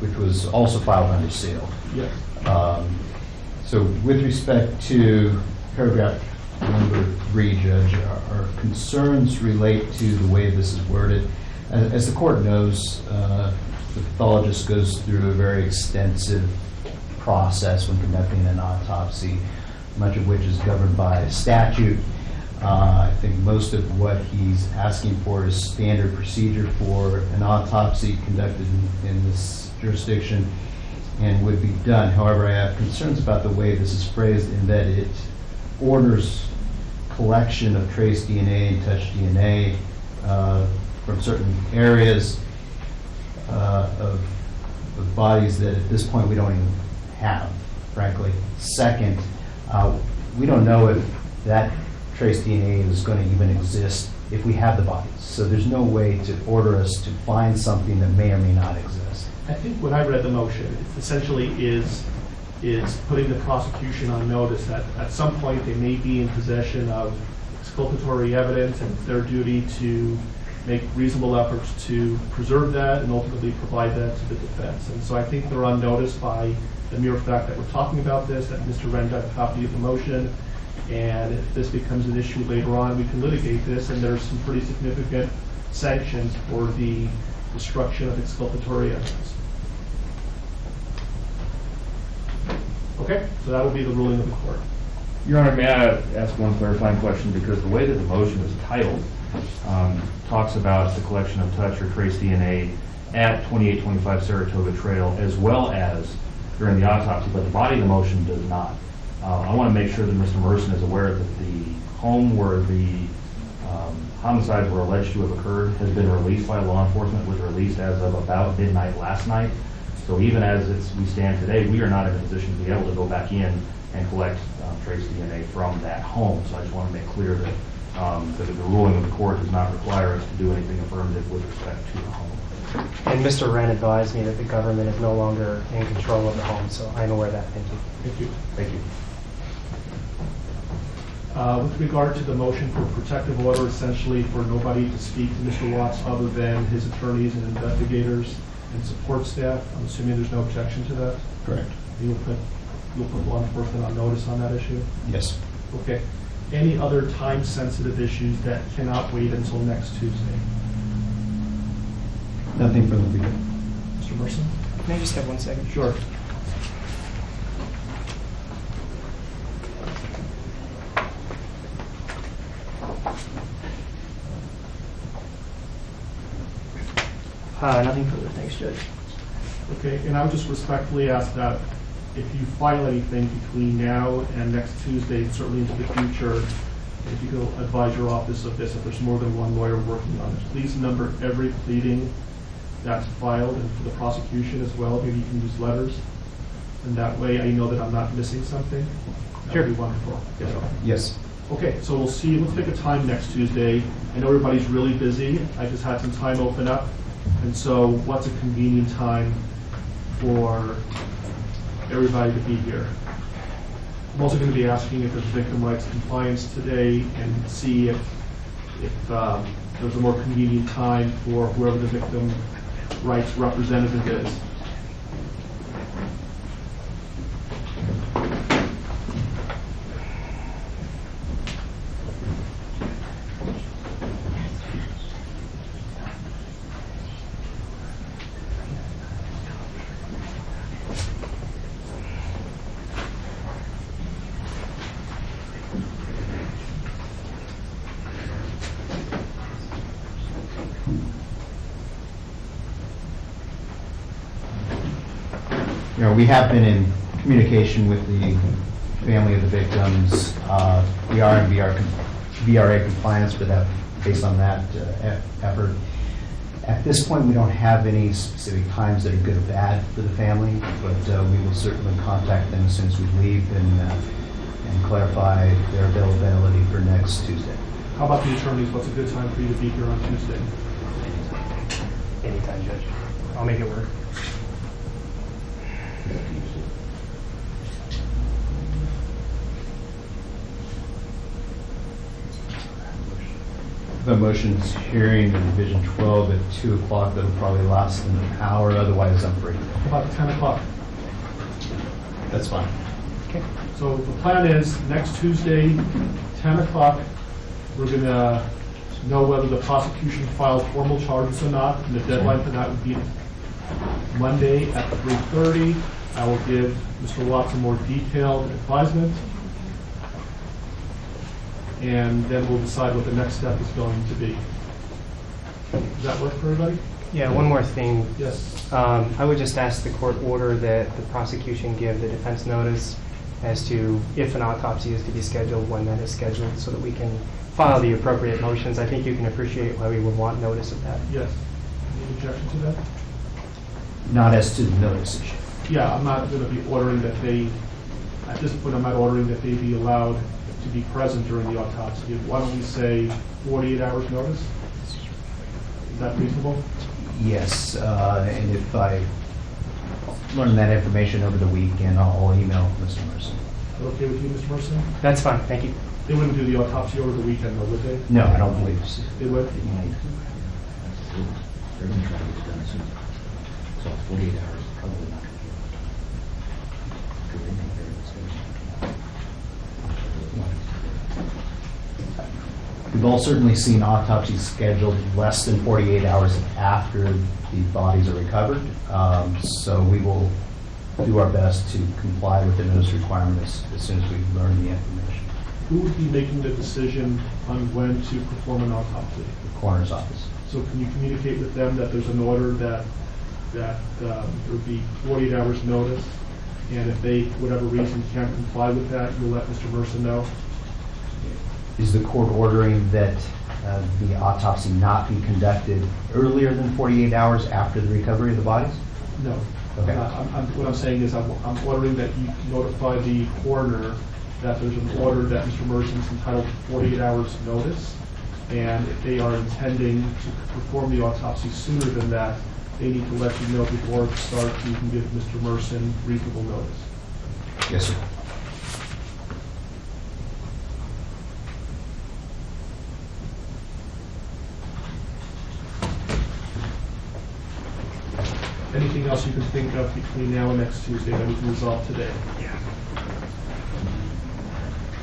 S: Which was also filed under seal?
R: Yes.
S: So with respect to paragraph number 3, Judge, our concerns relate to the way this is worded. As the court knows, the pathologist goes through a very extensive process when conducting an autopsy, much of which is governed by statute. I think most of what he's asking for is standard procedure for an autopsy conducted in this jurisdiction and would be done. However, I have concerns about the way this is phrased in that it orders collection of trace DNA and touch DNA from certain areas of bodies that at this point we don't even have, frankly. Second, we don't know if that trace DNA is going to even exist if we have the bodies. So there's no way to order us to find something that may or may not exist.
R: I think when I read the motion, it essentially is putting the prosecution on notice that at some point they may be in possession of exculpatory evidence, and it's their duty to make reasonable efforts to preserve that and ultimately provide that to the defense. And so I think they're on notice by the mere fact that we're talking about this, that Mr. Wren got a copy of the motion, and if this becomes an issue later on, we can litigate this, and there's some pretty significant sanctions for the destruction of exculpatory evidence. Okay, so that will be the ruling of the court.
F: Your Honor, may I ask one clarifying question? Because the way that the motion is titled talks about the collection of touch or trace DNA at 2825 Saratoga Trail as well as during the autopsy, but the body of the motion does not. I want to make sure that Mr. Merson is aware that the home where the homicides were alleged to have occurred has been released by law enforcement, was released as of about midnight last night. So even as we stand today, we are not in a position to be able to go back in and collect trace DNA from that home. So I just want to make clear that, that the ruling of the court does not require us to do anything affirmative with respect to the home.
T: And Mr. Wren advised me that the government is no longer in control of the home, so I'm aware of that. Thank you.
R: Thank you.
F: Thank you.
R: With regard to the motion for protective order, essentially for nobody to speak to Mr. Watts other than his attorneys and investigators and support staff, I'm assuming there's no objection to that?
S: Correct.
R: You'll put law enforcement on notice on that issue?
S: Yes.
R: Okay. Any other time-sensitive issues that cannot wait until next Tuesday?
S: Nothing from the beginning.
R: Mr. Merson?
T: Can I just have 1 second?
R: Sure.
T: Nothing further. Thanks, Judge.
R: Okay, and I would just respectfully ask that if you file anything between now and next Tuesday, certainly into the future, if you could advise your office of this, if there's more than one lawyer working on it, please number every pleading that's filed, and for the prosecution as well, maybe you can use letters. And that way I know that I'm not missing something. That would be wonderful.
S: Yes.
R: Okay, so we'll see. Let's pick a time next Tuesday. I know everybody's really busy. I just had some time open up. And so what's a convenient time for everybody to be here? I'm also going to be asking if there's victim rights compliance today and see if there's a more convenient time for whoever the victim rights representative is.
S: We have been in communication with the family of the victims. We are in VRA compliance for that, based on that effort. At this point, we don't have any specific times that are good or bad for the family, but we will certainly contact them as soon as we leave and clarify their availability for next Tuesday.
R: How about the attorneys? What's a good time for you to be here on Tuesday?
T: Anytime, Judge. I'll make it work.
S: The motion's hearing in Division 12 at 2 o'clock. That'll probably last an hour. Otherwise, I'm free.
R: About 10 o'clock.
S: That's fine.
R: Okay. So the plan is next Tuesday, 10 o'clock, we're going to know whether the prosecution filed formal charges or not, and the deadline for that would be Monday at 3:30. I will give Mr. Watts a more detailed advisement, and then we'll decide what the next step is going to be. Does that work for everybody?
T: Yeah, one more thing.
R: Yes.
T: I would just ask the court order that the prosecution give the defense notice as to if an autopsy is to be scheduled, when that is scheduled, so that we can file the appropriate motions. I think you can appreciate why we would want notice of that.
R: Yes. Any objection to that?
S: Not as to the notice issue.
R: Yeah, I'm not going to be ordering that they, at this point, I'm not ordering that they be allowed to be present during the autopsy. Why don't we say 48 hours notice? Is that reasonable?
S: Yes, and if I learn that information over the weekend, I'll email Mr. Merson.
R: Is that okay with you, Mr. Merson?
T: That's fine, thank you.
R: They wouldn't do the autopsy over the weekend, though, would they?
S: No, I don't believe so.
R: They would?
H: They're going to try to get it done soon. So 48 hours is probably not going to be because they make their decision.
S: We've all certainly seen autopsies scheduled less than 48 hours after the bodies are recovered. So we will do our best to comply with the notice requirements as soon as we learn the information.
R: Who would be making the decision on when to perform an autopsy?
S: The coroner's office.
R: So can you communicate with them that there's an order that there would be 48 hours notice, and if they, for whatever reason, can't comply with that, you'll let Mr. Merson know?
S: Is the court ordering that the autopsy not be conducted earlier than 48 hours after the recovery of the bodies?
R: No.
S: Okay.
R: What I'm saying is I'm ordering that you notify the coroner that there's an order that Mr. Merson's entitled to 48 hours notice, and if they are intending to perform the autopsy sooner than that, they need to let you know before it starts so you can give Mr. Merson reasonable notice.
S: Yes, sir.
R: Anything else you can think of between now and next Tuesday that we can resolve today?
T: Yeah.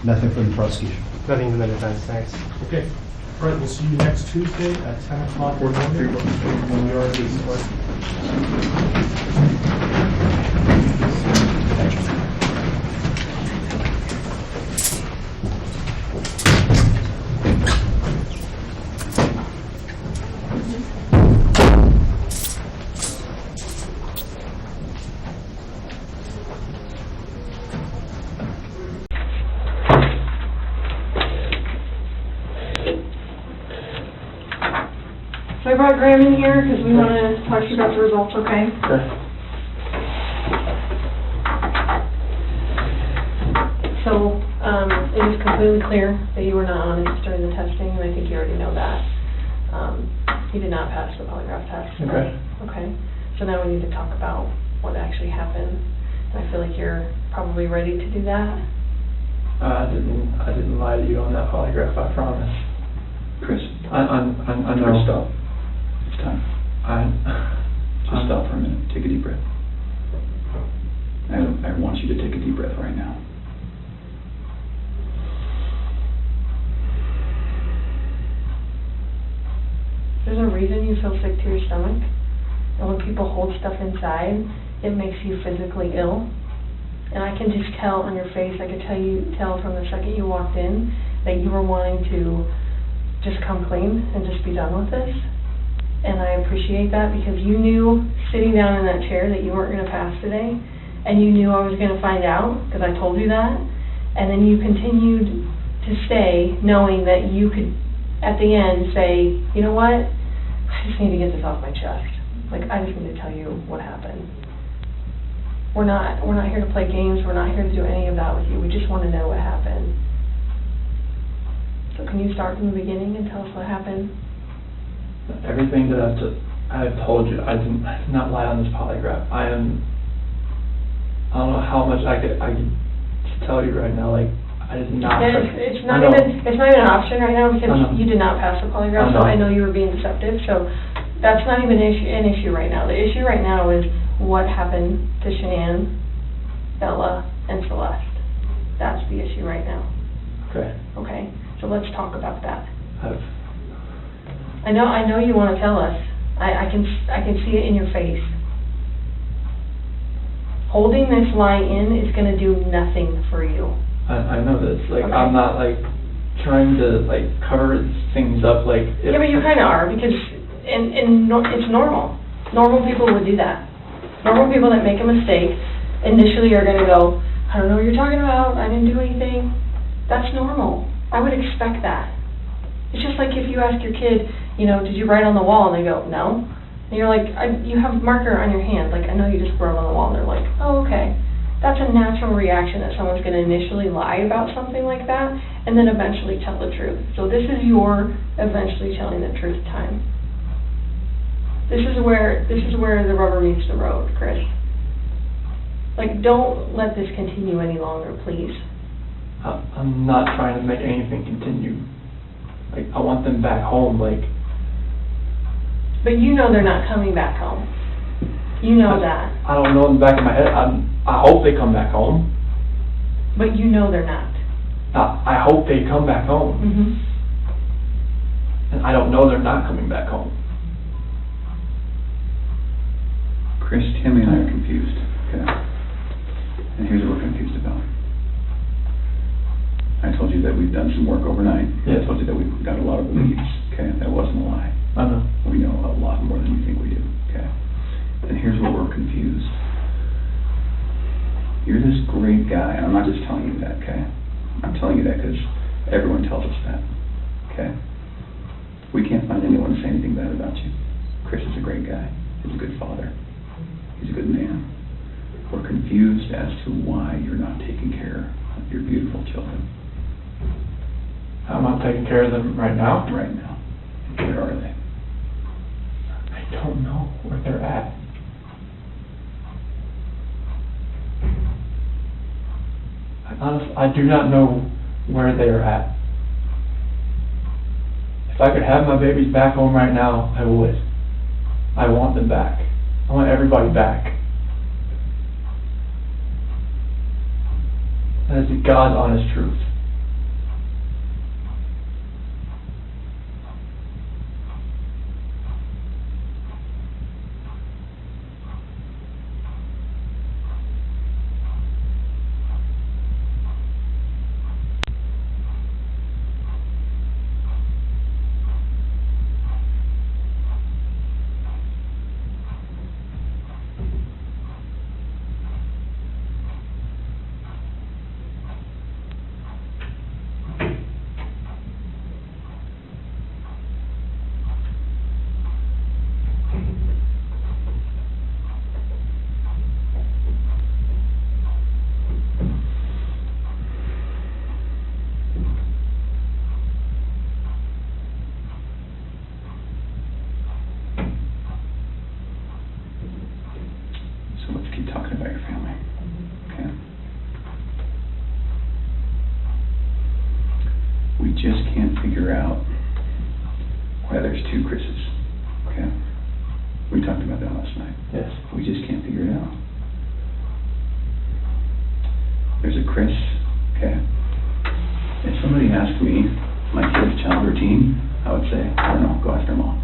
S: Nothing from the prosecution.
T: Nothing from the defense, thanks.
R: Okay. All right, we'll see you next Tuesday at 10 o'clock or Monday when we are at the court.
V: So I brought Graham in here because we want to talk to you about the results, okay?
R: Sure.
V: So it is completely clear that you were not honest during the testing, and I think you already know that. You did not pass the polygraph test.
R: Okay.
V: Okay. So now we need to talk about what actually happened. And I feel like you're probably ready to do that.
C: I didn't lie to you on that polygraph, I promise.
G: Chris.
C: I know.
G: Chris, stop. It's time. Just
C: I'm
G: stop for a minute. Take a deep breath. I want you to take a deep breath right now.
V: There's a reason you feel sick to your stomach. And when people hold stuff inside, it makes you physically ill. And I can just tell on your face, I could tell from the second you walked in that you were wanting to just come clean and just be done with this. And I appreciate that because you knew sitting down in that chair that you weren't going to pass today. And you knew I was going to find out because I told you that. And then you continued to stay knowing that you could, at the end, say, you know what? I just need to get this off my chest. Like, I just need to tell you what happened. We're not here to play games. We're not here to do any of that with you. We just want to know what happened. So can you start from the beginning and tell us what happened?
C: Everything that I've told you, I did not lie on this polygraph. I don't know how much I could tell you right now. Like, I did not.
V: It's not even an option right now because you did not pass the polygraph. So I know you were being deceptive. So that's not even an issue right now. The issue right now is what happened to Shanann, Bella, and Celeste. That's the issue right now.
C: Okay.
V: Okay. So let's talk about that.
C: I've
V: I know you want to tell us. I can see it in your face. Holding this lie in is going to do nothing for you.
C: I know this. Like,
V: Okay.
C: I'm not like trying to like cover things up. Like,
V: Yeah, but you kind of are because it's normal. Normal people would do that. Normal people that make a mistake initially are going to go, I don't know what you're talking about. I didn't do anything. That's normal. I would expect that. It's just like if you ask your kid, you know, did you write on the wall? And they go, no. And you're like, you have a marker on your hand. Like, I know you just wrote on the wall. And they're like, oh, okay. That's a natural reaction that someone's going to initially lie about something like that and then eventually tell the truth. So this is your eventually telling the truth time. This is where the rubber meets the road, Chris. Like, don't let this continue any longer, please.
C: I'm not trying to make anything continue. Like, I want them back home. Like,
V: but you know they're not coming back home. You know that.
C: I don't know in the back of my head. I hope they come back home.
V: But you know they're not.
C: I hope they come back home.
V: Mm-hmm.
C: And I don't know they're not coming back home.
G: Chris, Timmy and I are confused. Okay. And here's what we're confused about. I told you that we've done some work overnight.
C: Yeah.
G: I told you that we've got a lot of leads. Okay, that wasn't a lie.
C: I know.
G: We know a lot more than you think we do. Okay. And here's where we're confused. You're this great guy, and I'm not just telling you that, okay? I'm telling you that because everyone tells us that, okay? We can't find anyone to say anything bad about you. Chris is a great guy. He's a good father. He's a good man. We're confused as to why you're not taking care of your beautiful children.
C: I'm not taking care of them right now.
G: Right now. Where are they?
C: I don't know where they're at. Honestly, I do not know where they are at. If I could have my babies back home right now, I would. I want them back. I want everybody back. That is the God's honest truth.
G: just can't figure out why there's two Chris's, okay? We talked about that last night.
C: Yes.
G: We just can't figure it out. There's a Chris, okay? If somebody asked me my kid's child routine, I would say, I don't know, go after mom.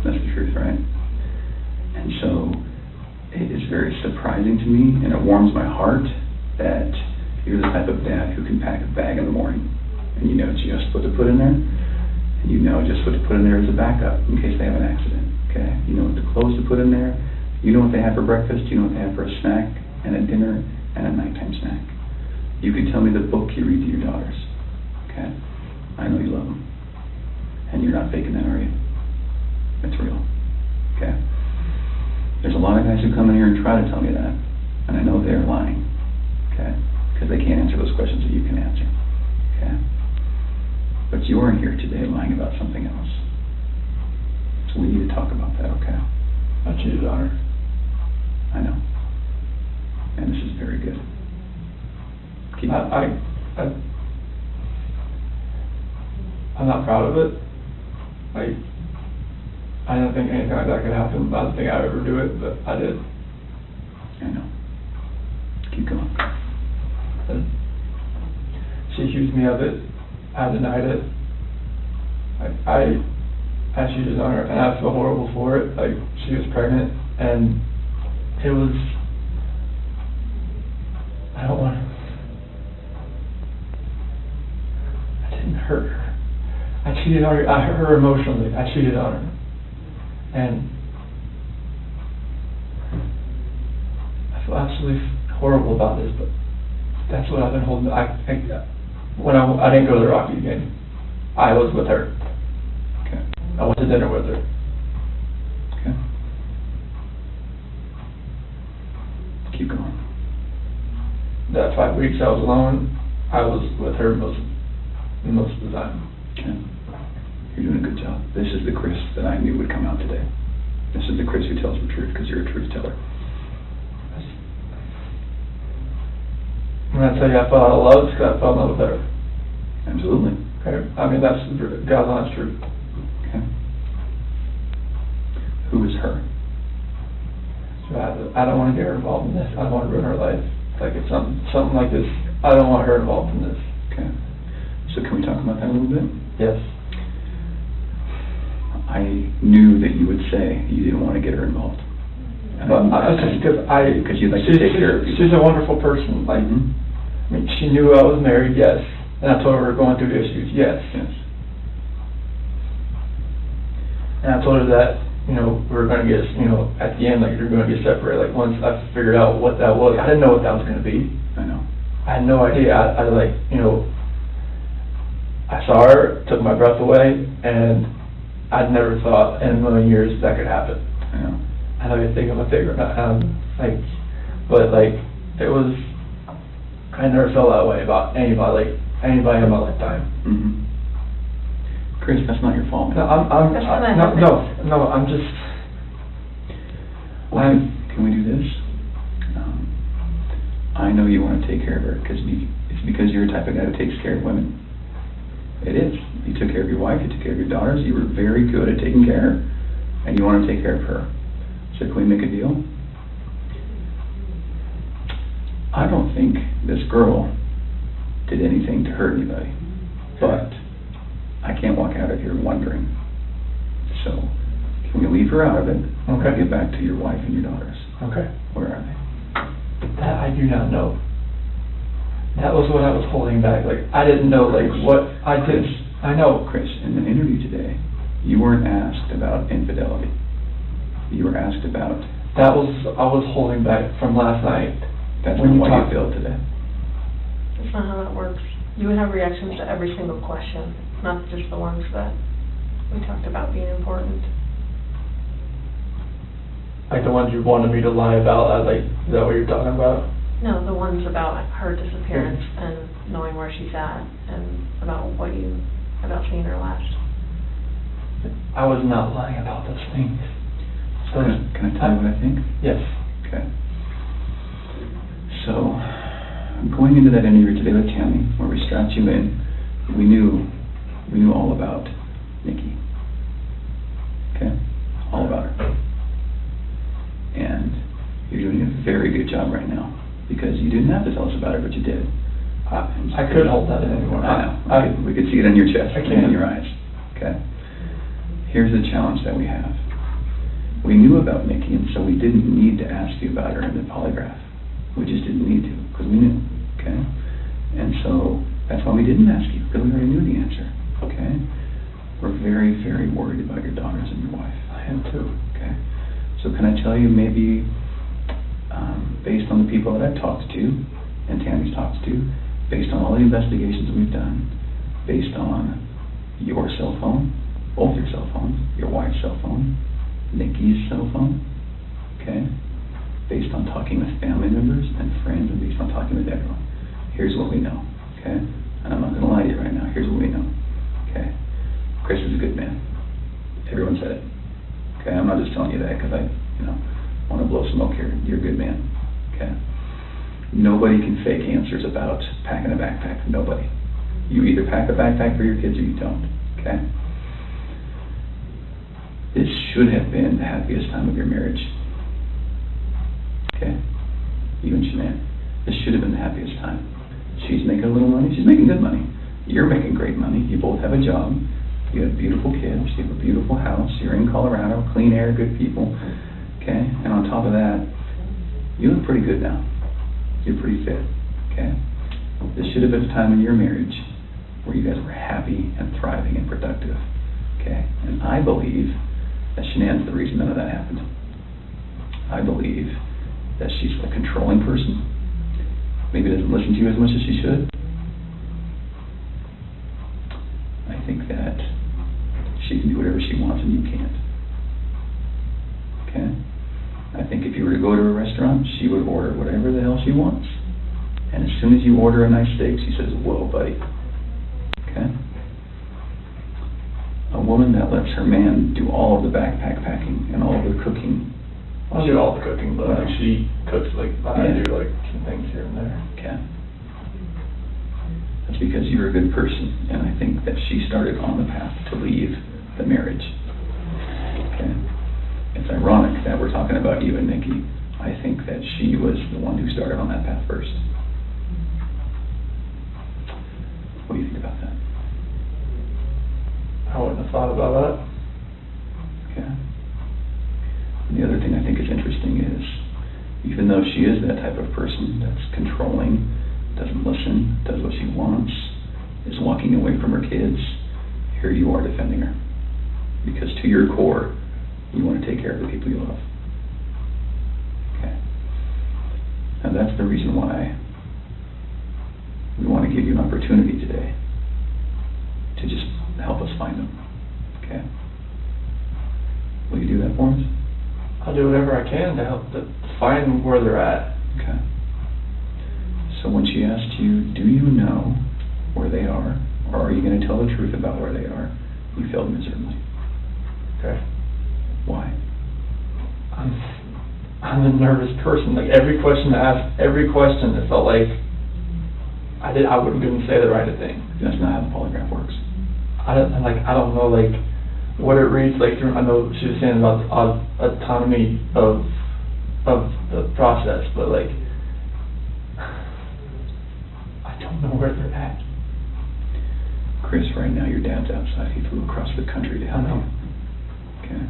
G: That's the truth, right? And so it is very surprising to me, and it warms my heart that you're the type of dad who can pack a bag in the morning, and you know just what to put in there, and you know just what to put in there as a backup in case they have an accident, okay? You know what the clothes to put in there, you know what they have for breakfast, you know what they have for a snack, and a dinner, and a nighttime snack. You can tell me the book you read to your daughters, okay? I know you love them, and you're not faking that, are you? It's real, okay? There's a lot of guys who come in here and try to tell me that, and I know they're lying, okay? Because they can't answer those questions that you can answer, okay? But you are here today lying about something else. So we need to talk about that, okay?
C: I cheated on her.
G: I know. And this is very good. Keep
C: I'm not proud of it. Like, I don't think anything like that could happen. I don't think I would ever do it, but I did.
G: I know. Keep going.
C: And she accused me of it. I denied it. I cheated on her, and I feel horrible for it. Like, she was pregnant, and it was, I don't want to, I didn't hurt her. I cheated on her. I hurt her emotionally. I cheated on her. And I feel absolutely horrible about this, but that's what I've been holding. When I didn't go to the Rocky game, I was with her.
G: Okay.
C: I went to dinner with her.
G: Okay. Keep going.
C: That 5 weeks I was alone, I was with her most of the time.
G: Okay. You're doing a good job. This is the Chris that I knew would come out today. This is the Chris who tells the truth because you're a truth teller.
C: When I tell you I fell out of love, it's because I fell in love with her.
G: Absolutely.
C: Okay. I mean, that's God's honest truth.
G: Okay. Who is her?
C: So I don't want to get her involved in this. I don't want to ruin her life. Like, if something like this, I don't want her involved in this.
G: Okay. So can we talk about that a little bit?
C: Yes.
G: I knew that you would say you didn't want to get her involved.
C: Because
G: you'd like to take care of people.
C: She's a wonderful person. Like, I mean, she knew I was married, yes. And I told her we were going through issues, yes.
G: Yes.
C: And I told her that, we were going to get, at the end, like, you're going to get separated. Like, once I figured out what that was, I didn't know what that was going to be.
G: I know.
C: I had no idea. I saw her, took my breath away, and I'd never thought in a million years that could happen.
G: I know.
C: I don't even think I'm a figure. It was, I never felt that way about anybody in my lifetime.
G: Mm-hmm. Chris, that's not your fault.
C: No, I'm just.
G: Well, can we do this? I know you want to take care of her because it's because you're the type of guy who takes care of women. It is. You took care of your wife, you took care of your daughters, you were very good at taking care of her, and you want to take care of her. So can we make a deal? I don't think this girl did anything to hurt anybody, but I can't walk out of here wondering. So can we leave her out of it?
C: Okay.
G: Get back to your wife and your daughters.
C: Okay.
G: Where are they?
C: That I do not know. That was what I was holding back. Like, I didn't know, what I did. I know.
G: Chris, in the interview today, you weren't asked about infidelity. You were asked about...
C: I was holding back from last night.
G: That's not what you feel today.
V: That's not how that works. You would have reactions to every single question, not just the ones that we talked about being important.
C: Like the ones you wanted me to lie about, is that what you're talking about?
V: No, the ones about her disappearance and knowing where she's at, and about seeing her last.
C: I was not lying about those things. So
G: can I tell you what I think?
C: Yes.
G: Okay. So, going into that interview today with Tammy, where we strapped you in, we knew We knew all about Nikki. Okay? All about her. And you're doing a very good job right now, because you didn't have to tell us about it, but you did.
I: I couldn't hold that in anymore.
G: I know. We could see it on your chest
I: I
G: and
I: can't.
G: in your eyes. Okay? Here's the challenge that we have. We knew about Nikki, and so we didn't need to ask you about her in the polygraph. We just didn't need to, because we knew. Okay? And so that's why we didn't ask you, because we already knew the answer. Okay? We're very, very worried about your daughters and your wife.
I: I am too.
G: Okay? So can I tell you, maybe based on the people that I've talked to, and Tammy's talked to, based on all the investigations we've done, based on your cell phone, both your cell phones, your wife's cell phone, Nikki's cell phone, okay? Based on talking with family members and friends, and based on talking with everyone, here's what we know, okay? And I'm not going to lie to you right now. Here's what we know, okay? Chris is a good man. Everyone said it, okay? I'm not just telling you that because I, want to blow smoke here. You're a good man, okay? Nobody can fake answers about packing a backpack. Nobody. You either pack a backpack for your kids or you don't, okay? This should have been the happiest time of your marriage, okay? You and Shanann. This should have been the happiest time. She's making a little money. She's making good money. You're making great money. You both have a job. You have beautiful kids. You have a beautiful house. You're in Colorado. Clean air, good people, okay? And on top of that, you look pretty good now. You're pretty fit, okay? This should have been a time in your marriage where you guys were happy and thriving and productive, okay? And I believe that Shanann's the reason none of that happened. I believe that she's a controlling person. Maybe doesn't listen to you as much as she should. I think that she can do whatever she wants and you can't, okay? I think if you were to go to a restaurant, she would order whatever the hell she wants. And as soon as you order a nice steak, she says, whoa, buddy. Okay? A woman that lets her man do all of the backpack packing and all of the cooking.
I: I'll do all the cooking, but she cooks I do some things here and there.
G: Okay. That's because you're a good person, and I think that she started on the path to leave the marriage. Okay? It's ironic that we're talking about you and Nikki. I think that she was the one who started on that path first. What do you think about that?
I: I wouldn't have thought about that.
G: Okay. And the other thing I think is interesting is, even though she is that type of person that's controlling, doesn't listen, does what she wants, is walking away from her kids, here you are defending her. Because to your core, you want to take care of the people you love. Okay. And that's the reason why we want to give you an opportunity today to just help us find them. Okay? Will you do that for us?
I: I'll do whatever I can to help to find where they're at.
G: Okay. So when she asked you, do you know where they are, or are you going to tell the truth about where they are, you failed miserably.
I: Okay.
G: Why?
I: I'm a nervous person. Like every question I asked, every question, it felt like I wouldn't say the right thing.
G: That's not how the polygraph works.
I: I don't know what it reads like. I know she was saying about the autonomy of the process, but I don't know where they're at.
G: Chris, right now your dad's outside. He flew across the country to help you. Okay.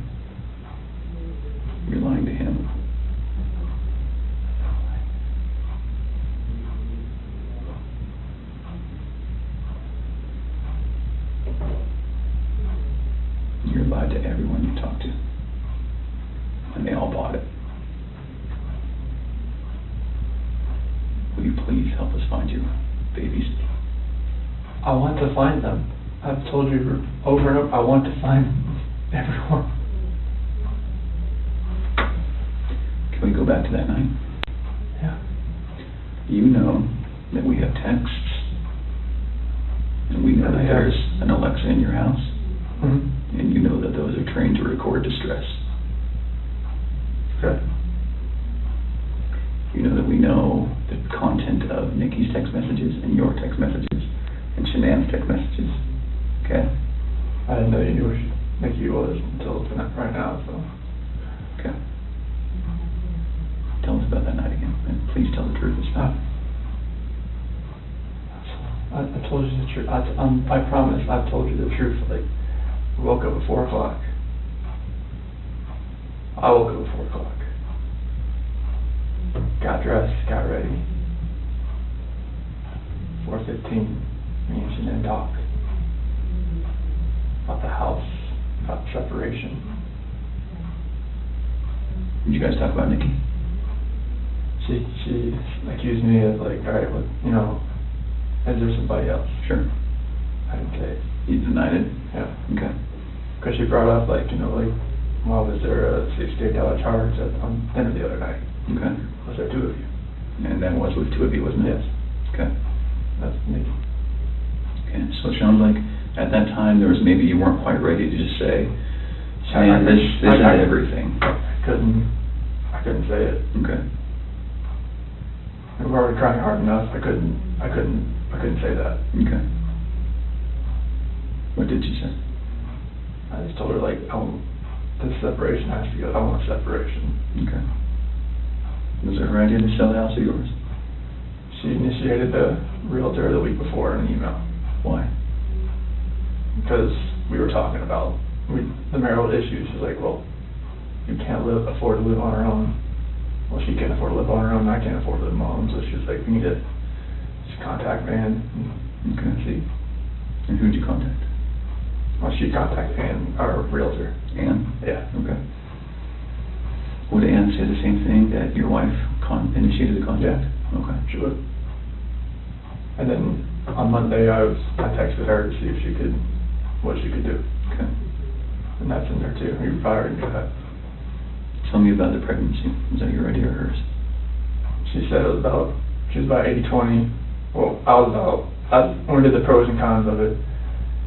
G: You're lying to him. You're lied to everyone you talk to. And they all bought it. Will you please help us find your babies?
I: I want to find them. I've told you over and over, I want to find everyone.
G: Can we go back to that night?
I: Yeah.
G: You know that we have texts, and we know that there's an Alexa in your house, and you know that those are trained to record distress.
I: Okay.
G: You know that we know the content of Nikki's text messages and your text messages and Shanann's text messages. Okay?
I: I didn't know you knew who Nikki was until tonight, right now, so.
G: Okay. Tell us about that night again, and please tell the truth this time.
I: I told you the truth. I promise I've told you the truth. Like, we woke up at 4 o'clock. I woke up at 4 o'clock. Got dressed, got ready. 4:15, me and she didn't talk. About the house, about separation.
G: Did you guys talk about Nikki?
I: She accused me of like, all right, well, you know, is there somebody else?
G: Sure.
I: I didn't say it.
G: You denied it?
I: Yeah.
G: Okay.
I: Because she brought up like, you know, like, well, was there a $68 charge on dinner the other night?
G: Okay.
I: Was there 2 of you?
G: And that was with 2 of you, wasn't it?
I: Yes.
G: Okay.
I: That's Nikki.
G: Okay, so it sounds like at that time there was maybe you weren't quite ready to just say, man, this is everything.
I: I couldn't say it.
G: Okay.
I: We were already trying hard enough. I couldn't say that.
G: Okay. What did you say?
I: I just told her like, this separation has to go. I want separation.
G: Okay. Was it her idea to sell the house or yours?
I: She initiated the realtor the week before in an email.
G: Why?
I: Because we were talking about the marital issues. She's like, well, you can't afford to live on her own. Well, she can't afford to live on her own, and I can't afford to live on my own. So she was like, we need to just contact Van and see.
G: And who'd you contact?
I: Well, she contacted Ann, our realtor.
G: Ann?
I: Yeah.
G: Okay. Would Ann say the same thing, that your wife initiated the contact?
I: Yeah.
G: Okay.
I: She would. And then on Monday, I texted her to see if what she could do.
G: Okay.
I: And that's in there too. You probably already knew that.
G: Tell me about the pregnancy. Was that your idea or hers?
I: She said she was about 80-20. Well, I only did the pros and cons of it.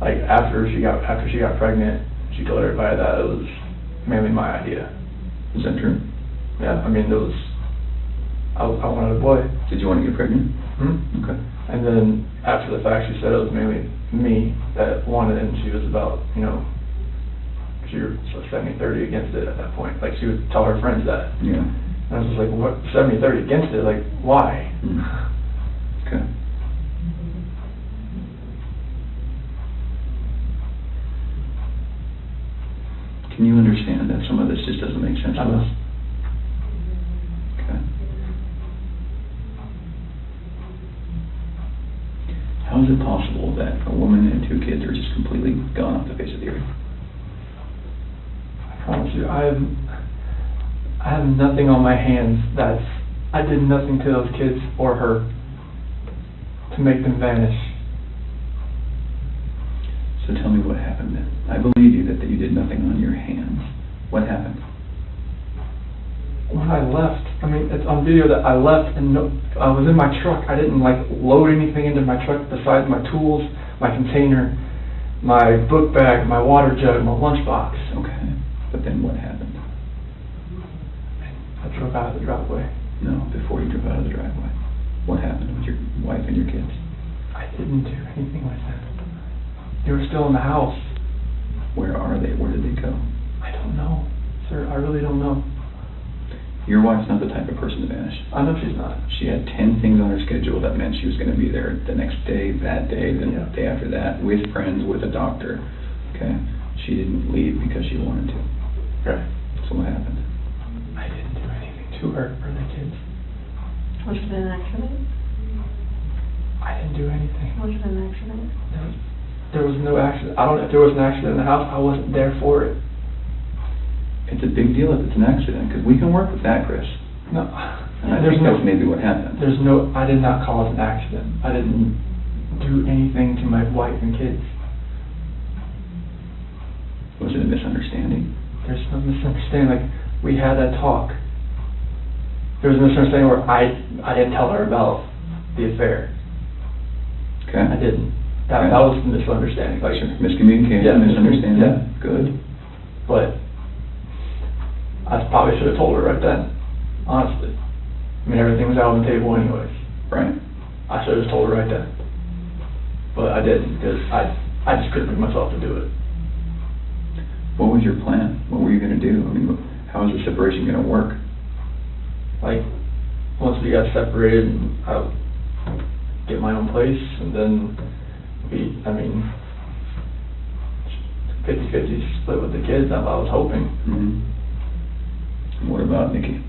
I: Like after she got pregnant, she told everybody that it was mainly my idea.
G: Is that true?
I: Yeah, I mean, I wanted a boy.
G: Did you want to get pregnant? Okay.
I: And then after the fact, she said it was mainly me that wanted it, and she was about, you know, she was 70-30 against it at that point. Like, she would tell her friends that.
G: Yeah.
I: And I was just like, what, 70-30 against it? Like, why?
G: Okay. Can you understand that some of this just doesn't make sense to us? Okay. How is it possible that a woman and 2 kids are just completely gone off the face of the earth?
I: I promise you, I have nothing on my hands I did nothing to those kids or her to make them vanish.
G: So tell me what happened then. I believe you that you did nothing on your hands. What happened?
I: When I left, I mean, it's on video that I left and I was in my truck. I didn't like load anything into my truck besides my tools, my container, my book bag, my water jug, my lunchbox.
G: Okay. But then what happened?
I: I drove out of the driveway.
G: No, before you drove out of the driveway. What happened with your wife and your kids?
I: I didn't do anything like that. They were still in the house.
G: Where are they? Where did they go?
I: I don't know, sir. I really don't know.
G: Your wife's not the type of person to vanish.
I: I know she's not.
G: She had 10 things on her schedule that meant she was going to be there the next day, that day, the day after that, with friends, with a doctor. Okay? She didn't leave because she wanted to.
I: Right.
G: So what happened?
I: I didn't do anything to her or the kids.
V: Was it an accident?
I: I didn't do anything.
V: Was it an accident?
I: There was no accident. I don't know if there was an accident in the house. I wasn't there for it.
G: It's a big deal if it's an accident, because we can work with that, Chris.
I: No.
G: And I think that's maybe what happened.
I: I did not cause an accident. I didn't do anything to my wife and kids.
G: Was it a misunderstanding?
I: There's no misunderstanding. Like, we had that talk. There was a misunderstanding where I didn't tell her about the affair.
G: Okay.
I: I didn't. That was the misunderstanding. Like,
G: sure. Miscommunication, misunderstanding.
I: Yeah, good. But I probably should have told her right then, honestly. I mean, everything was out on the table anyways.
G: Right.
I: I should have just told her right then. But I didn't, because I just couldn't bring myself to do it.
G: What was your plan? What were you going to do? I mean, how is the separation going to work?
I: Like, once we got separated, I would get my own place, and then 50-50 split with the kids, that's what I was hoping.
G: Mm-hmm. What about Nikki?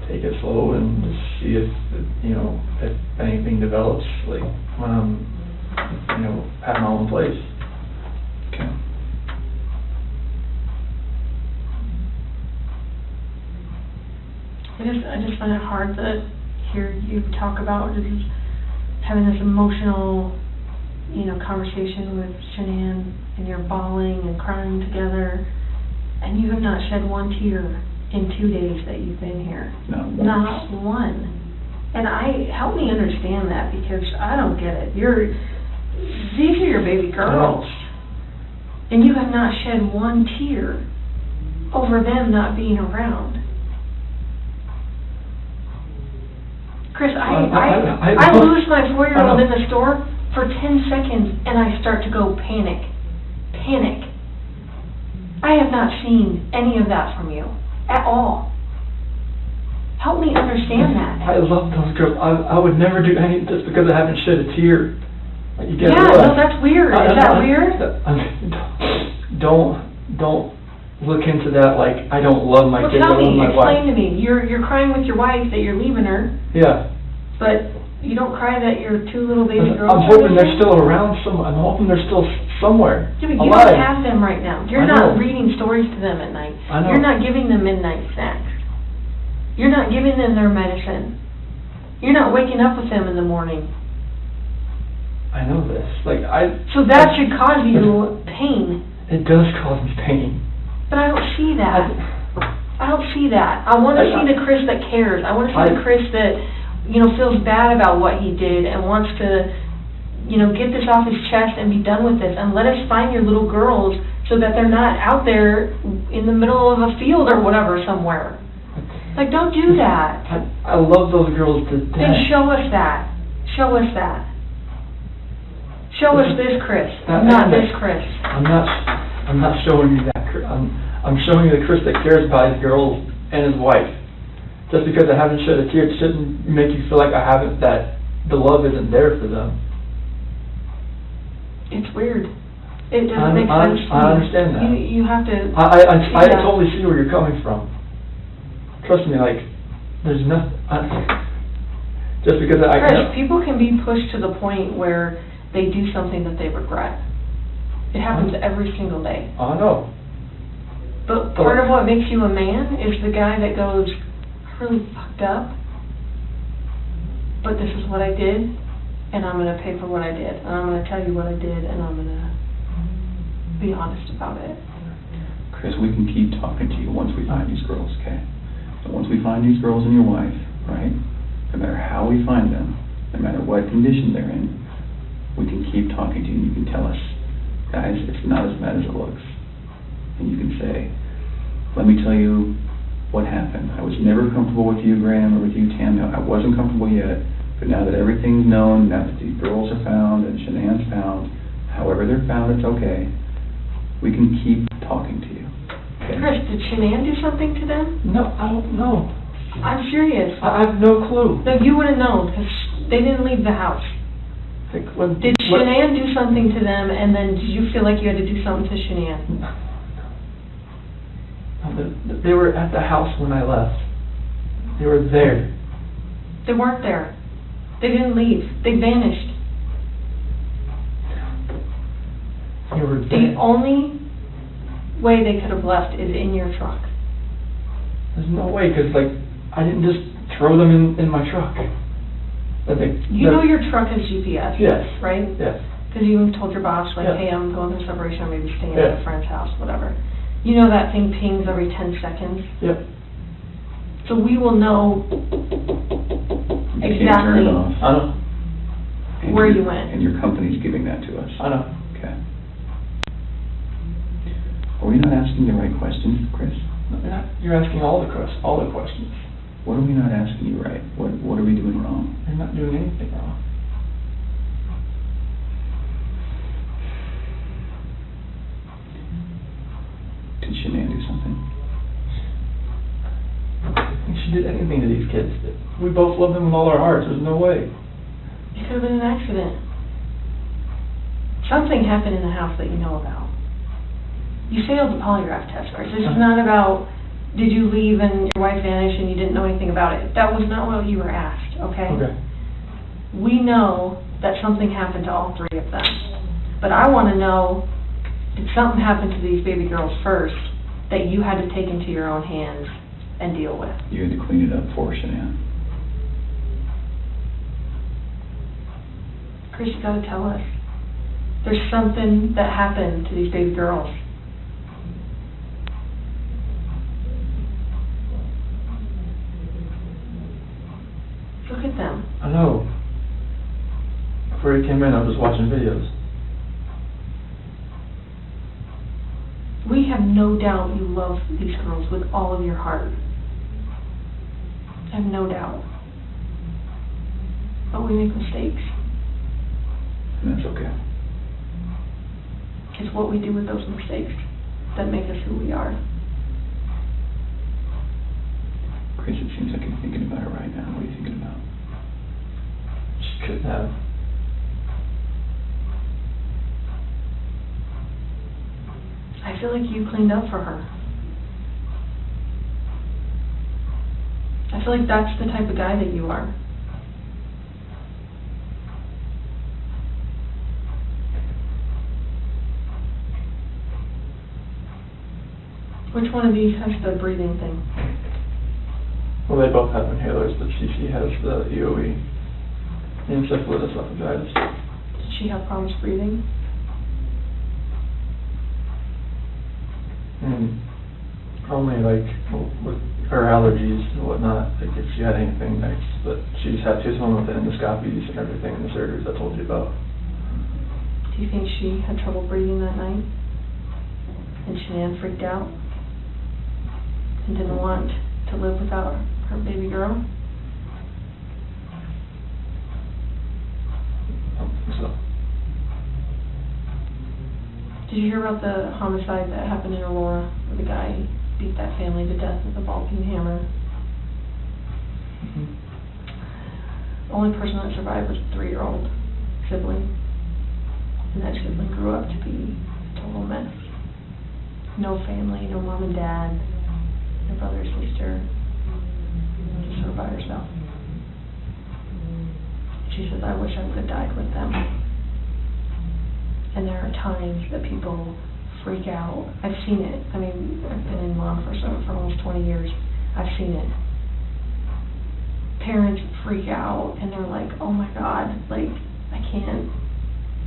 I: Take it slow and just see if anything develops, like when I'm, at my own place.
G: Okay.
V: I just find it hard to hear you talk about just having this emotional, conversation with Shanann, and you're bawling and crying together, and you have not shed one tear in 2 days that you've been here. Not one. And help me understand that, because I don't get it. These are your baby girls, and you have not shed one tear over them not being around. Chris, I lose my 4-year-old in the store for 10 seconds, and I start to go panic. I have not seen any of that from you at all. Help me understand that.
I: I love those girls. I would never do anything just because I haven't shed a tear. Like, you
V: no, that's weird. Is that weird?
I: Don't look into that like I don't love my kids.
V: Tell me,
I: explain
V: to me. You're crying with your wife that you're leaving her.
I: Yeah.
V: But you don't cry that your 2 little baby girls.
I: I'm hoping they're still around. I'm hoping they're still somewhere.
V: Yeah, but you don't have them right now. You're not reading stories to them at night.
I: I know.
V: You're not giving them midnight snacks. You're not giving them their medicine. You're not waking up with them in the morning.
I: I know this.
V: So that should cause you pain.
I: It does cause me pain.
V: But I don't see that. I don't see that. I want to see the Chris that cares. I want to see the Chris that, feels bad about what he did and wants to, get this off his chest and be done with this. And let us find your little girls so that they're not out there in the middle of a field or whatever somewhere. Like, don't do that.
I: I love those girls to death.
V: Then show us that. Show us that. Show us this Chris, not this Chris.
I: I'm not showing you that. I'm showing you the Chris that cares about his girls and his wife. Just because I haven't shed a tear, it shouldn't make you feel like that the love isn't there for them.
V: It's weird. It doesn't make sense to me.
I: I understand that.
V: You have to.
I: I totally see where you're coming from. Trust me, there's nothing. Just because
V: Chris, people can be pushed to the point where they do something that they regret. It happens every single day.
I: I know.
V: But part of what makes you a man is the guy that goes, I really fucked up, but this is what I did, and I'm going to pay for what I did, and I'm going to tell you what I did, and I'm going to be honest about it.
G: Chris, we can keep talking to you once we find these girls, okay? So once we find these girls and your wife, right, no matter how we find them, no matter what condition they're in, we can keep talking to you, and you can tell us, guys, it's not as bad as it looks. And you can say, let me tell you what happened. I was never comfortable with you, Graham, or with you, Tam. I wasn't comfortable yet, but now that everything's known, now that these girls are found and Shanann's found, however they're found, it's okay. We can keep talking to you. Okay?
V: Chris, did Shanann do something to them?
I: No, I don't know.
V: I'm serious.
I: I have no clue.
V: No, you would have known, because they didn't leave the house. Did Shanann do something to them, and then did you feel like you had to do something to Shanann?
I: They were at the house when I left. They were there.
V: They weren't there. They didn't leave. They vanished.
I: They were there.
V: The only way they could have left is in your truck.
I: There's no way, because I didn't just throw them in my truck.
V: You know your truck has GPS,
I: yes,
V: right?
I: Yes.
V: Because you told your boss, hey, I'm going through separation, I'm maybe staying at a friend's house, whatever. You know that thing pings every 10 seconds?
I: Yep.
V: So we will know exactly where you went.
G: And your company's giving that to us.
I: I know.
G: Okay. Are we not asking the right questions, Chris?
I: No, you're asking all the questions.
G: What are we not asking you right? What are we doing wrong?
I: You're not doing anything wrong. did anything to these kids. We both love them with all our hearts. There's no way.
V: It could have been an accident. Something happened in the house that you know about. You failed the polygraph test, Chris. This is not about, did you leave and your wife vanished and you didn't know anything about it. That was not what you were asked, okay?
I: Okay.
V: We know that something happened to all three of them. But I want to know, did something happen to these baby girls first that you had to take into your own hands and deal with?
G: You had to clean it up for Shanann.
V: Chris, you gotta tell us. There's something that happened to these baby girls. Look at them.
I: I know. Before you came in, I was watching videos.
V: We have no doubt you love these girls with all of your heart. I have no doubt. But we make mistakes.
G: And that's okay.
V: It's what we do with those mistakes that make us who we are.
G: Chris, it seems like you're thinking about it right now. What are you thinking about?
I: She couldn't have.
V: I feel like you cleaned up for her. I feel like that's the type of guy that you are. Which one of these has the breathing thing?
I: Well, they both have inhalers, but Cece has the EOE. Encephalitis esophagitis.
V: Did she have problems breathing?
I: Only like with her allergies and whatnot, like if she had anything next, but she was home with the endoscopies and everything and the surgeries I told you about.
V: Do you think she had trouble breathing that night? And Shanann freaked out? And didn't want to live without her baby girl?
I: I don't think so.
V: Did you hear about the homicide that happened in Aurora, where the guy beat that family to death with a ball-peen hammer? The only person that survived was a 3-year-old sibling. And that sibling grew up to be a total mess. No family, no mom and dad, no brother or sister, just her by herself. She says, I wish I would have died with them. And there are times that people freak out. I've seen it. I mean, I've been in law enforcement for almost 20 years. I've seen it. Parents freak out and they're like, oh my God, like, I can't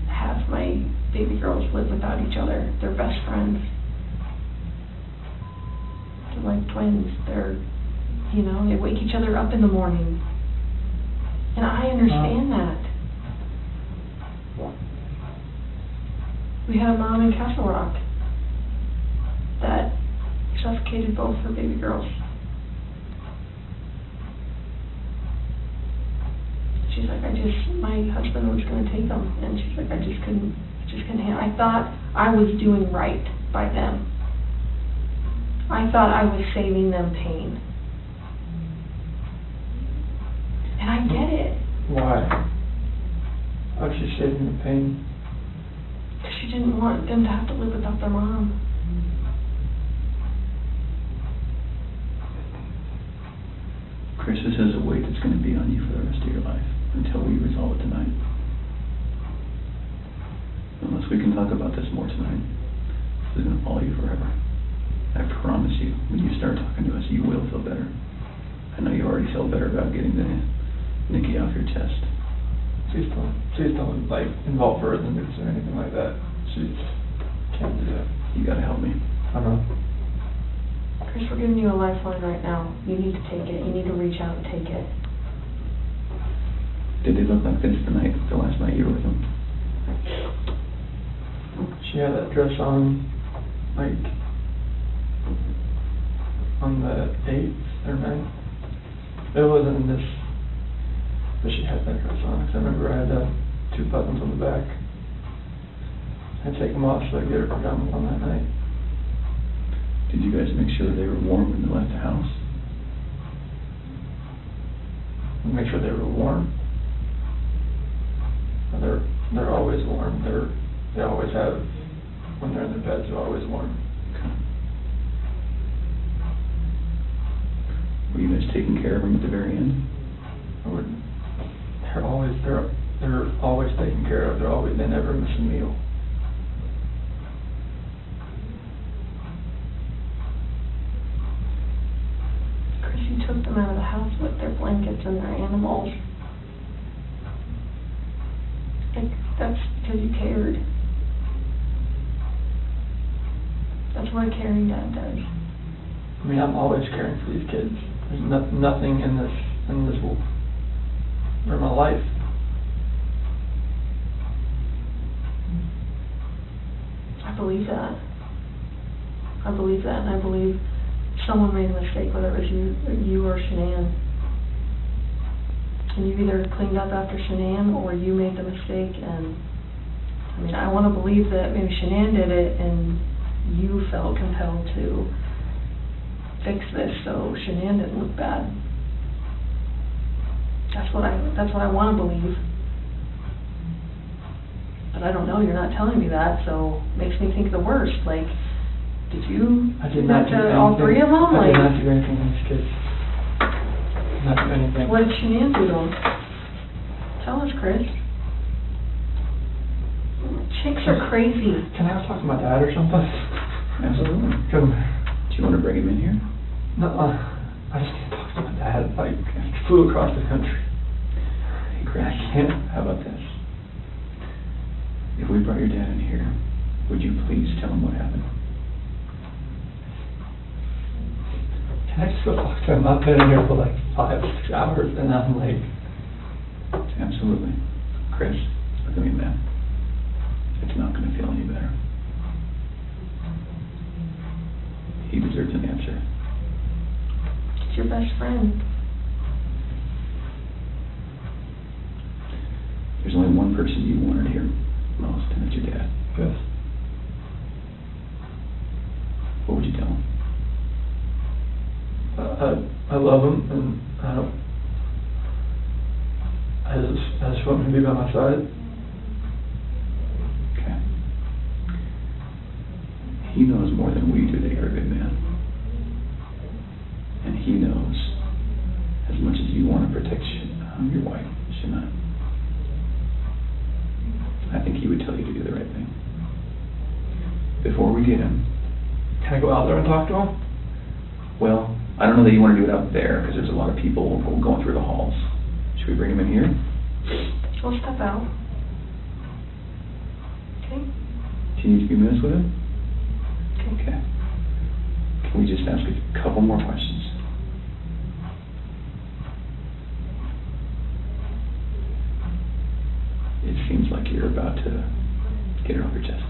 V: have my baby girls live without each other. They're best friends. They're like twins. They're, you know, they wake each other up in the morning. And I understand that. We had a mom in Castle Rock that suffocated both her baby girls. She's like, my husband was going to take them, and she's like, I just couldn't handle. I thought I was doing right by them. I thought I was saving them pain. And I get it.
I: Why? Why's she saving the pain?
V: Because she didn't want them to have to live without their mom.
G: Chris, this is a weight that's going to be on you for the rest of your life until we resolve it tonight. Unless we can talk about this more tonight, this is going to follow you forever. I promise you, when you start talking to us, you will feel better. I know you already feel better about getting the Nikki off your chest.
I: Please don't like involve her in the news or anything like that. She can't do that.
G: You gotta help me.
I: I know.
V: Chris, we're giving you a lifeline right now. You need to take it. You need to reach out and take it.
G: Did they look like this tonight, the last night you were with them?
I: She had that dress on, like, on the 8th or 9th. It wasn't this, but she had that dress on, because I remember I had 2 buttons on the back. I'd take them off so I could get her pajamas on that night.
G: Did you guys make sure they were warm when they left the house?
I: make sure they were warm. They're always warm. They always have, when they're in their beds, they're always warm.
G: Were you guys taking care of them at the very end?
I: They're always taken care of. They never miss a meal.
V: Chris, you took them out of the house with their blankets and their animals. Like, that's because you cared. That's what a caring dad does.
I: I mean, I'm always caring for these kids. There's nothing in this for my life.
V: I believe that. I believe that, and I believe someone made a mistake, whether it was you or Shanann. And you either cleaned up after Shanann or you made the mistake. And I mean, I want to believe that maybe Shanann did it and you felt compelled to fix this so Shanann didn't look bad. That's what I want to believe. But I don't know, you're not telling me that, so it makes me think the worst. Like, did you do that to all three of them?
I: I did not do anything to these kids. Not do anything.
V: What did Shanann do to them? Tell us, Chris. Chicks are crazy.
I: Can I talk to my dad or something?
G: Absolutely.
I: Do
G: you want to bring him in here?
I: No, I just need to talk to my dad. Like, I flew across the country.
G: Hey, Chris,
I: I can't.
G: how about this? If we brought your dad in here, would you please tell him what happened?
I: Can I just go talk to him? I've been in here for like 5 or 6 hours and I'm like...
G: Absolutely. Chris, look at me, man. It's not going to feel any better. He deserves an answer.
V: It's your best friend.
G: There's only one person you wanted here most, and it's your dad.
I: Yes.
G: What would you tell him?
I: I love him, and I just want him to be by my side.
G: Okay. He knows more than we do that you're a good man. And he knows as much as you want to protect your wife, Shanann. I think he would tell you to do the right thing. Before we get him...
I: Can I go out there and talk to him?
G: Well, I don't know that you want to do it out there, because there's a lot of people going through the halls. Should we bring him in here?
V: We'll step out. Okay?
G: Can you 2 minutes with him?
V: Okay.
G: Can we just ask a couple more questions? It seems like you're about to get it off your chest.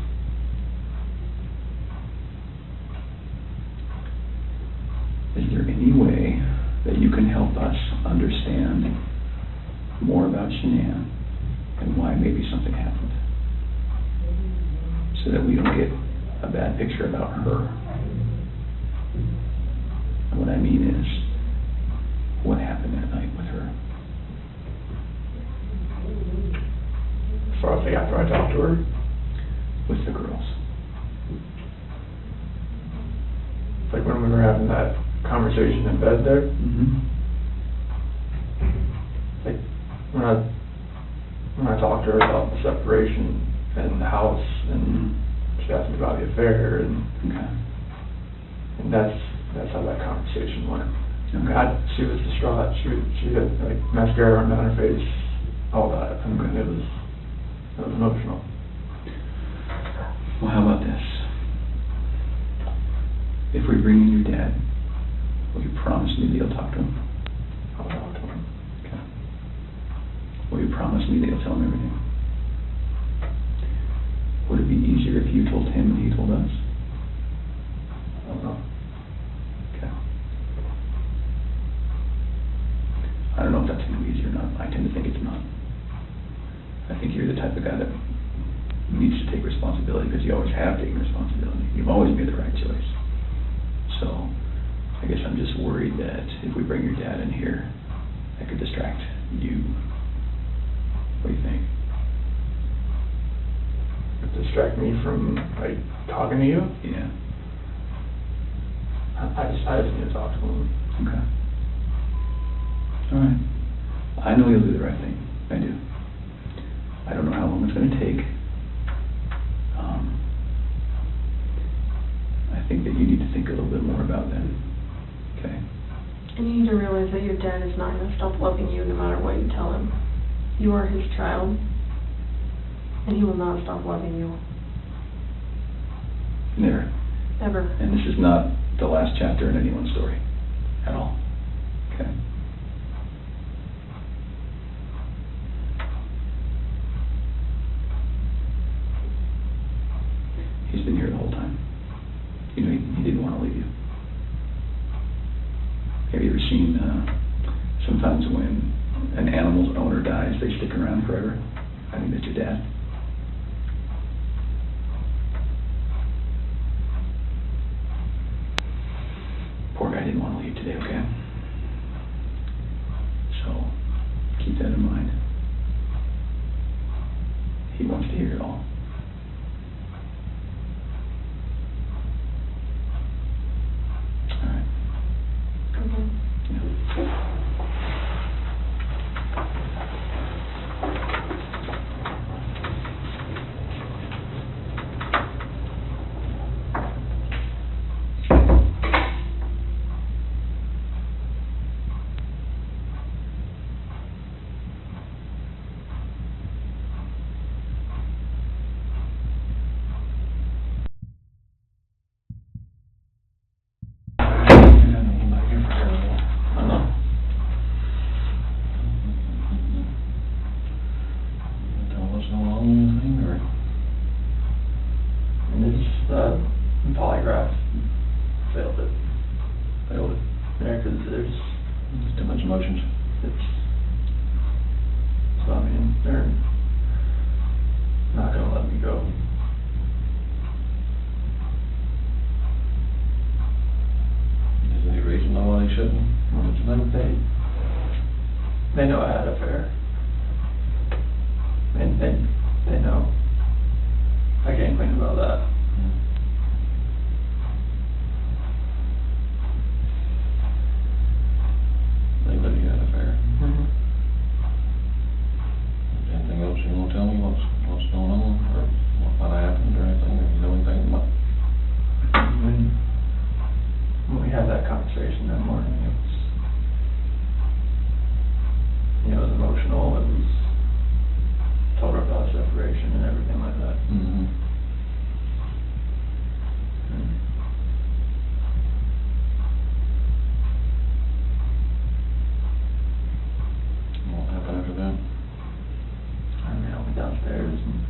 G: Is there any way that you can help us understand more about Shanann and why maybe something happened, so that we don't get a bad picture about her? And what I mean is, what happened that night with her?
I: As far as like after I talked to her?
G: With the girls.
I: Like when we were having that conversation in bed there.
G: Mm-hmm.
I: Like when I talked to her about the separation and the house, and she asked me about the affair, and and that's how that conversation went.
G: Okay.
I: She was distraught. She had like mascara running down her face, all that. I mean, it was emotional.
G: Well, how about this? If we bring in your dad, will you promise me that you'll talk to him?
I: I'll talk to him.
G: Okay. Will you promise me that you'll tell him everything? Would it be easier if you told him and he told us?
I: I don't know.
G: Okay. I don't know if that's going to be easier or not. I tend to think it's not. I think you're the type of guy that needs to take responsibility, because you always have taken responsibility. You've always made the right choice. So, I guess I'm just worried that if we bring your dad in here, that could distract you. What do you think?
I: Distract me from, like, talking to you?
G: Yeah.
I: I just need to talk to him.
G: Okay. All right. I know you'll do the right thing. I do. I don't know how long it's going to take. I think that you need to think a little bit more about that. Okay?
V: And you need to realize that your dad is not going to stop loving you no matter what you tell him. You are his child, and he will not stop loving you.
G: Never.
V: Ever.
G: And this is not the last chapter in anyone's story. At all. Okay? He's been here the whole time. You know, he didn't want to leave you. Have you ever seen, sometimes when an animal's owner dies, they stick around forever? I think that's your dad. Poor guy didn't want to leave today, okay? So, keep that in mind. He wants to hear it all. Alright.
I: Polygraph failed it. Yeah, because there's too much emotions. So I mean, they're not gonna let me go.
K: Is there any reason why they shouldn't?
I: They know I had an affair. And they know. I can't complain about that.
K: They know you had an affair. Anything else you want to tell me? What's going on, or what happened, or anything? Or you know anything about?
I: When we had that conversation that morning, it was emotional. It was told her about separation and everything like that.
K: What happened after that?
I: I mean, I went downstairs and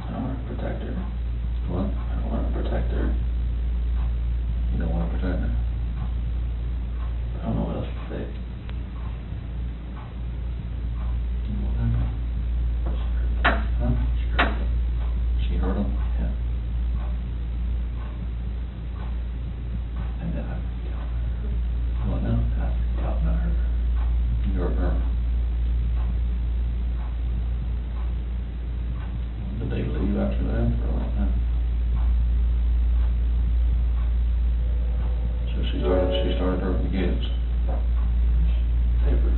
I: I want to protect her.
K: What?
I: I want to protect her.
K: You don't want to protect her?
I: I don't know what else to say.
K: What happened?
I: Huh?
K: She hurt him?
I: Yeah. And then I
K: What now?
I: talked about her.
K: You hurt her? Did they leave after that, or what? So she started hurting the kids.
I: Paper.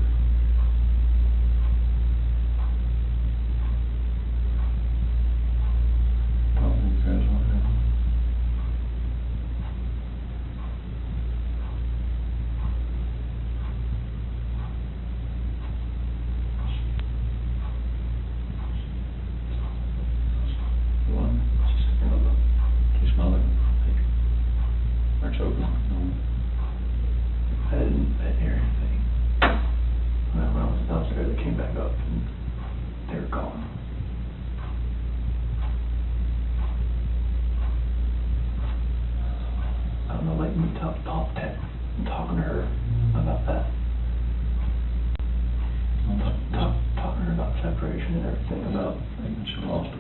K: Oh, you guys want to?
I: What?
K: She smelled it. Or choking. No.
I: I didn't hear anything. When I was downstairs, I came back up and they were gone. I don't know, like me talking to her about that. Talking to her about separation and everything, about
K: She lost it.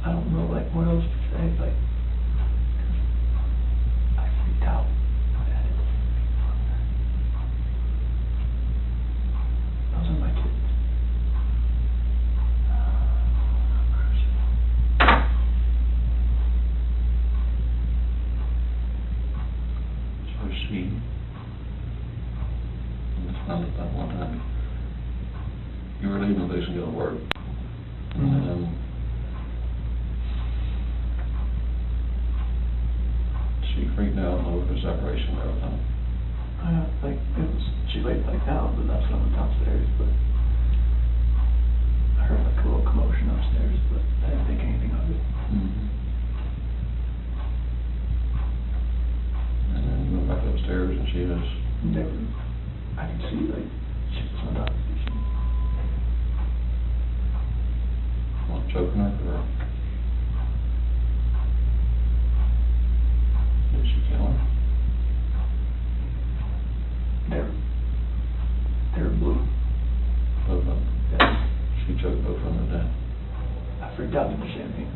I: I don't know, like, what else to say, like,
K: she, that one time, you were leaving the place and going to work. And she freaked out over the separation and everything.
I: Like, she laid back down, but that's when I went downstairs, but I heard like a little commotion upstairs, but I didn't think anything of it.
K: And then you went back upstairs and she was...
I: Never, I could see, like, she was on top of the machine.
K: What, choking her or... Did she kill her?
I: They were blue.
K: Both of them?
I: Yeah.
K: She choked both of them to death.
I: I freaked out in the champagne.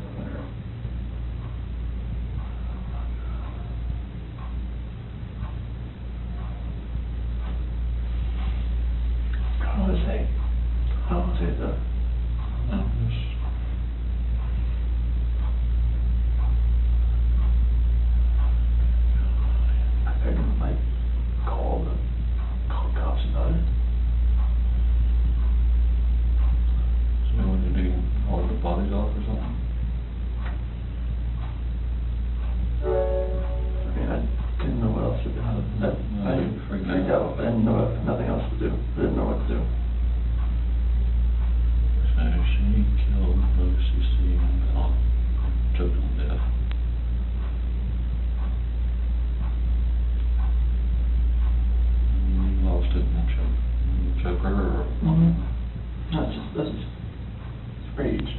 I: How was it though? I couldn't like call cops about it.
K: So when did you haul the bodies off or something?
I: I mean, I didn't know what else to do. I freaked out. I didn't know nothing else to do. I didn't know what to do.
K: So she killed Lucy C. and choked her to death. You lost it and choke her or...
I: That's just rage.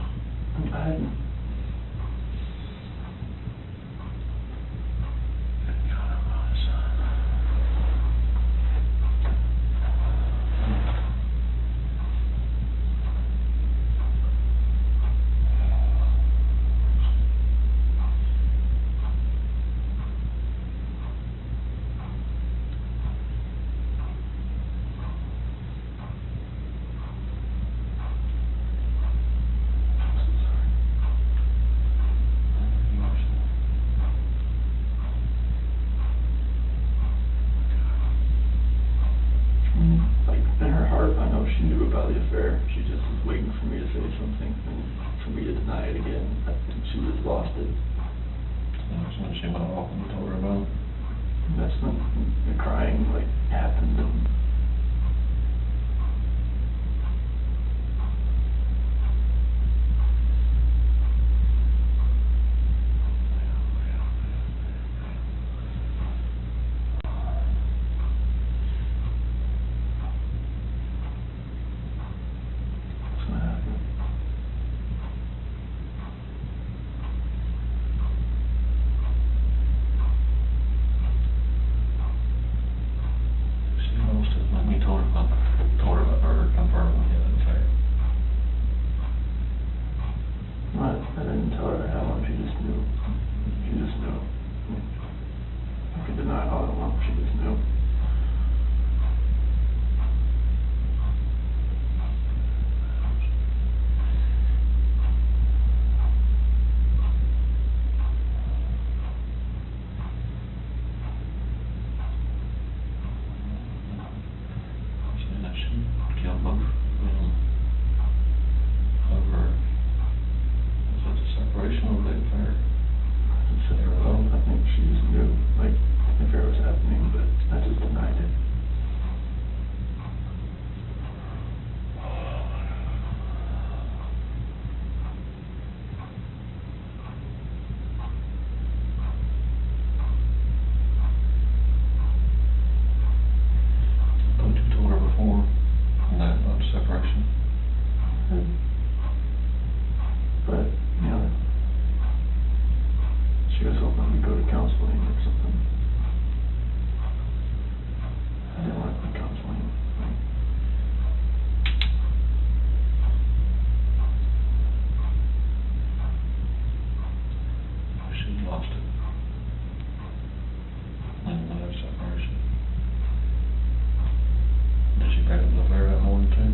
I: I mean, I hadn't... She knew about the affair. She just was waiting for me to say something and for me to deny it again. I think she just lost it.
K: So she went off and told her about it.
I: And that's when the crying like happened and I didn't tell her how long, she just knew. She just knew. I could deny it all I want, she just knew.
K: She killed both over... separation over the affair.
I: I think she just knew, like, the affair was happening, but I just denied it.
K: But you told her before on that about separation.
I: But, you know, she was hoping to go to counseling or something. I didn't want to go to counseling.
K: She lost it. And that separation. Did she break up the affair that morning too?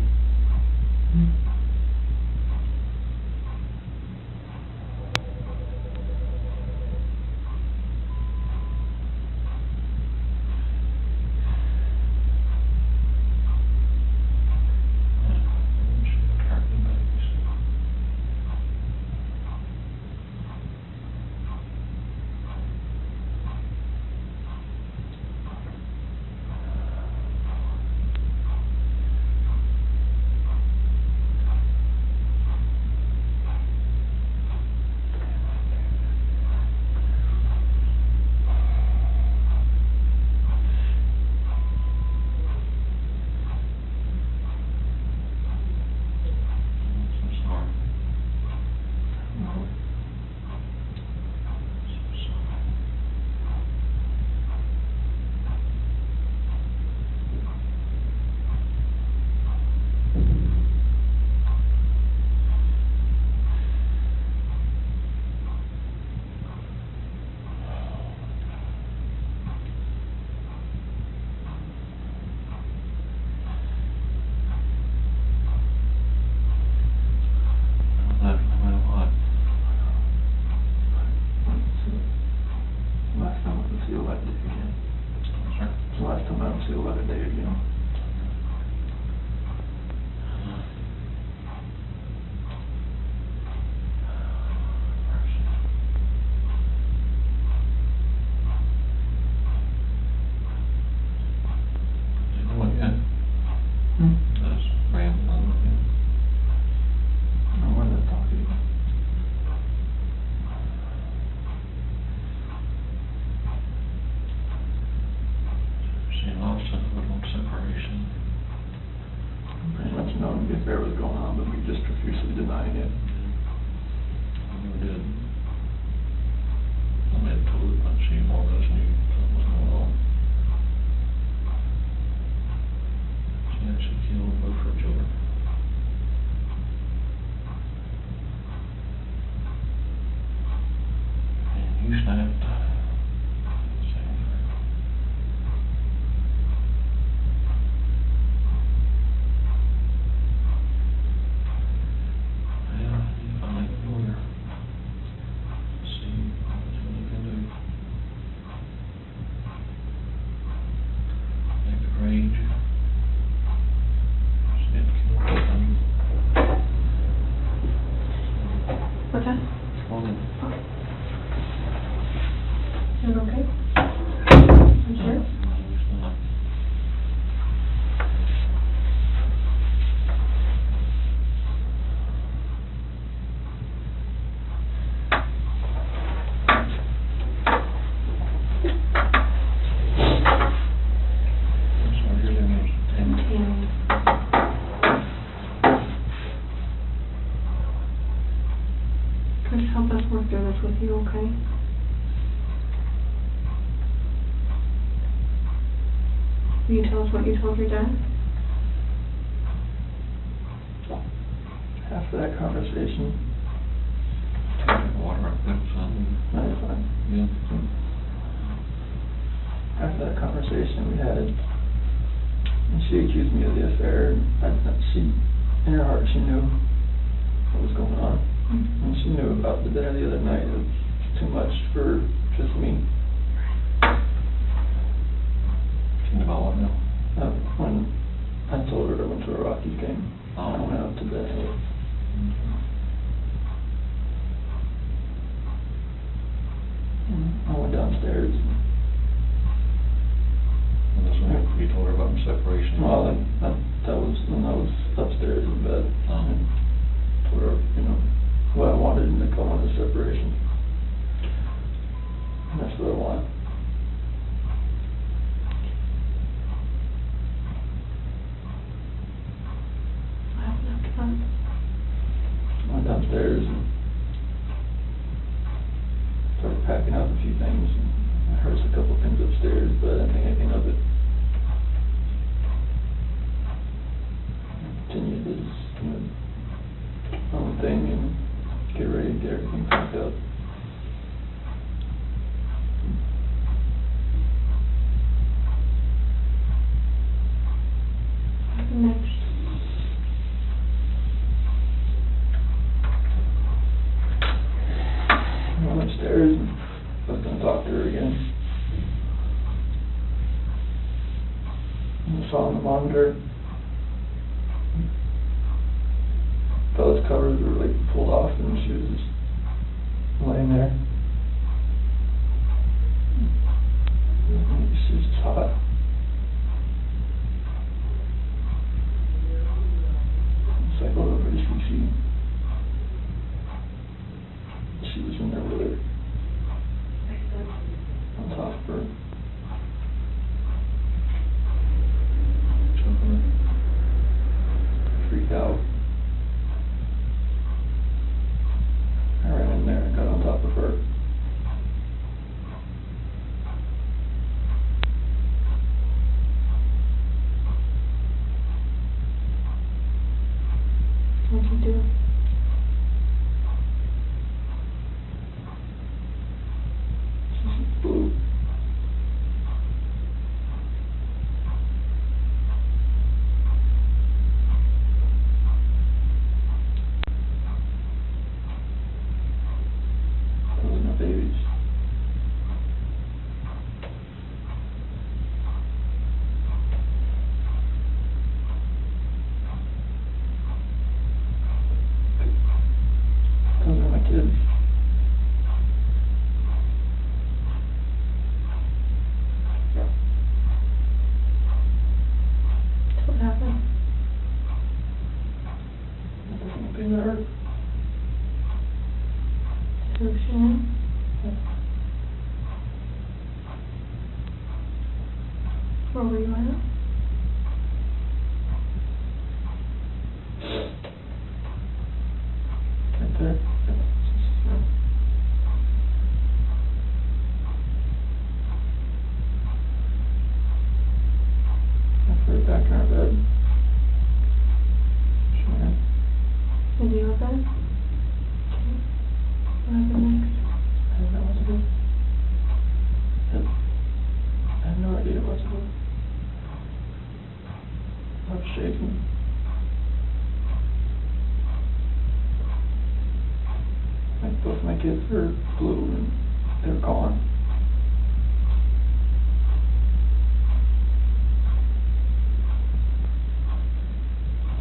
I: I'm not gonna see the light of day again. It's the last time I don't see the light of day again.
V: What's that? Doing okay? You sure? Just help us work through this with you, okay? Will you tell us what you told your dad?
I: After that conversation.
K: Water up there, son.
I: No, you're fine.
K: Yeah.
I: After that conversation we had, and she accused me of the affair, and she, in her heart, she knew what was going on. And she knew about the dinner the other night. It was too much for just me.
K: She knew about what now?
I: When I told her I went to a Rockies game, I went out to bed. I went downstairs.
K: And that's when you told her about the separation?
I: Well, that was when I was upstairs in bed. And told her, what I wanted, and I wanted a separation. And that's what I want.
V: What happened after that?
I: I went downstairs and started packing up a few things. And I heard a couple things upstairs, but I didn't think anything of it. I continued to just, my own thing and get ready to get everything packed up.
V: What happened next?
I: I went upstairs and I was going to talk to her again. And I saw on the monitor, those covers were like pulled off and she was just laying there. And she was just hot. So I go over to Cece. She was in there with her. On top of her. Freaked out. I ran in there and got on top of her.
V: What'd you do?
I: She blew
V: Where were you at?
I: Right there. Right back in our bed. Sure.
V: In your bed? Okay. What happened next?
I: I don't know what to do. I have no idea what to do. I'm shaking. Like both my kids are blue and they're gone.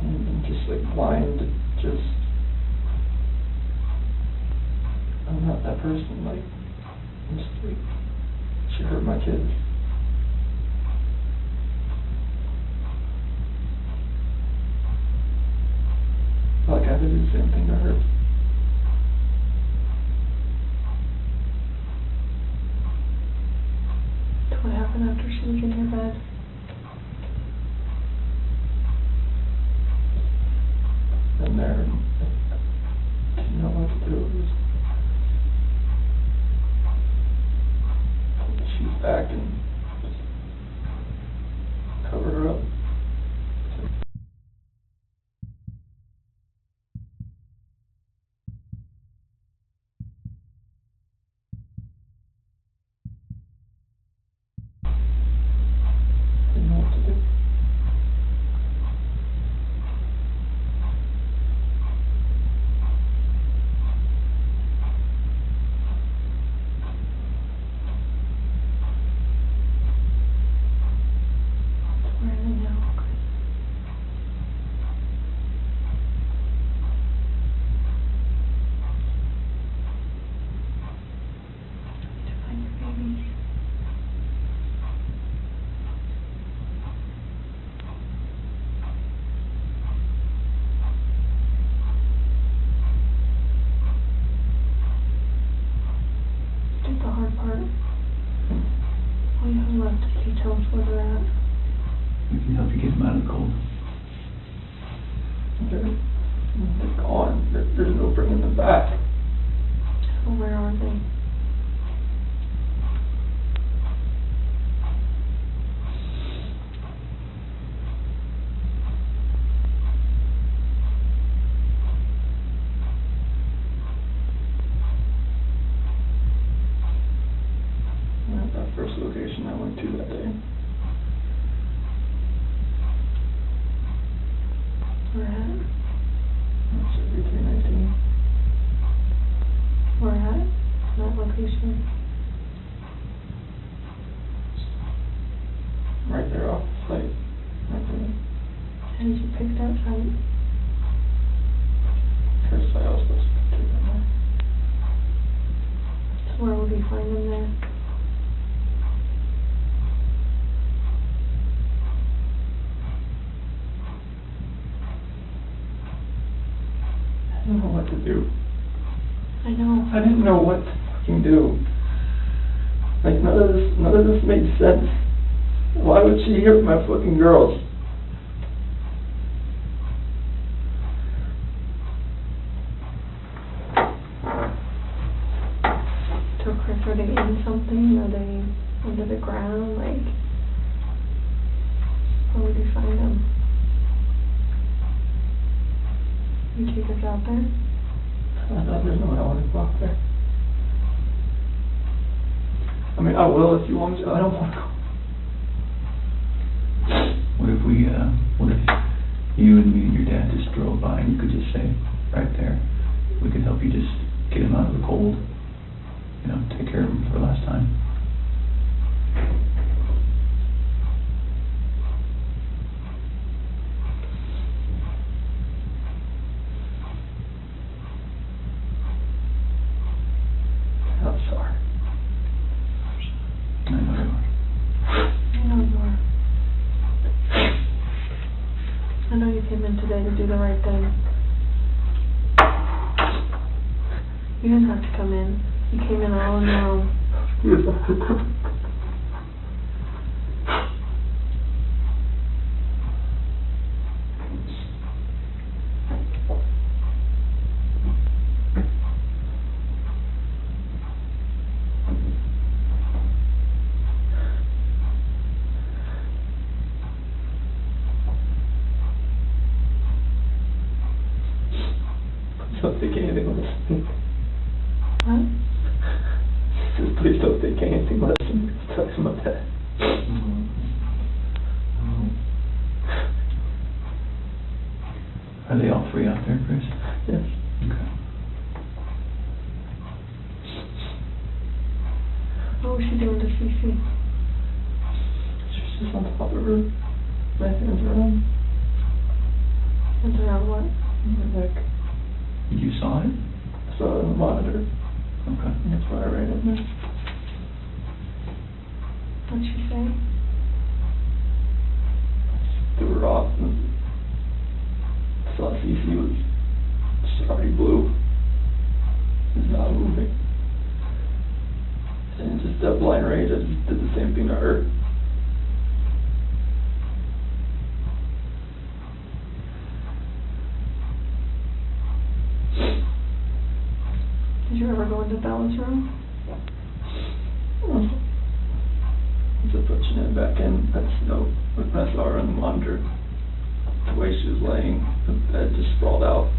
I: And I'm just like blind, just, I'm not that person, like, I'm just like, she hurt my kids. Like I had to do the same thing to her.
V: What happened after she was in your bed?
I: And there, I didn't know what to do. It was, she's back and just cover her up. Didn't know what to do.
V: Where are they now? To find your babies. Did the hard part. All you have left is to tell us where they're at.
G: We can help you get them out of the cold.
I: They're gone. There's no bringing them back.
V: Well, where are they?
I: At that first location I went to that day.
V: Where at?
I: That's every 319.
V: Where at? That location.
I: Right there off the site. Right there.
V: How did you pick that site?
I: First site I was supposed to take them there.
V: So where would we find them there?
I: I didn't know what to do.
V: I know.
I: I didn't know what to fucking do. Like none of this made sense. Why would she hurt my fucking girls?
V: So Chris, are they in something? Are they under the ground? Like, where would you find them? You take us out there?
I: I thought there's no way I want to go out there. I mean, I will if you want me to. I don't want to go.
G: What if you and me and your dad just drove by and you could just say, right there, we could help you just get him out of the cold, you know, take care of him for the last time.
I: I'm sorry.
G: I know you are.
V: I know you are. I know you came in today to do the right thing. You didn't have to come in. You came in all on your own.
G: don't take anything less.
V: Huh?
G: She says, please don't take anything less than talking about that. Are they all three out there, Chris? Yes. Okay.
V: What was she doing to Cece?
G: She's just on top of her. My hands around.
V: Hands around what?
G: My neck. You saw it? I saw it on the monitor. Okay. That's why I ran in there.
V: What'd she say?
G: Threw her off and saw Cece was already blue. It's not moving. And just that blind rage, I just did the same thing to her.
V: Did you ever go into Bella's room?
G: Just pushing it back in. That's no. When I saw her on the monitor, the way she was laying, the bed just sprawled out.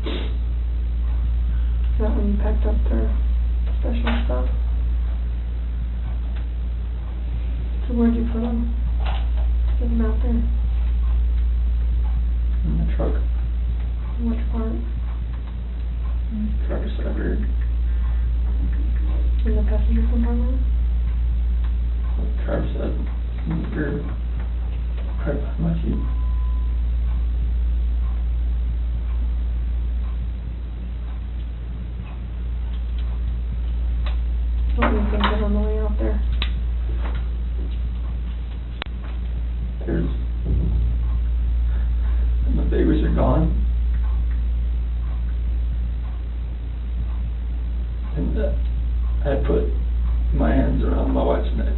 V: Is that when you packed up their special stuff? So where'd you put them? Get them out there.
G: In the truck.
V: Which part?
G: Driver's side rear.
V: In the passenger compartment?
G: Driver's side rear. Right behind my seat.
V: What do you think of on the way out there?
G: There's... And the babies are gone. And I put my hands around my wife's neck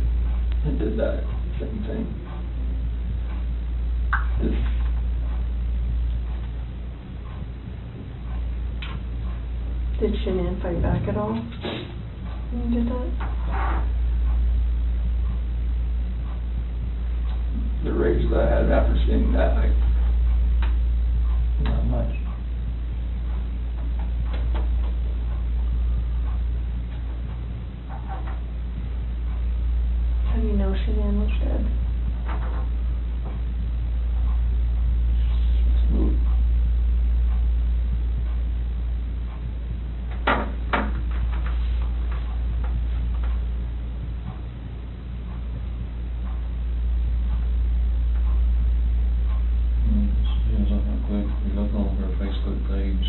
G: and did that same thing.
V: Did Shanann fight back at all when you did that?
G: The rage that I had after seeing that, not much.
V: How do you know Shanann was dead?
G: Smooth.
K: We look on her Facebook page,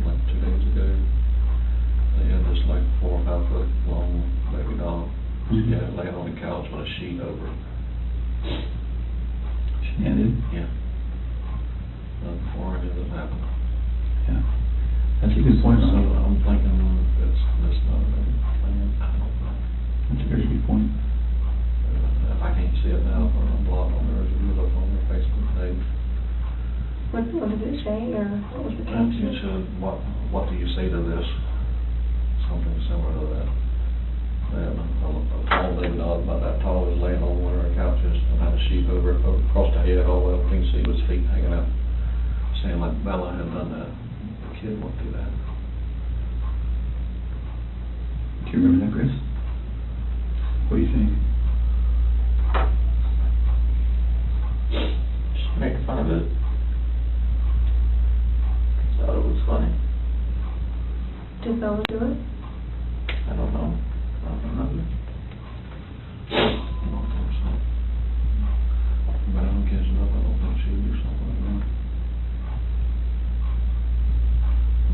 K: like 2 days ago. They had this like 4 or 5 foot long baby doll. She had it laying on the couch with a sheet over it.
G: She ended?
K: Yeah. Before any of this happened.
G: Yeah. That's a good point.
K: So I'm thinking that's not a plan. I don't know.
G: That's a very good point.
K: If I can't see it now, I'm blocked on there. If you look on their Facebook page.
V: What did it say, or what was the
K: It
V: caption?
K: said, what do you say to this? Something similar to that. And a tall baby doll about that tall was laying on one of our couches and had a sheet over it, across the head all the way up. You can see his feet hanging out. Saying like Bella had done that. The kid won't do that.
G: Do you remember that, Chris? What do you think? Just make fun of it. Thought it was funny.
V: Did Bella do it?
G: I don't know. I don't remember.
K: I don't think so. But I don't catch it up. I don't think she would do something like that.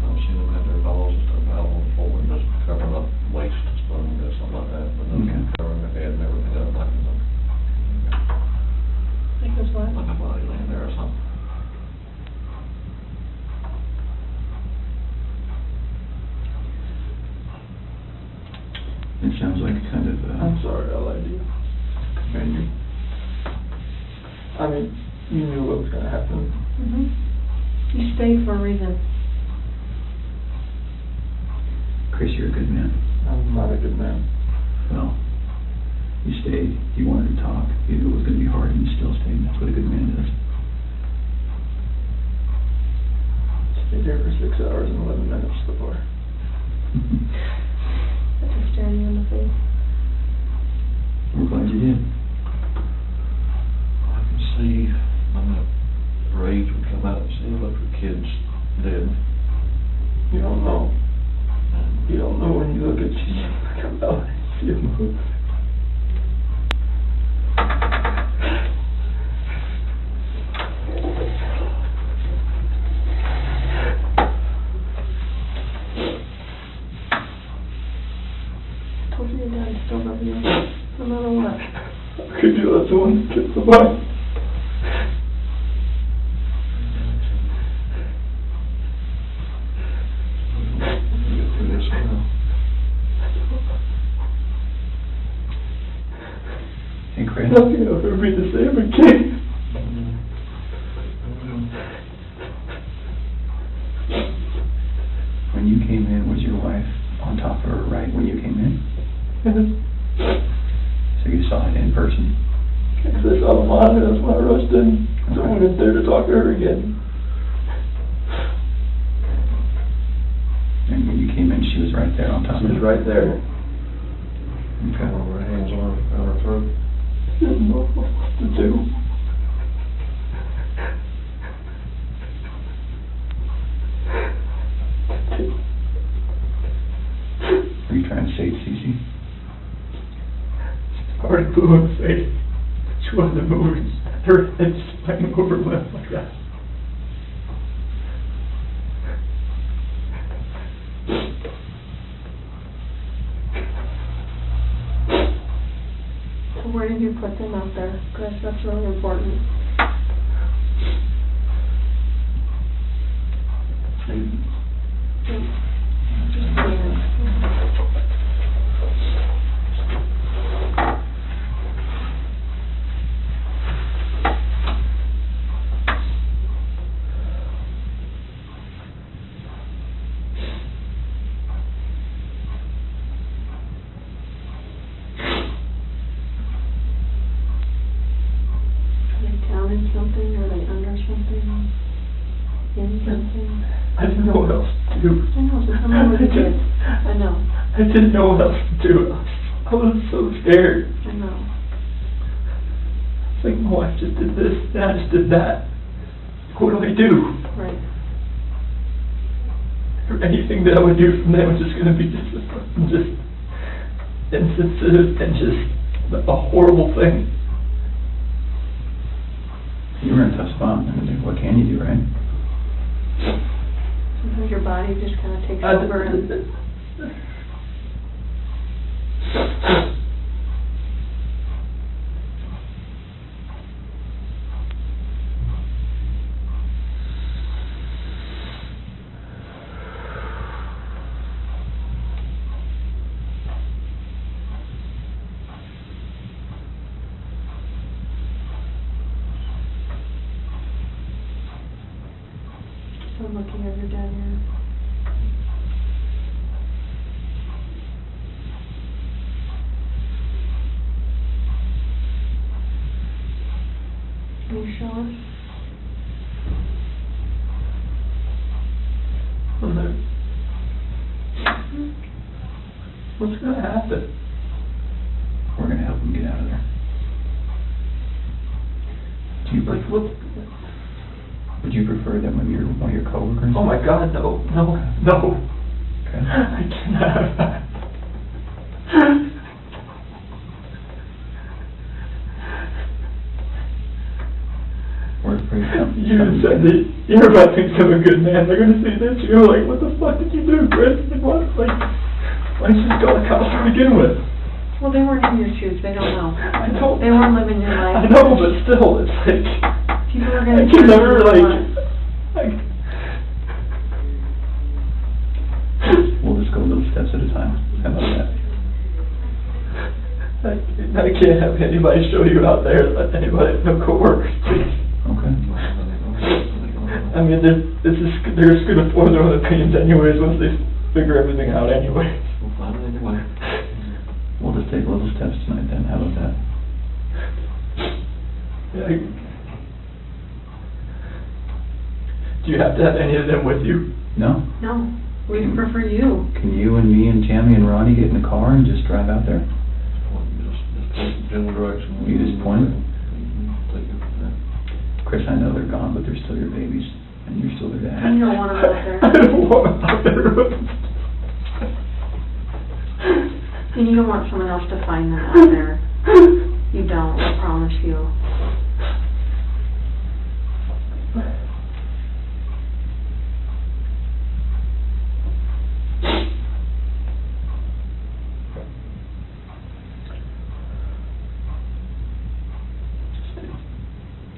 K: I've seen them have their dolls and stuff out on the floor and just covering up waist and stuff and something like that. But then covering their head and everything up like
V: what?
K: Like a body laying there or something.
G: It sounds like kind of... I'm sorry, I lied to you. Commend you. I mean, you knew what was going to happen.
V: You stayed for a reason.
G: Chris, you're a good man. I'm not a good man. Well, you stayed. You wanted to talk. You knew it was going to be hard, and you still stayed. That's what a good man does.
I: Stayed there for 6 hours and 11 minutes before.
V: After staring you in the face.
G: We're glad you did.
K: I can see when that rage would come out and see a bunch of kids dead.
I: You don't know. You don't know when you look at you come out and see a move.
V: I told you your dad still love you, no matter what.
I: Could you let someone kiss the body?
G: Hey, Chris.
I: Nothing will ever be the same again.
G: When you came in, was your wife on top of her right when you came in? So you saw it in person?
I: Because I saw the monitor, that's why I rushed in. So I went in there to talk to her again.
G: And when you came in, she was right there on top of
I: She
G: you?
I: was right there.
G: Okay.
K: Her hands on her throat.
I: She didn't know what to do.
G: Are you trying to say it, Cece?
I: It's hard to blew in the face. She wasn't moving. Her head sprang over left like that.
V: So where did you put them out there, Chris? That's really important. Just saying. Down in something, or they under something, in something.
I: I didn't know what else to do.
V: I know, so tell me what you did. I know.
I: I didn't know what else to do. I was so scared.
V: I know.
I: It's like, my wife just did this, and I just did that. What do I do?
V: Right.
I: Or anything that I would do from them was just going to be just insensitive and just a horrible thing.
G: You were in a tough spot. I mean, what can you do, right?
V: Sometimes your body just kind of takes over and... So I'm looking at your dad here. Can you show us?
I: What's going to happen?
G: We're going to help him get out of there. Do you
I: Like, what?
G: Would you prefer that one of your coworkers?
I: Oh my God, no.
G: Okay.
I: I cannot have that. You said that everybody thinks I'm a good man. They're going to see this. You're like, what the fuck did you do, Chris? Like, what? Like, why didn't you just go to cops to begin with?
V: Well, they weren't in your shoes. They don't know.
I: I know.
V: They weren't living your life.
I: I know, but still, it's like...
V: People are going to...
I: I can never, like...
G: We'll just go little steps at a time. How about that?
I: I can't have anybody show you out there. Let anybody, no coworkers, please.
G: Okay.
I: I mean, they're just going to form their own opinions anyways once they figure everything out anyway.
K: We'll find it anyway.
G: We'll just take little steps tonight then. How about that?
I: Yeah, Do you have to have any of them with you?
G: No?
V: No, we prefer you.
G: Can you and me and Tammy and Ronnie get in the car and just drive out there?
K: Just general direction.
G: You just point?
K: Take it from there.
G: Chris, I know they're gone, but they're still your babies, and you're still their dad.
V: You don't want them out there.
I: I don't want them out there.
V: And you don't want someone else to find them out there. You don't, I promise you.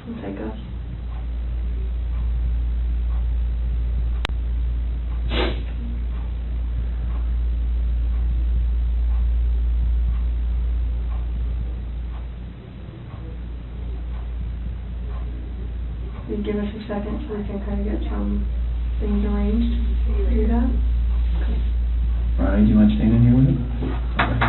V: It'll take us. You give us a second so we can kind of get some things arranged. You do that?
G: Ronnie, do you mind staying in here with him? Okay.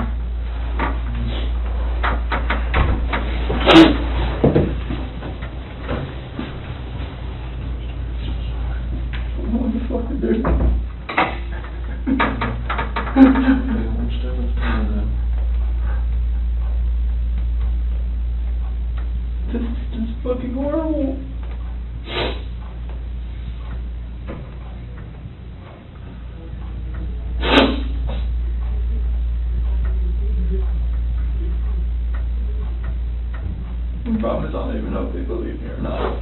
I: What the fuck is this? This is fucking horrible. The problem is I don't even know if they believe me or not.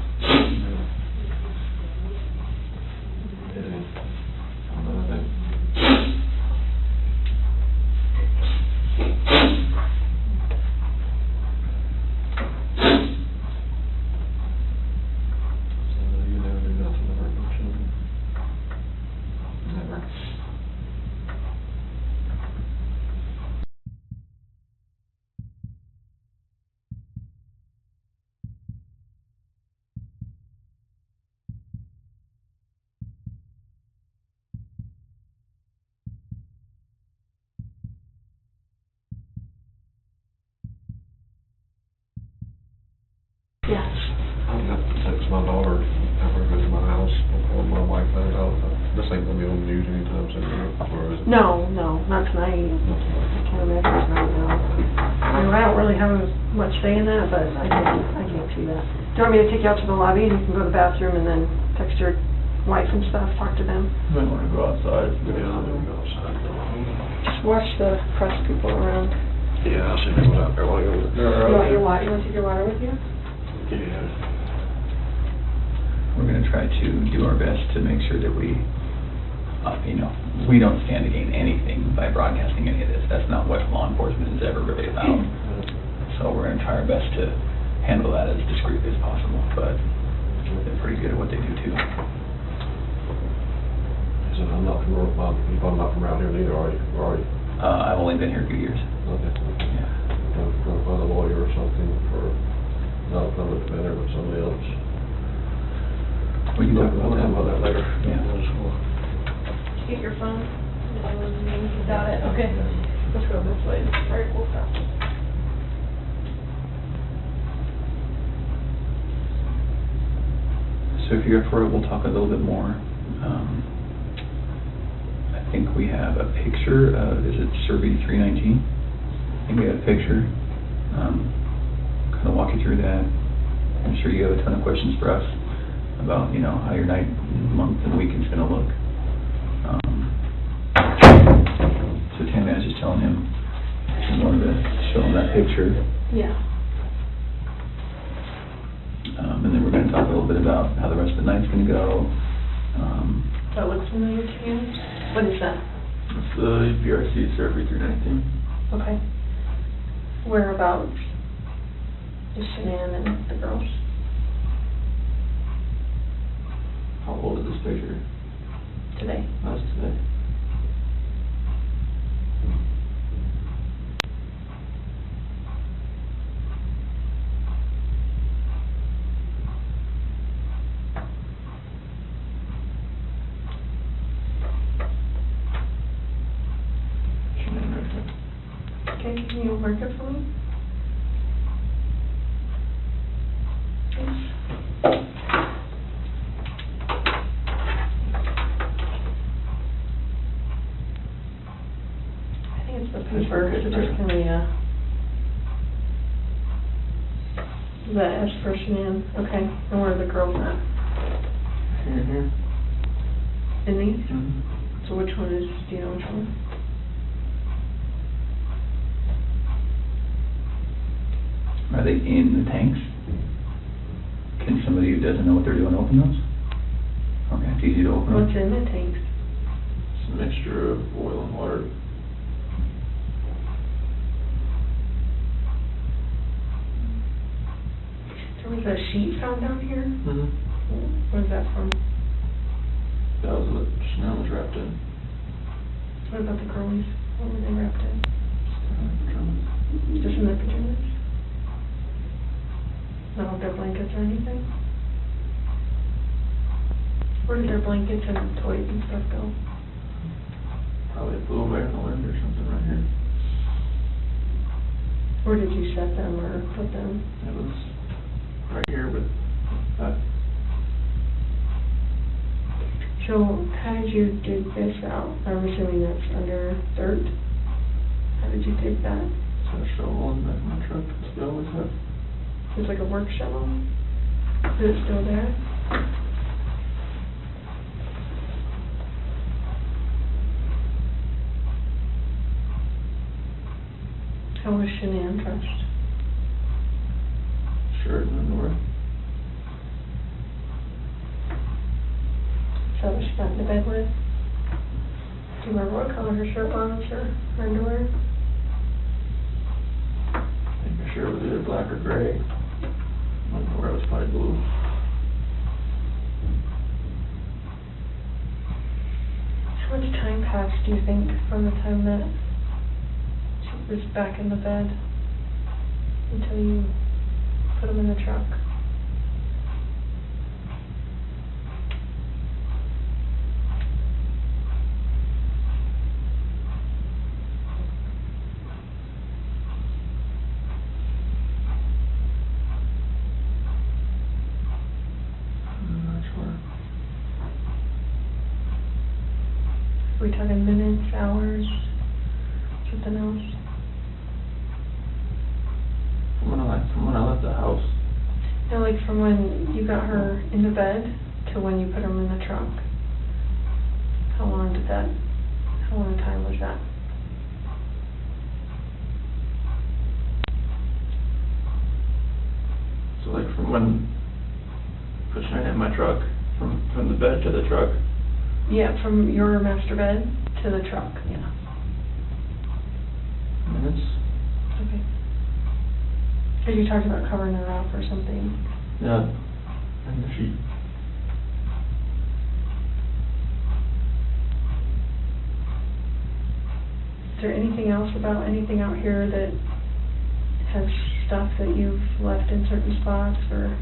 V: Yes.
K: I'm gonna have to text my daughter, have her go to my house before my wife finds out. This ain't gonna be on the news anytime soon, or is it?
V: No, not tonight. I can't imagine it's not now. I mean, I don't really have much say in that, but I can't see that. Do you want me to take you out to the lobby and you can go to the bathroom and then text your wife and stuff, talk to them?
I: You might want to go outside.
K: Yeah, I'm gonna go outside.
V: Just watch the press people around.
K: Yeah, I'll see people out there while you're over there.
V: You want your water? You want to take your water with you?
K: Yeah.
G: We're going to try to do our best to make sure that we, we don't stand to gain anything by broadcasting any of this. That's not what law enforcement is ever really about. So we're going to try our best to handle that as discreetly as possible, but they're pretty good at what they do too.
K: So I'm not from around here neither, are you?
G: I've only been here a few years.
K: Okay.
G: Yeah.
K: I'm going to find a lawyer or something for not a public defender, but somebody else.
G: We can talk about
K: that later.
G: Yeah.
V: Did you get your phone? You got it? Okay. Let's go this way. All right, we'll stop.
G: So if you're up for it, we'll talk a little bit more. I think we have a picture of, is it Survey 319? I think we have a picture. Kind of walk you through that. I'm sure you have a ton of questions for us about, how your night, month, and weekend's going to look. So Tammy, I was just telling him, I wanted to show him that picture.
V: Yeah.
G: And then we're going to talk a little bit about how the rest of the night's going to go.
V: That looks familiar to you? What is that?
I: It's the BRC Survey 319.
V: Okay. Whereabouts is Shanann and the girls?
I: How old is this picture?
V: Today.
I: That's today.
V: Okay, can you mark it for me? Thanks. It's the paper, so just kind of, yeah. Is that S for Shanann? Okay, and where are the girls at?
I: Here.
V: In these?
I: Mm-hmm.
V: So which one is, do you know which one?
G: Are they in the tanks? Can somebody who doesn't know what they're doing open those? Okay, it's easy to open them.
V: What's in the tanks?
I: It's a mixture of oil and water.
V: There was a sheet found down here?
I: Mm-hmm.
V: Where's that from?
I: That was what Chanel was wrapped in.
V: What about the girlies? What were they wrapped in? Just in their pajamas? Not with their blankets or anything? Where did their blankets and toys and stuff go?
I: Probably blew away in the wind or something right here.
V: Where did you set them or put them?
I: It was right here with that.
V: So how did you dig this out? I'm assuming that's under dirt. How did you dig that?
I: It's a shovel in the back of my truck. That's what I always have.
V: It's like a work shovel? Is it still there? How was Shanann dressed?
I: Shirt and underwear.
V: So was she got into bed with? Do you remember what color her shirt was or her underwear?
I: I think her shirt was either black or gray. Underwear was probably blue.
V: How much time passed, do you think, from the time that she was back in the bed until you put them in the truck? Are we talking minutes, hours, something else?
I: From when I left the house.
V: No, like from when you got her into bed to when you put them in the trunk. How long a time was that?
I: So like from when pushing her in my truck, from the bed to the truck.
V: Yeah, from your master bed to the truck, yeah.
I: Minutes.
V: Okay. Because you talked about covering her up or something.
I: Yeah. And the sheet.
V: Is there anything else about anything out here that has stuff that you've left in certain spots, or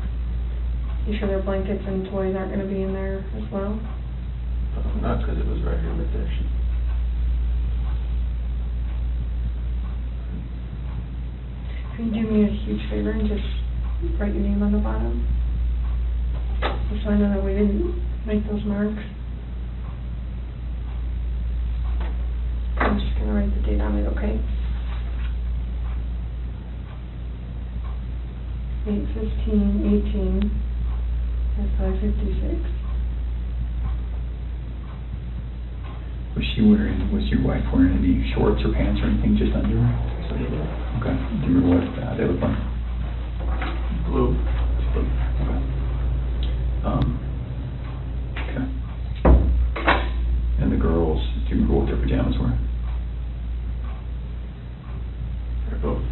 V: you sure their blankets and toys aren't going to be in there as well?
I: Not because it was right here with that sheet.
V: Can you do me a huge favor and just write your name on the bottom? Just so I know that we didn't make those marks. I'm just going to write the date on it, okay? 8/15/18 at 5:56.
G: Was your wife wearing any shorts or pants or anything, just underwear? Okay. Do you remember what they look like?
I: Blue.
G: Okay. Okay. And the girls, do you remember what their pajamas were?
I: They're both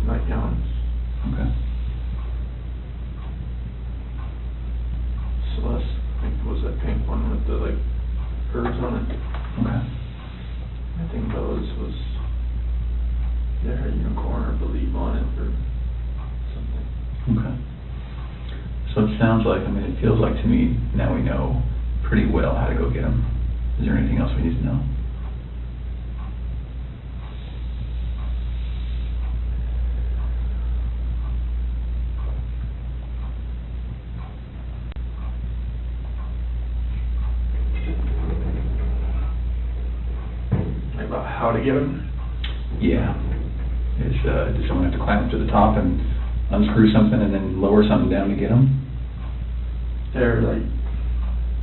I: nightgowns.
G: Okay.
I: Celeste, I think, was that pink one with the like curves on it.
G: Okay.
I: I think Bella's was their unicorn or believe on it or something.
G: Okay. So it sounds like, it feels like to me, now we know pretty well how to go get them. Is there anything else we need to know?
I: about how to get them?
G: Yeah. Does someone have to climb up to the top and unscrew something and then lower something down to get them?
I: They're like,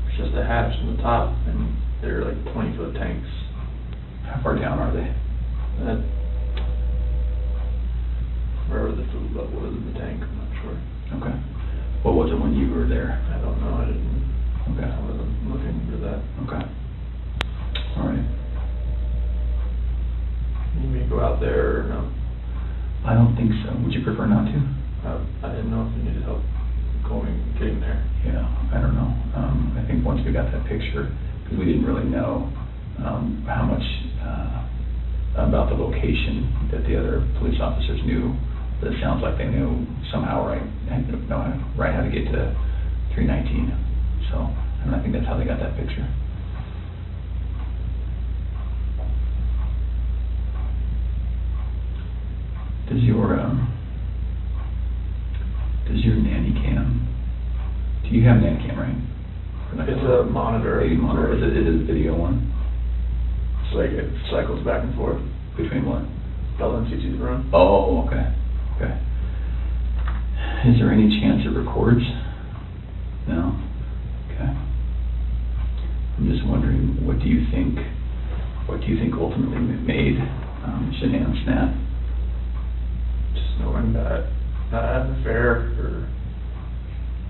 I: it's just a hatch on the top, and they're like 20-foot tanks.
G: How far down are they?
I: Wherever the food level is in the tank, I'm not sure.
G: Okay. What was it when you were there?
I: I don't know,
G: Okay.
I: I wasn't looking for that.
G: Okay. All right.
I: You may go out there or no?
G: I don't think so. Would you prefer not to?
I: I didn't know if you needed help getting there.
G: Yeah, I don't know. I think once we got that picture, because we didn't really know how much about the location that the other police officers knew, but it sounds like they knew somehow right how to get to 319. So, and I think that's how they got that picture. Does your nanny cam? Do you have a nanny cam, right?
I: It's a monitor.
G: Baby monitor. Is it a video one?
I: It's like it cycles back and forth.
G: Between what?
I: Bella and Cece's room.
G: Oh, okay. Okay. Is there any chance it records? No? Okay. I'm just wondering, what do you think ultimately made Shanann snap?
I: Just knowing that I had an affair,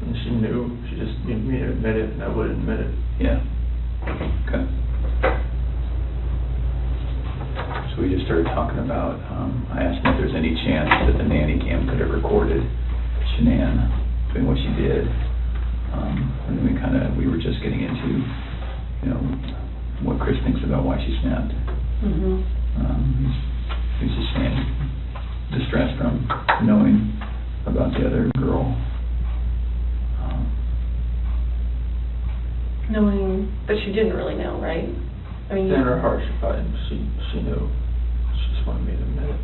I: and she knew. She just needed me to admit it, and I would admit it.
G: Yeah. Okay. So we just started talking about, I asked him if there's any chance that the nanny cam could have recorded Shanann doing what she did. And then we were just getting into, what Chris thinks about why she snapped. He's just saying, distress from knowing about the other girl.
V: Knowing, but she didn't really know, right? I mean,
I: in her heart, she knew. She just wanted me to admit it.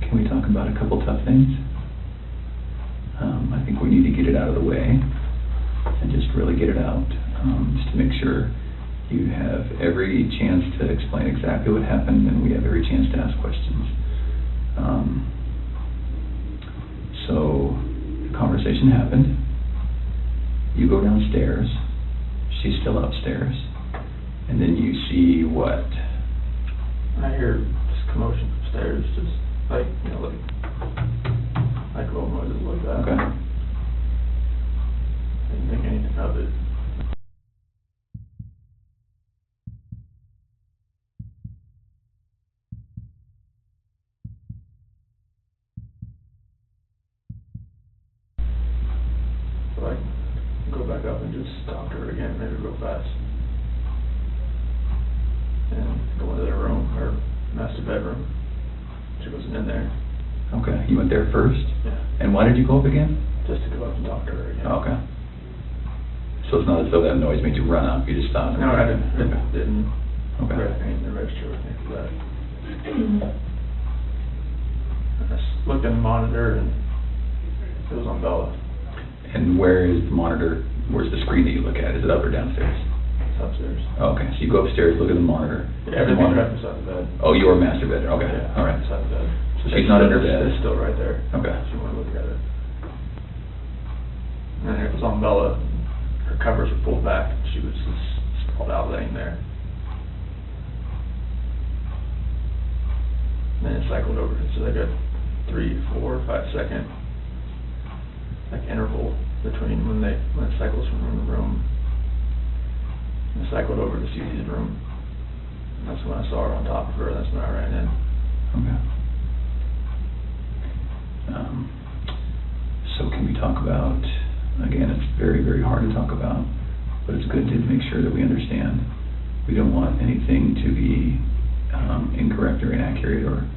G: Can we talk about a couple tough things? I think we need to get it out of the way and just really get it out, just to make sure you have every chance to explain exactly what happened and we have every chance to ask questions. So the conversation happened. You go downstairs. She's still upstairs. And then you see what?
I: I hear just commotion upstairs, just like little noises like that.
G: Okay.
I: Didn't think anything of it. So I go back up and just talk to her again, maybe real fast. And go into their room, her master bedroom. She wasn't in there.
G: Okay, you went there first?
I: Yeah.
G: And why did you go up again?
I: Just to go up and talk to her again.
G: Oh, okay. So it's not as though that noise made you run up, you just stopped?
I: No, I didn't.
G: Okay.
I: Didn't.
G: Okay.
I: Anything in the register with me for that. I just looked in the monitor and it was on Bella.
G: And where is the monitor? Where's the screen that you look at? Is it up or downstairs?
I: It's upstairs.
G: Oh, okay, so you go upstairs, look at the monitor.
I: Yeah, everything's right beside the bed.
G: Oh, your master bed. Okay.
I: Yeah,
G: All right.
I: beside the bed.
G: So she's not in her bed.
I: It's still right there.
G: Okay.
I: If you want to look at it. And it was on Bella. Her covers were pulled back. She was just sprawled out laying there. And then it cycled over. So like a 3, 4, 5 second interval between when it cycles from room to room. And it cycled over to Cece's room. And that's when I saw her on top of her. That's when I ran in.
G: Okay. So can we talk about, again, it's very, very hard to talk about, but it's good to make sure that we understand. We don't want anything to be incorrect or inaccurate or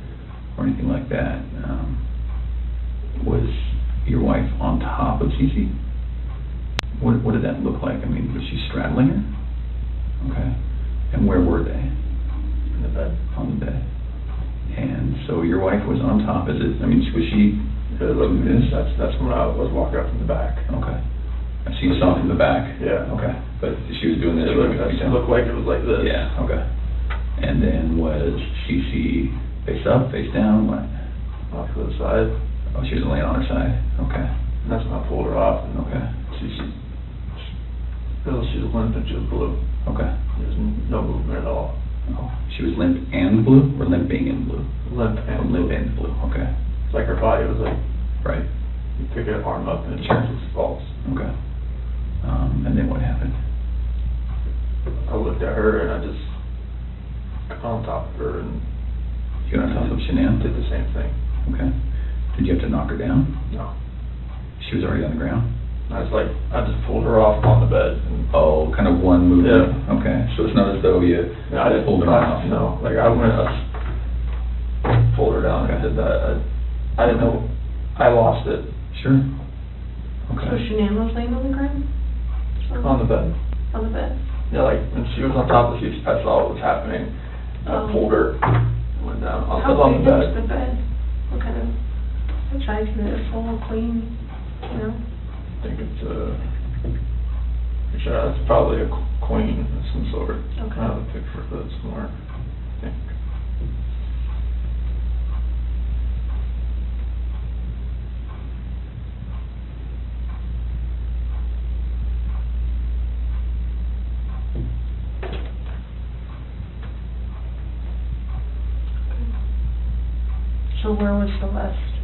G: anything like that. Was your wife on top of Cece? What did that look like? I mean, was she straddling her? Okay. And where were they?
I: In the bed.
G: On the bed. And so your wife was on top. Was she
I: That's when I was walking up from the back.
G: Okay. So you saw from the back?
I: Yeah.
G: Okay. But she was doing this?
I: It looked like it was like this.
G: Yeah, okay. And then was she face up, face down, what?
I: Off to the side.
G: Oh, she was laying on her side? Okay.
I: And that's when I pulled her off. And
G: okay.
I: She was limp and she was blue.
G: Okay.
I: There was no movement at all.
G: Oh, she was limp and blue, or limping and blue?
I: Limp and
G: limp and blue, okay.
I: It's like her body was like,
G: right.
I: You pick her arm up and
G: sure.
I: it just falls.
G: Okay. And then what happened?
I: I looked at her and I just got on top of her and
G: you got on top of Shanann?
I: Did the same thing.
G: Okay. Did you have to knock her down?
I: No.
G: She was already on the ground?
I: I just pulled her off on the bed. And
G: oh, kind of one movement?
I: Yeah.
G: Okay. So it's not as though you pulled her off?
I: No. Like I pulled her down and I did that. I didn't know. I lost it.
G: Sure. Okay.
V: So Shanann was laying on the ground?
I: On the bed.
V: On the bed?
I: Yeah, like when she was on top of the seat, I saw what was happening. I pulled her, went down on the bed.
V: How big was the bed? What kind of size is it? Full, clean, you know?
I: I think it's probably a queen of some sort.
V: Okay.
I: I have a picture of it somewhere, I think.
V: So where was Celeste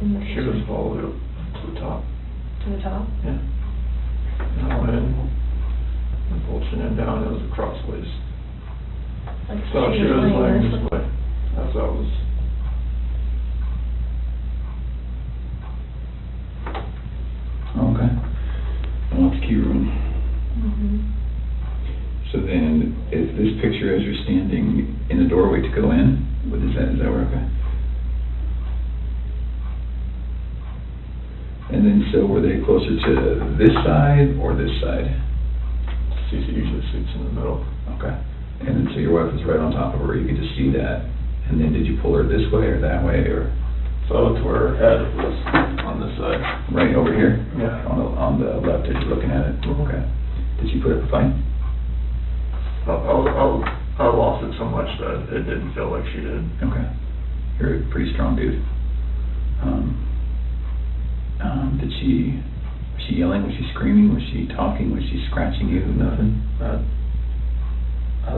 V: in the
I: She was all the way up to the top.
V: To the top?
I: Yeah. And I went in and pulled Shanann down. It was crossways.
V: Like
I: So she was laying this way. As I was.
G: Okay. Off the key room.
V: Mm-hmm.
G: So then, is this picture as you're standing in the doorway to go in? What is that? Is that where? Okay. And then, so were they closer to this side or this side?
I: She usually sits in the middle.
G: Okay. And then, so your wife was right on top of her. You could just see that. And then, did you pull her this way or that way, or?
I: So to where her head was on this side.
G: Right over here.
I: Yeah.
G: On the left as you're looking at it. Okay. Did she put up a fight?
I: I lost it so much that it didn't feel like she did.
G: Okay. You're a pretty strong dude. Was she yelling? Was she screaming? Was she talking? Was she scratching you? Nothing?
I: I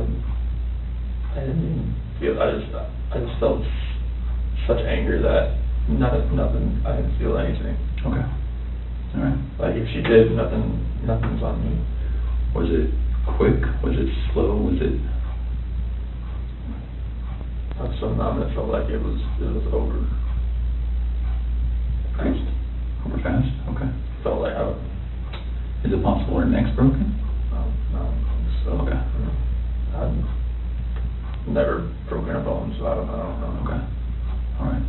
I: didn't even feel, I just felt such anger that nothing, I didn't feel anything.
G: Okay. All right.
I: Like if she did, nothing's on me.
G: Was it quick? Was it slow? Was it?
I: I was so numb, it felt like it was over.
G: Fast? Over fast? Okay.
I: Felt like
G: Is it possible her neck's broken?
I: No. So,
G: okay.
I: I've never broken a bone, so I don't know.
G: Okay. All right.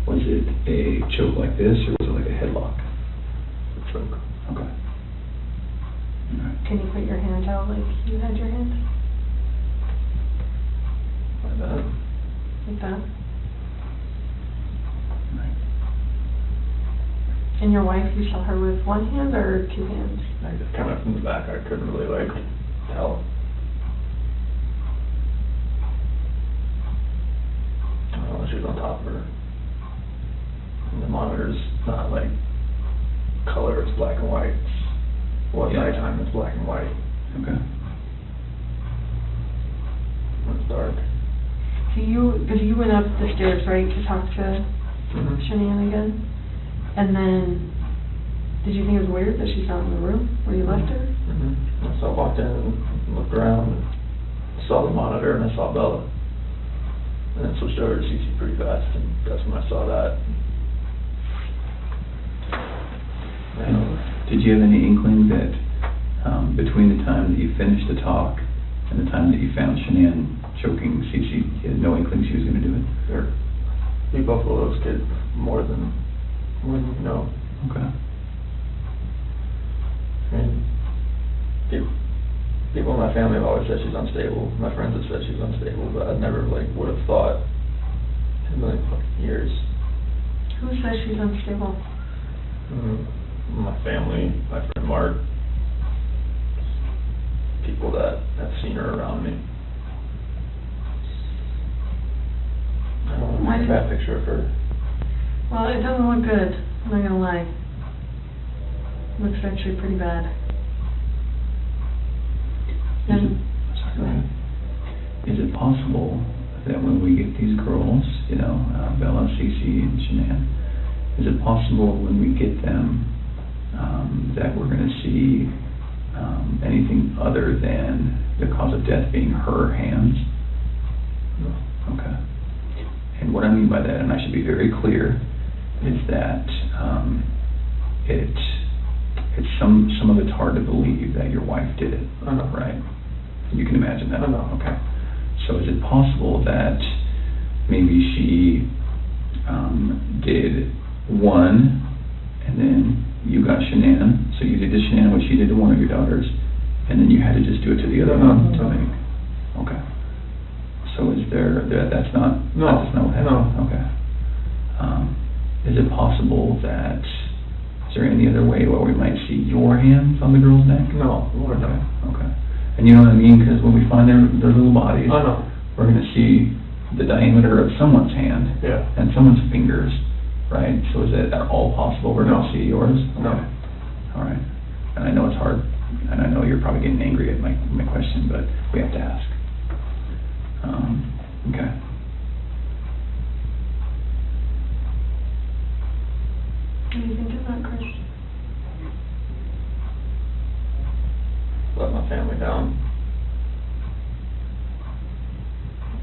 G: Was it a choke like this, or was it like a headlock?
I: A choke.
G: Okay. All right.
V: Can you put your hand out like you had your hand?
I: Like that.
V: Like that?
G: Right.
V: And your wife, you saw her with one hand or two hands?
I: I just kind of from the back, I couldn't really tell. She was on top of her. And the monitor's not like color, it's black and white. Nighttime, it's black and white.
G: Okay.
I: When it's dark.
V: So because you went up the stairs, right, to talk to Shanann again? And then, did you think it was weird that she's not in the room where you left her?
I: So I walked in and looked around and saw the monitor and I saw Bella. And then switched over to CC pretty fast, and that's when I saw that.
G: Did you have any inkling that between the time that you finished the talk and the time that you found Shanann choking CC, you had no inkling she was going to do it?
I: Sure. We both love those kids more than you know.
G: Okay.
I: And people in my family have always said she's unstable. My friends have said she's unstable, but I never would have thought in like years.
V: Who says she's unstable?
I: My family, my friend Mark, people that have seen her around me. I don't want to paint a bad picture of her.
V: Well, it doesn't look good, I'm not gonna lie. It looks actually pretty bad.
G: Is it possible that when we get these girls, you know, Bella, Cece, and Shanann, is it possible when we get them that we're going to see anything other than the cause of death being her hands?
I: No.
G: Okay. And what I mean by that, and I should be very clear, is that it's some of it's hard to believe that your wife did it.
I: I know.
G: Right? You can imagine that.
I: I know.
G: Okay. So is it possible that maybe she did one, and then you got Shanann, so you did to Shanann what she did to one of your daughters, and then you had to just do it to the other one? Okay. So is that's not what happened?
I: No.
G: Okay. Is it possible that, is there any other way where we might see your hands on the girl's neck?
I: No, Lord, no.
G: Okay. And you know what I mean? Because when we find their little bodies,
I: I know.
G: we're going to see the diameter of someone's hand and someone's fingers, right? So is it at all possible we're going to see yours? Okay.
I: No.
G: All right. And I know it's hard, and I know you're probably getting angry at my question, but we have to ask. Okay.
V: What do you think of that, Chris?
I: Let my family down.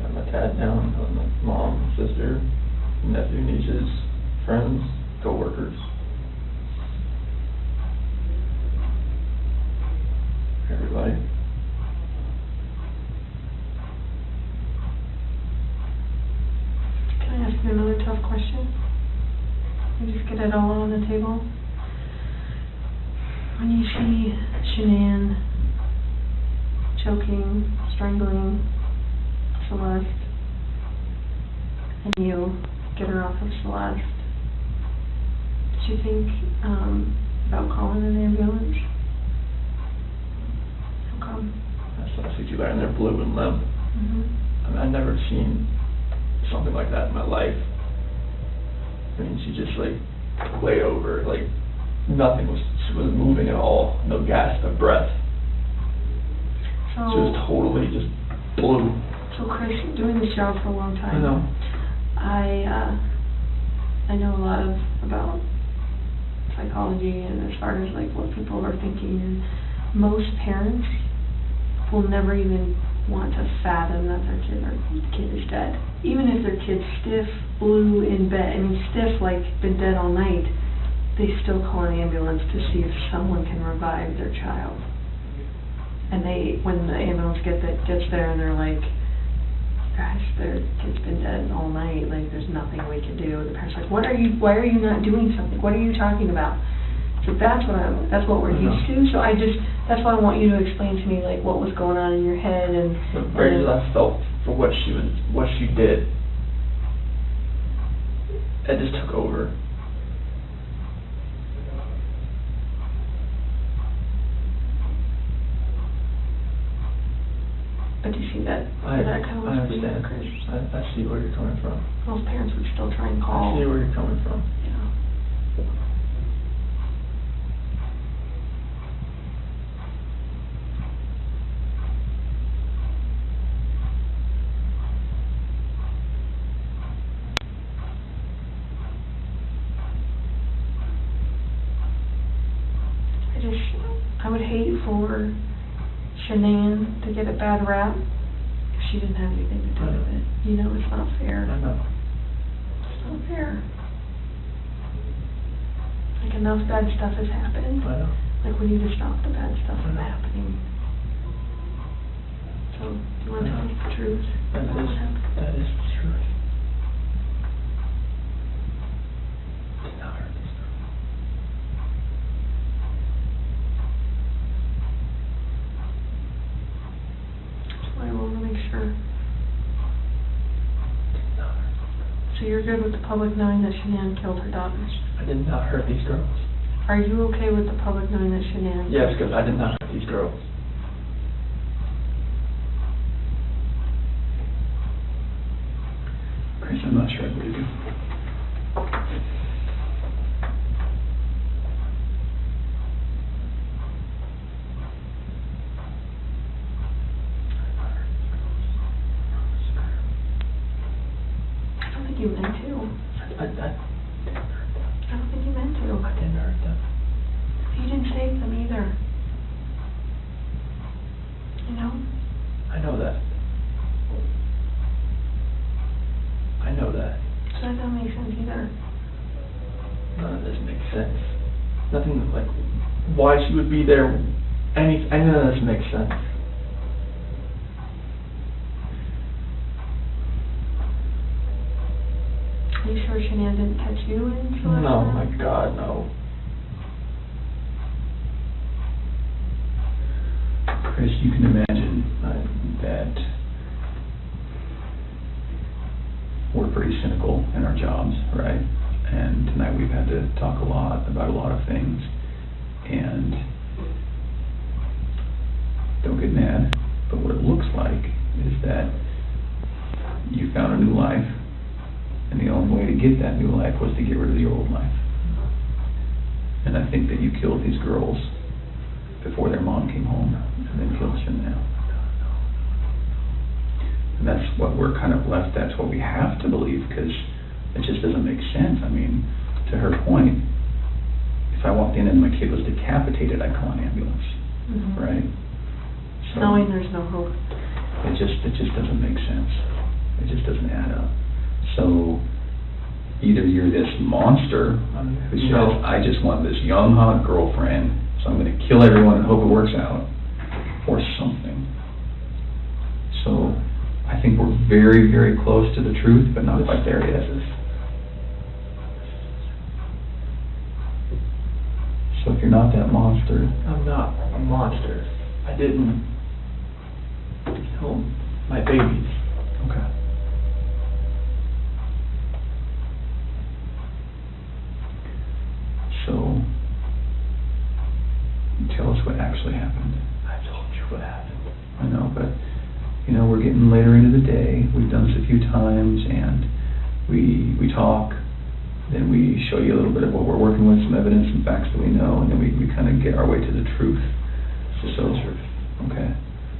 I: Let my dad down, let my mom, sister, nephew, nieces, friends, co-workers. Everybody.
V: Can I ask you another tough question? And just get it all on the table. When you see Shanann choking, strangling Celeste, and you get her off of Celeste, did you think about calling an ambulance? How come?
I: I saw Cece laying there blue and limp. I mean, I've never seen something like that in my life. I mean, she just like lay over, like nothing was moving at all, no gas, no breath.
V: So,
I: she was totally just blue.
V: So Chris, doing this job for a long time,
I: I know.
V: I know a lot about psychology and as far as like what people are thinking, and most parents will never even want to fathom that their kid is dead. Even if their kid's stiff, blue in bed, I mean stiff like been dead all night, they still call an ambulance to see if someone can revive their child. And when the ambulance gets there and they're like, gosh, their kid's been dead all night, like there's nothing we can do. The parents are like, why are you not doing something? What are you talking about? So that's what we're used to. So that's why I want you to explain to me like what was going on in your head and
I: the rage I felt for what she did. It just took over.
V: But do you see that?
I: I
V: kind of
I: understand. I see where you're coming from.
V: Most parents would still try and call.
I: I see where you're coming from.
V: Yeah. I would hate for Shanann to get a bad rap if she didn't have anything to do with it. You know, it's not fair.
I: I know.
V: It's not fair. Like, enough bad stuff has happened.
I: I know.
V: Like, we need to stop the bad stuff from happening. So, do you want to tell us the truth?
I: That is the truth. Did not hurt this girl.
V: I want to make sure. So So you're good with the public knowing that Shanann killed her daughters?
I: I did not hurt these girls.
V: Are you okay with the public knowing that Shanann?
I: Yes, because I did not hurt these girls.
G: Chris, I'm not sure I believe you.
V: I don't think you meant to.
I: I
V: don't think you meant to.
I: I didn't hurt them.
V: You didn't save them either. You know?
I: I know that. I know that.
V: So that doesn't make sense either.
I: None of this makes sense. Nothing like why she would be there. None of this makes sense.
V: Are you sure Shanann didn't catch you in Celeste?
I: No, my God, no.
G: Chris, you can imagine that we're pretty cynical in our jobs, right? And tonight we've had to talk a lot about a lot of things. And don't get mad, but what it looks like is that you found a new life, and the only way to get that new life was to get rid of the old life. And I think that you killed these girls before their mom came home, and then killed Shanann. And that's what we're kind of left, that's what we have to believe, because it just doesn't make sense. I mean, to her point, if I walked in and my kid was decapitated, I'd call an ambulance, right? So
V: knowing there's no hope.
G: It just doesn't make sense. It just doesn't add up. So either you're this monster who says, I just want this young, hot girlfriend, so I'm going to kill everyone and hope it works out, or something. So I think we're very, very close to the truth, but not quite there yet. So if you're not that monster...
I: I'm not a monster. I didn't kill my babies.
G: Okay. So, tell us what actually happened.
I: I told you what happened.
G: I know, but, you know, we're getting later into the day. We've done this a few times, and we talk, then we show you a little bit of what we're working with, some evidence, some facts that we know, and then we kind of get our way to the truth.
I: Just the truth.
G: Okay.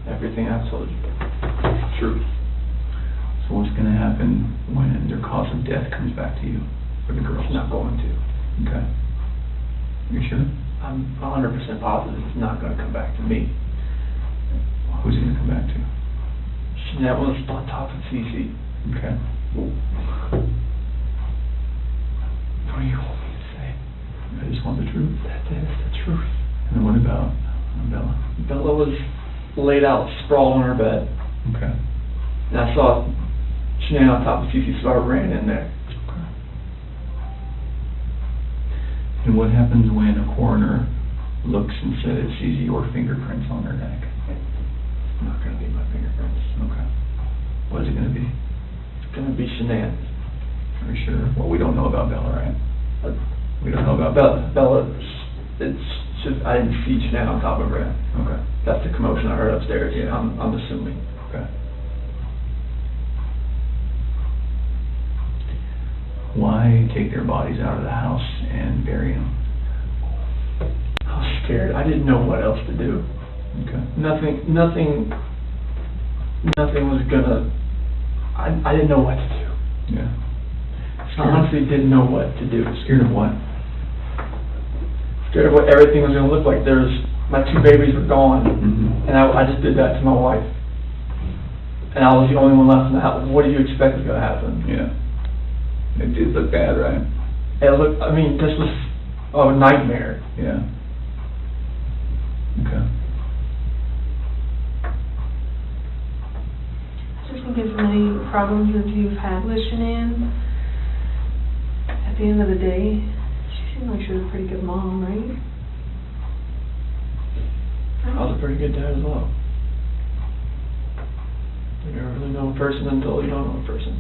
I: Everything I've told you.
G: Truth. So what's going to happen when their cause of death comes back to you, for the girls?
I: It's not going to.
G: Okay. You sure?
I: I'm 100% positive it's not going to come back to me.
G: Who's it going to come back to?
I: That was on top of Cece.
G: Okay. What do you want me to say? I just want the truth.
I: That is the truth.
G: And then what about Bella?
I: Bella was laid out, sprawled on her bed.
G: Okay.
I: And I saw Shanann on top of Cece, so I ran in there.
G: And what happens when a coroner looks and says, sees your fingerprints on her neck?
I: It's not going to be my fingerprints.
G: Okay. What is it going to be?
I: It's going to be Shanann's.
G: Are you sure? Well, we don't know about Bella, right? We don't know about
I: Bella, it's just, I didn't see Shanann on top of her.
G: Okay.
I: That's the commotion I heard upstairs.
G: Yeah.
I: I'm assuming.
G: Okay. Why take their bodies out of the house and bury them?
I: I was scared. I didn't know what else to do.
G: Okay.
I: Nothing was gonna, I didn't know what to do.
G: Yeah.
I: I honestly didn't know what to do.
G: Scared of what?
I: Scared of what everything was gonna look like. My two babies were gone, and I just did that to my wife. And I was the only one left in the house. What do you expect is gonna happen?
G: Yeah. It did look bad, right?
I: It looked, I mean, this was a nightmare.
G: Yeah. Okay.
V: Just think as many problems as you've had with Shanann, at the end of the day, she seemed like she was a pretty good mom, right?
I: I was a pretty good dad as well. You never really know a person until you don't know a person.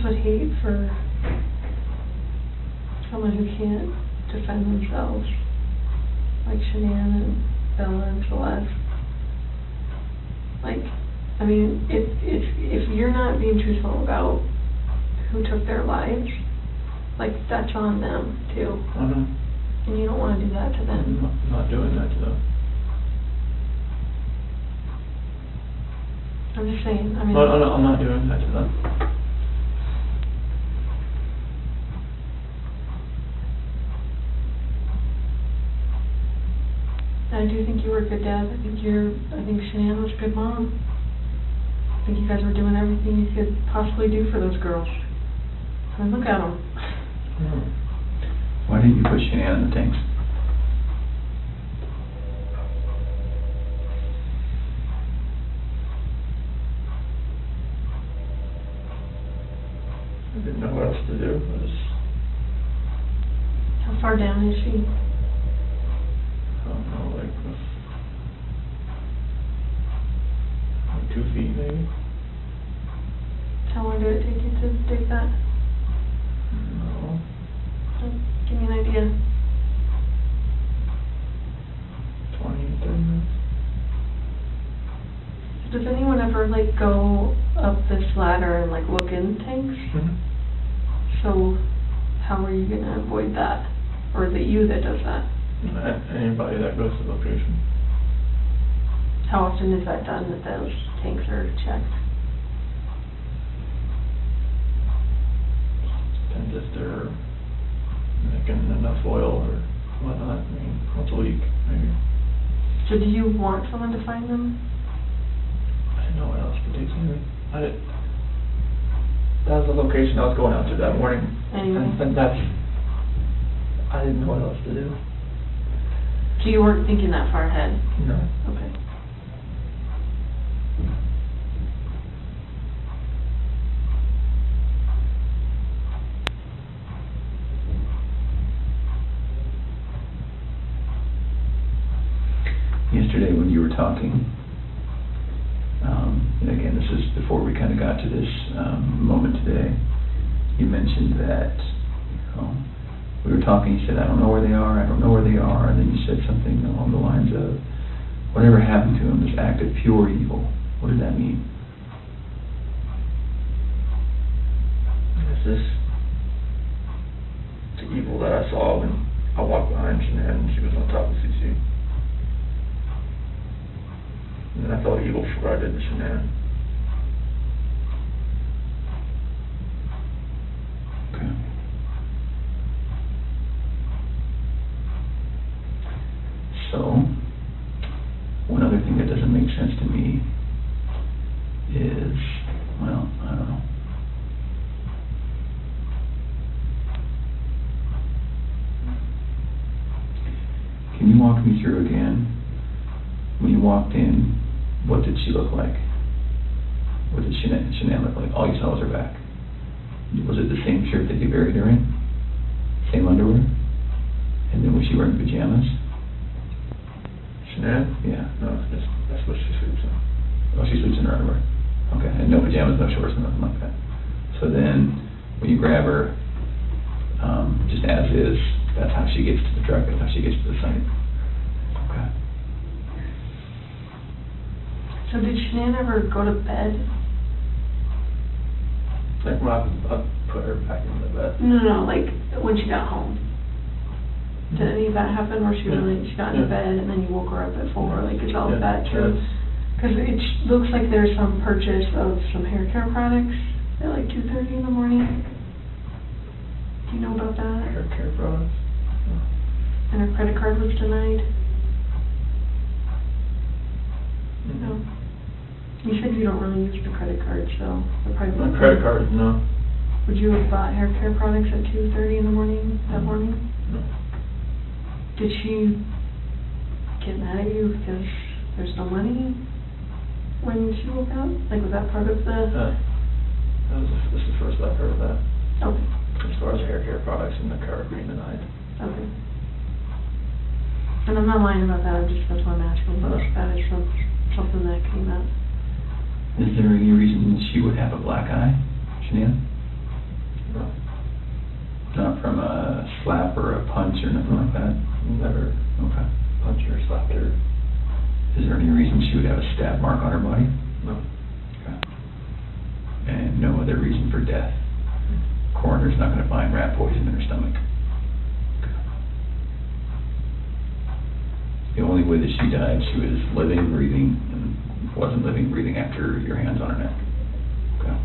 V: would hate for someone who can't defend themselves, like Shanann and Bella and Celeste. Like, I mean, if you're not being truthful about who took their lives, like, that's on them, too. And you don't want to do that to them.
I: I'm not doing that to them.
V: I'm just saying, I mean...
I: No, I'm not doing that to them.
V: I do think you were a good dad. I think Shanann was a good mom. I think you guys were doing everything you could possibly do for those girls. I mean, look at them.
G: Why didn't you put Shanann in the tanks?
I: I didn't know what else to do.
V: How far down is she?
I: I don't know, like 2 feet maybe.
V: How long did it take you to dig that?
I: No.
V: Give me an idea.
I: 20, 30 minutes.
V: Does anyone ever, like, go up this ladder and, like, look in tanks? So, how are you going to avoid that? Or is it you that does that?
I: Anybody that goes to the location.
V: How often is that done, that those tanks are checked?
I: Depends if they're making enough oil or whatnot. I mean, once a week, maybe.
V: So do you want someone to find them?
I: I didn't know what else to do. That was the location I was going out to that morning.
V: Anyway.
I: And I didn't know what else to do.
V: So you weren't thinking that far ahead?
I: No.
V: Okay.
G: Yesterday when you were talking, and again, this is before we kind of got to this moment today, you mentioned that we were talking, you said, I don't know where they are, and then you said something along the lines of, whatever happened to them, this act of pure evil. What did that mean?
I: It's this the evil that I saw when I walked behind Shanann and she was on top of CC. And then I felt evil for what I did to Shanann.
G: Okay. So, one other thing that doesn't make sense to me is, well, I don't know. Can you walk me through again, when you walked in, what did she look like? What did Shanann look like? All you saw was her back. Was it the same shirt that you buried her in? Same underwear? And then was she wearing pajamas?
I: Shanann?
G: Yeah.
I: No, that's what she sleeps in.
G: Oh, she sleeps in her underwear. Okay, and no pajamas, no shorts, nothing like that. So then, when you grab her, just as is, that's how she gets to the truck, that's how she gets to the site. Okay.
V: So did Shanann ever go to bed?
I: Like when I put her back in the bed.
V: No, like when she got home. Did any of that happen where she got into bed and then you woke her up at 4? Like, is all of that true? Because it looks like there's some purchase of some hair care products at like 2:30 in the morning. Do you know about that?
I: Hair care products?
V: And her credit card was denied? No. You said you don't really use the credit card, so they're probably...
I: My credit card, no.
V: Would you have bought hair care products at 2:30 in the morning that morning?
I: No.
V: Did she get mad at you because there's no money when she woke up? Like, was that part of the...
I: This is the first I've heard of that.
V: Okay.
I: As far as hair care products and the card being denied.
V: Okay. And I'm not lying about that, that's why I'm asking. That is something that came up.
G: Is there any reason she would have a black eye, Shanann? Not from a slap or a punch or nothing like that?
I: Never
G: Okay.
I: punched her, slapped her.
G: Is there any reason she would have a stab mark on her body?
I: No.
G: Okay. And no other reason for death? Coroner's not gonna find rat poison in her stomach? The only way that she died, she was living, breathing, and wasn't living, breathing after your hands on her neck. Okay.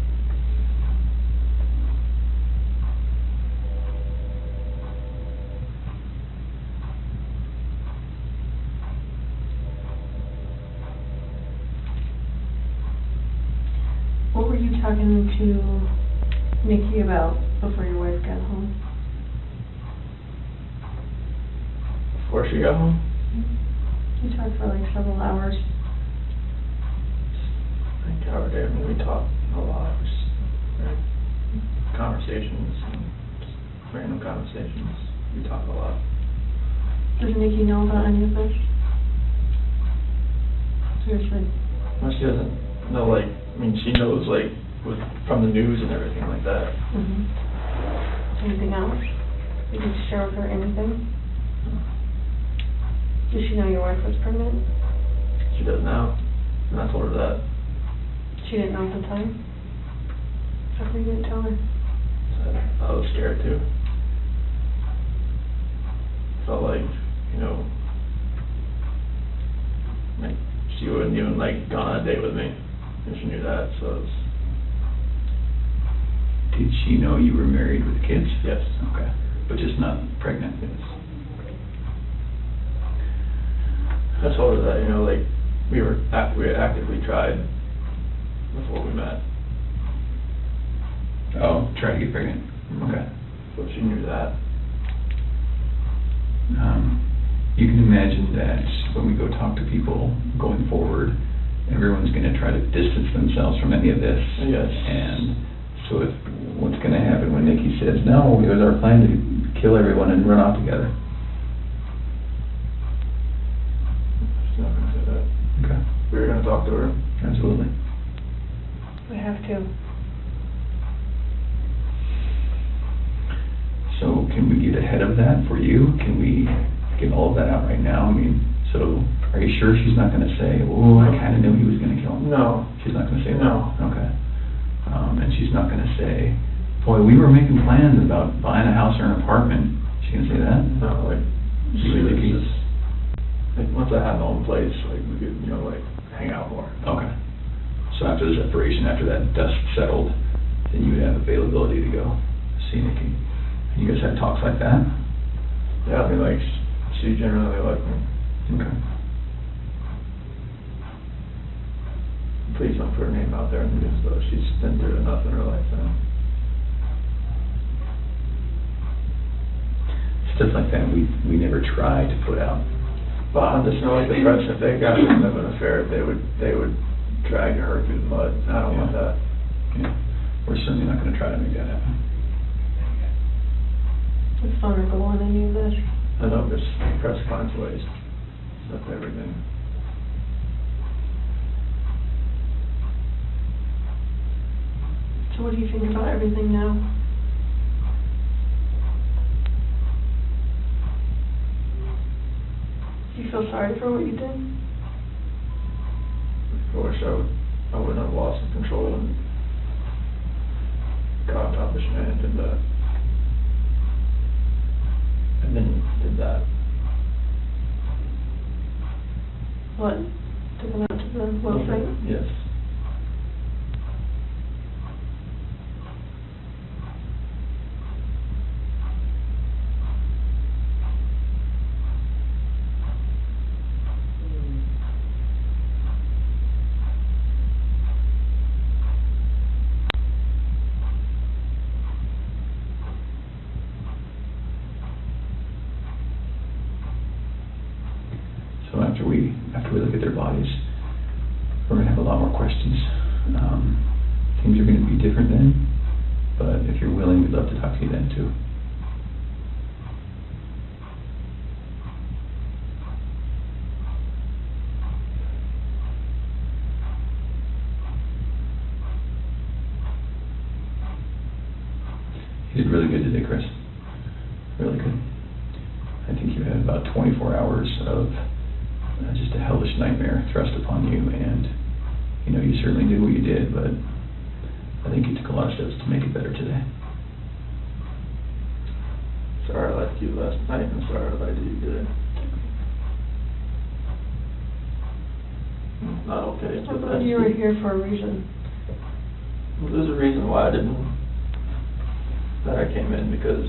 V: What were you talking to Nikki about before your wife got home?
I: Before she got home?
V: You talked for like several hours.
I: I think our day, I mean, we talked a lot. Just, conversations, and just random conversations. We talk a lot.
V: Does Nikki know about any of this? Seriously.
I: Well, she doesn't know, like, I mean, she knows, like, from the news and everything like that.
V: Anything else? Did you share with her anything? Does she know your wife was pregnant?
I: She does now. And I told her that.
V: She didn't know at the time? How come you didn't tell her?
I: So I was scared too. Felt like, you know, like she wouldn't even like gone on a date with me. And she knew that, so it was...
G: Did she know you were married with kids?
I: Yes.
G: Okay. But just not pregnant? Yes.
I: I told her that, you know, like, we had actively tried before we met.
G: Oh, try to get pregnant. Okay.
I: So she knew that.
G: You can imagine that when we go talk to people going forward, everyone's going to try to distance themselves from any of this.
I: Yes.
G: And so if what's going to happen when Nikki says, no, it was our plan to kill everyone and run off together?
I: She's not going to say that.
G: Okay.
I: We were going to talk to her.
G: Absolutely.
V: We have to.
G: So can we get ahead of that for you? Can we get all of that out right now? I mean, so are you sure she's not going to say, oh, I kind of knew he was going to kill him?
I: No.
G: She's not going to say that?
I: No.
G: Okay. And she's not going to say, boy, we were making plans about buying a house or an apartment. She going to say that?
I: No, like,
G: She was
I: just, like, once I had my own place, like, we could, you know, like, hang out more.
G: Okay. So after the separation, after that dust settled, then you would have availability to go see Nikki. You guys had talks like that?
I: Yeah, I mean, like, she generally liked me.
G: Okay.
I: Please don't put her name out there in the news, though. She's been through enough in her life now.
G: Stuff like that we never try to put out.
I: But I'm just knowing the press, if they got wind of an affair, they would drag her through the mud. I don't want that.
G: Yeah. We're certainly not going to try to make that happen.
V: It's vulnerable in any of this.
I: I know this press finds ways. That's everything.
V: So what do you think about everything now? Do you feel sorry for what you did?
I: I wish I wouldn't have lost control and got on top of Shannon and did that. And then did that.
V: What? Took him out to the well site?
I: Yes.
G: So after we look at their bodies, we're going to have a lot more questions. Things are going to be different then, but if you're willing, we'd love to talk to you then too. You did really good today, Chris. really good. I think you had about 24 hours of just a hellish nightmare thrust upon you, and you certainly did what you did, but I think you took a lot of steps to make it better today.
I: Sorry I left you last night, and sorry I lied to you today. Not okay.
V: I thought you were here for a reason.
I: Well, there's a reason why I came in, because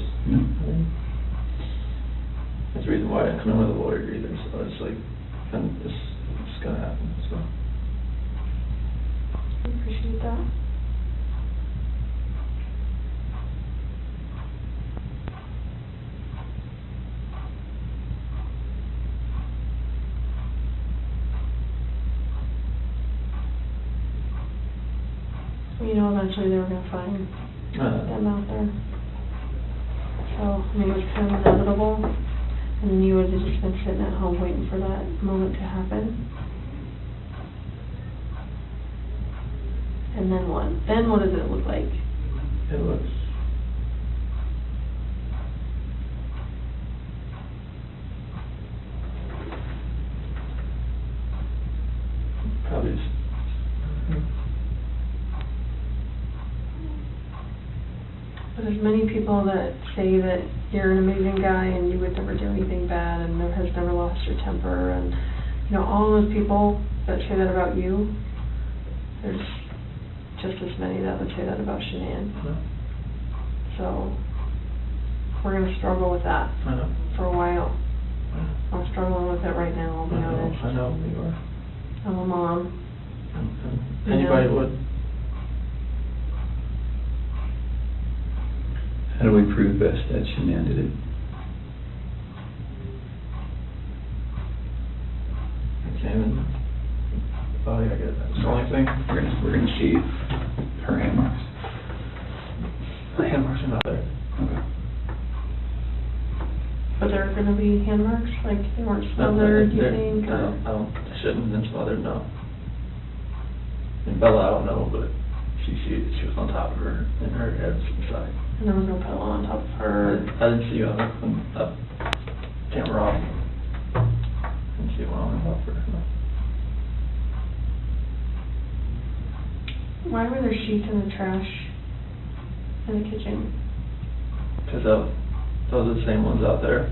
I: there's a reason why I didn't come in with a lawyer either, so it's like, it's gonna happen, so.
V: I appreciate that. Eventually they were going to find them out there. So, it was kind of inevitable. And then you would have just been sitting at home waiting for that moment to happen. And then what? Then what does it look like?
I: It looks... probably just...
V: But there's many people that say that you're an amazing guy and you would never do anything bad and has never lost your temper, and all those people that say that about you, there's just as many that would say that about Shanann. So we're going to struggle with that for a while. I'm struggling with it right now, I'll be honest.
I: I know you are.
V: I'm a mom.
I: Anybody would.
G: How do we prove best that Shanann did it?
I: I get that. That's the only thing.
G: We're gonna see her hand marks.
I: The hand marks are not there.
G: Okay.
V: But there are going to be hand marks? Like they weren't smothered, you think?
I: I shouldn't have been smothered, no. And Bella, I don't know, but she was on top of her, and her head was to the side.
V: And there was no pillow on top of her?
I: I didn't see you on the camera off. Didn't see one on top of her, no.
V: Why were there sheets in the trash in the kitchen?
I: Because those are the same ones out there.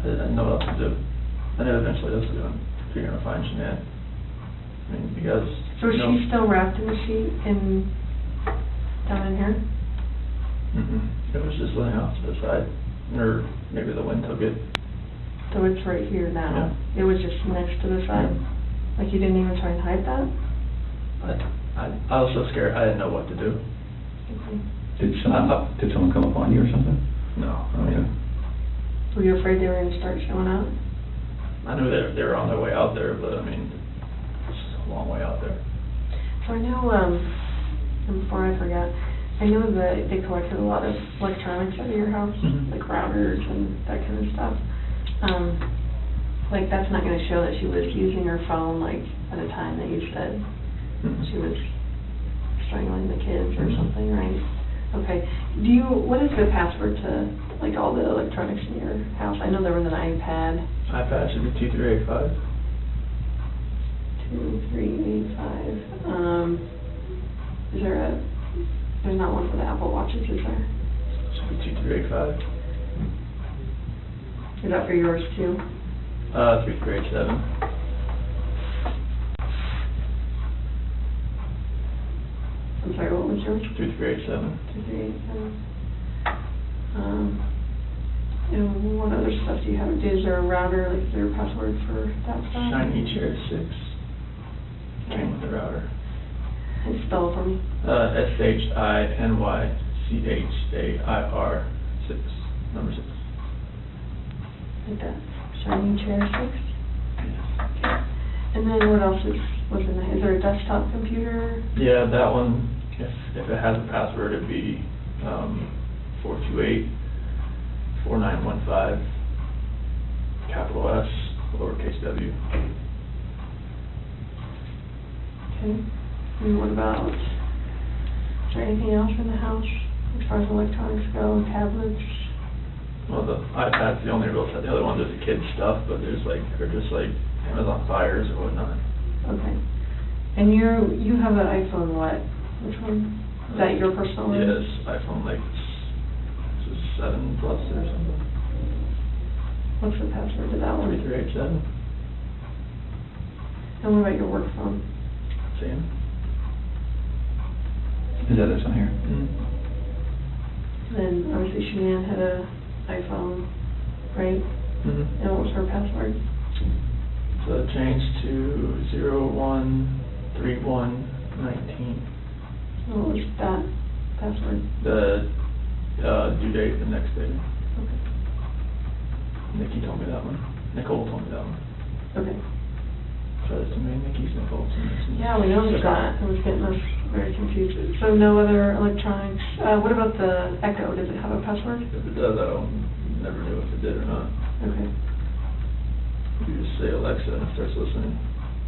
I: I didn't know what else to do. I knew eventually this was going to figure out fine Shanann. I mean, because...
V: So is she still wrapped in the sheet down in here?
I: It was just laying off to the side. Or maybe the wind took it.
V: So it's right here now?
I: Yeah.
V: It was just next to the side? Like you didn't even try and hide that?
I: I was so scared, I didn't know what to do.
V: Okay.
G: Did someone come upon you or something?
I: No.
V: Were you afraid they were going to start showing up?
I: I knew they were on their way out there, but I mean, it's a long way out there.
V: So I know, and before I forget, I know that they collected a lot of electronics out of your house, like routers and that kind of stuff. Like that's not going to show that she was using her phone like at a time that you said she was strangling the kids or something, right? Okay. What is the password to like all the electronics in your house? I know there was an iPad.
I: iPad should be 2385.
V: 2385. There's not one for the Apple Watches, is there?
I: Should be 2385.
V: Is that for yours too?
I: 3387.
V: I'm sorry, what was yours?
I: 3387.
V: 2387. And what other stuff do you have? Is there a router? Like, is there a password for that stuff?
I: Shiny Chair 6. Came with the router.
V: And spell it for me.
I: SHINYCHAIR 6. Number 6.
V: Like that. Shiny Chair 6? Yes. Okay. And then what else was in there? Is there a desktop computer?
I: Yeah, that one, if it has a password, it'd be 428-4915, capital S, lowercase w.
V: Okay. And what about, is there anything else in the house as far as electronics go, tablets?
I: Well, the iPad's the only real set. The other ones are the kids' stuff, but they're just like Amazon Fires or whatnot.
V: Okay. And you have an iPhone what? Which one? Is that your personal one?
I: Yes, iPhone like 7 Plus or something.
V: What's the password to that one?
I: 3387.
V: And what about your work phone?
I: Same.
G: Is that this one here?
V: Then obviously Shanann had a iPhone, right? And what was her password?
I: So it changed to 013119.
V: What was that password?
I: The due date the next day.
V: Okay.
I: Nikki told me that one. Nicole told me that one.
V: Okay.
I: So there's too many Nickies, Nicole's.
V: Yeah, we noticed that. It was getting us very confused. So no other electronics. What about the Echo? Does it have a password?
I: If it does, I never knew if it did or not.
V: Okay.
I: You just say Alexa and it starts listening.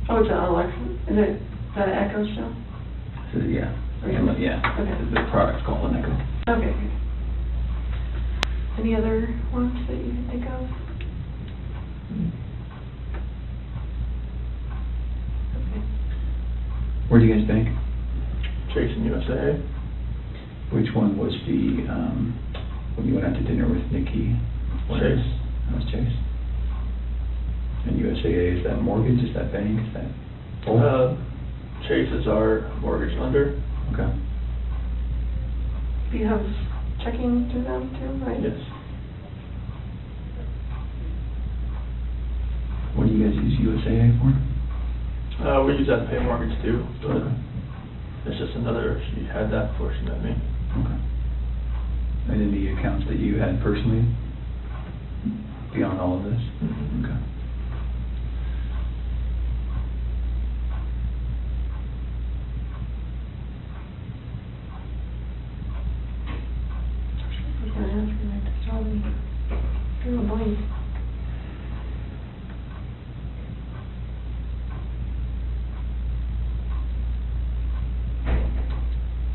V: Oh, it's an Alexa. Is that an Echo still?
G: So, yeah. Yeah.
V: Okay.
G: The product's called an Echo.
V: Okay. Any other ones that you can think of?
G: Where do you guys bank?
I: Chase and USA.
G: Which one was the, when you went out to dinner with Nikki?
I: Chase.
G: That was Chase. And USAA, is that mortgage? Is that bank? Is that both?
I: Chase is our mortgage lender.
G: Okay.
V: Do you have checking through them too, right?
I: Yes.
G: What do you guys use USAA for?
I: We use that to pay mortgage too, but it's just another, she had that before she met me.
G: Okay. And then the accounts that you had personally, beyond all of this? Okay.
V: I was going to ask you, I just saw them. Drew a blank.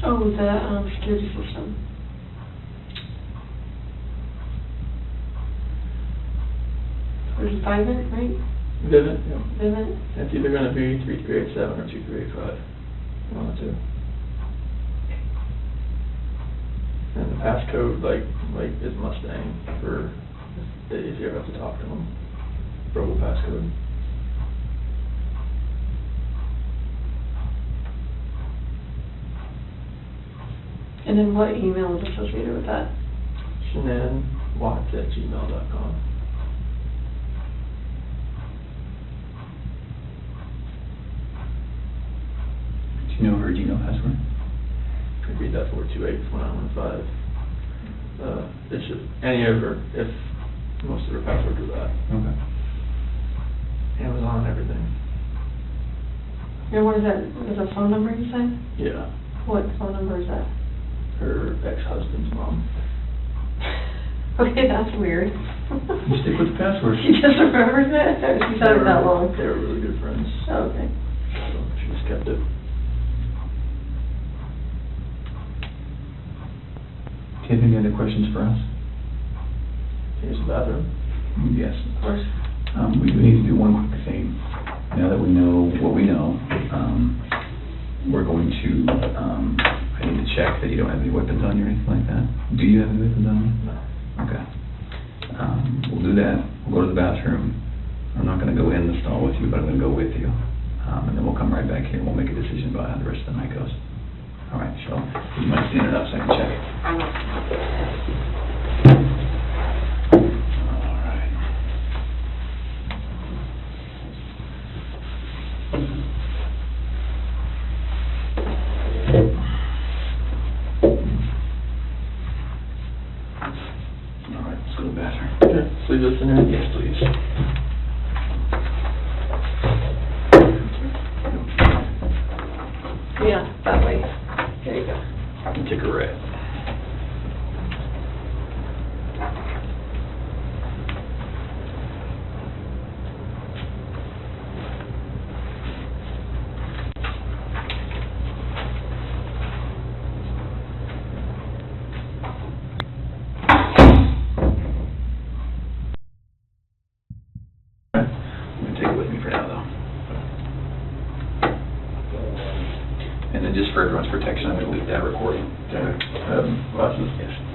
V: Oh, the security system. There's Vivint, right?
I: Vivint, yeah.
V: Vivint.
I: It's either going to be 3387 or 2385. One of the two. And the passcode, like is Mustang for if you ever have to talk to them. Verbal passcode.
V: And then what email is associated with that?
I: ShanannWatts@gmail.com.
G: Do you know her Gmail password?
I: I read that 428-1915. It's just any of her, if most of her passwords are that.
G: Okay.
I: Amazon, everything.
V: And what is that? Is a phone number you said?
I: Yeah.
V: What phone number is that?
I: Her ex-husband's mom.
V: Okay, that's weird.
G: You stick with the password.
V: She just remembers it? Or she's had it that long?
I: They were really good friends.
V: Oh, okay.
I: So she just kept it.
G: Do you have any other questions for us?
I: Can you use the bathroom?
G: Yes.
V: Of course.
G: We do need to do one quick thing. Now that we know what we know, we're going to, I need to check that you don't have any weapons on you or anything like that. Do you have any weapons on you?
I: No.
G: Okay. We'll do that. We'll go to the bathroom. I'm not going to go in the stall with you, but I'm going to go with you. And then we'll come right back here and we'll make a decision about how the rest of the night goes. All right, so you might stand it up so I can check it. All right. All right, let's go to the bathroom.
I: Okay, leave this in there?
G: Yes, please.
V: Yeah, that way. There you go.
G: Take a red. me for now, though. And then just for everyone's protection, I'm going to leave that recording.
I: Okay. Watch this.
G: Yes.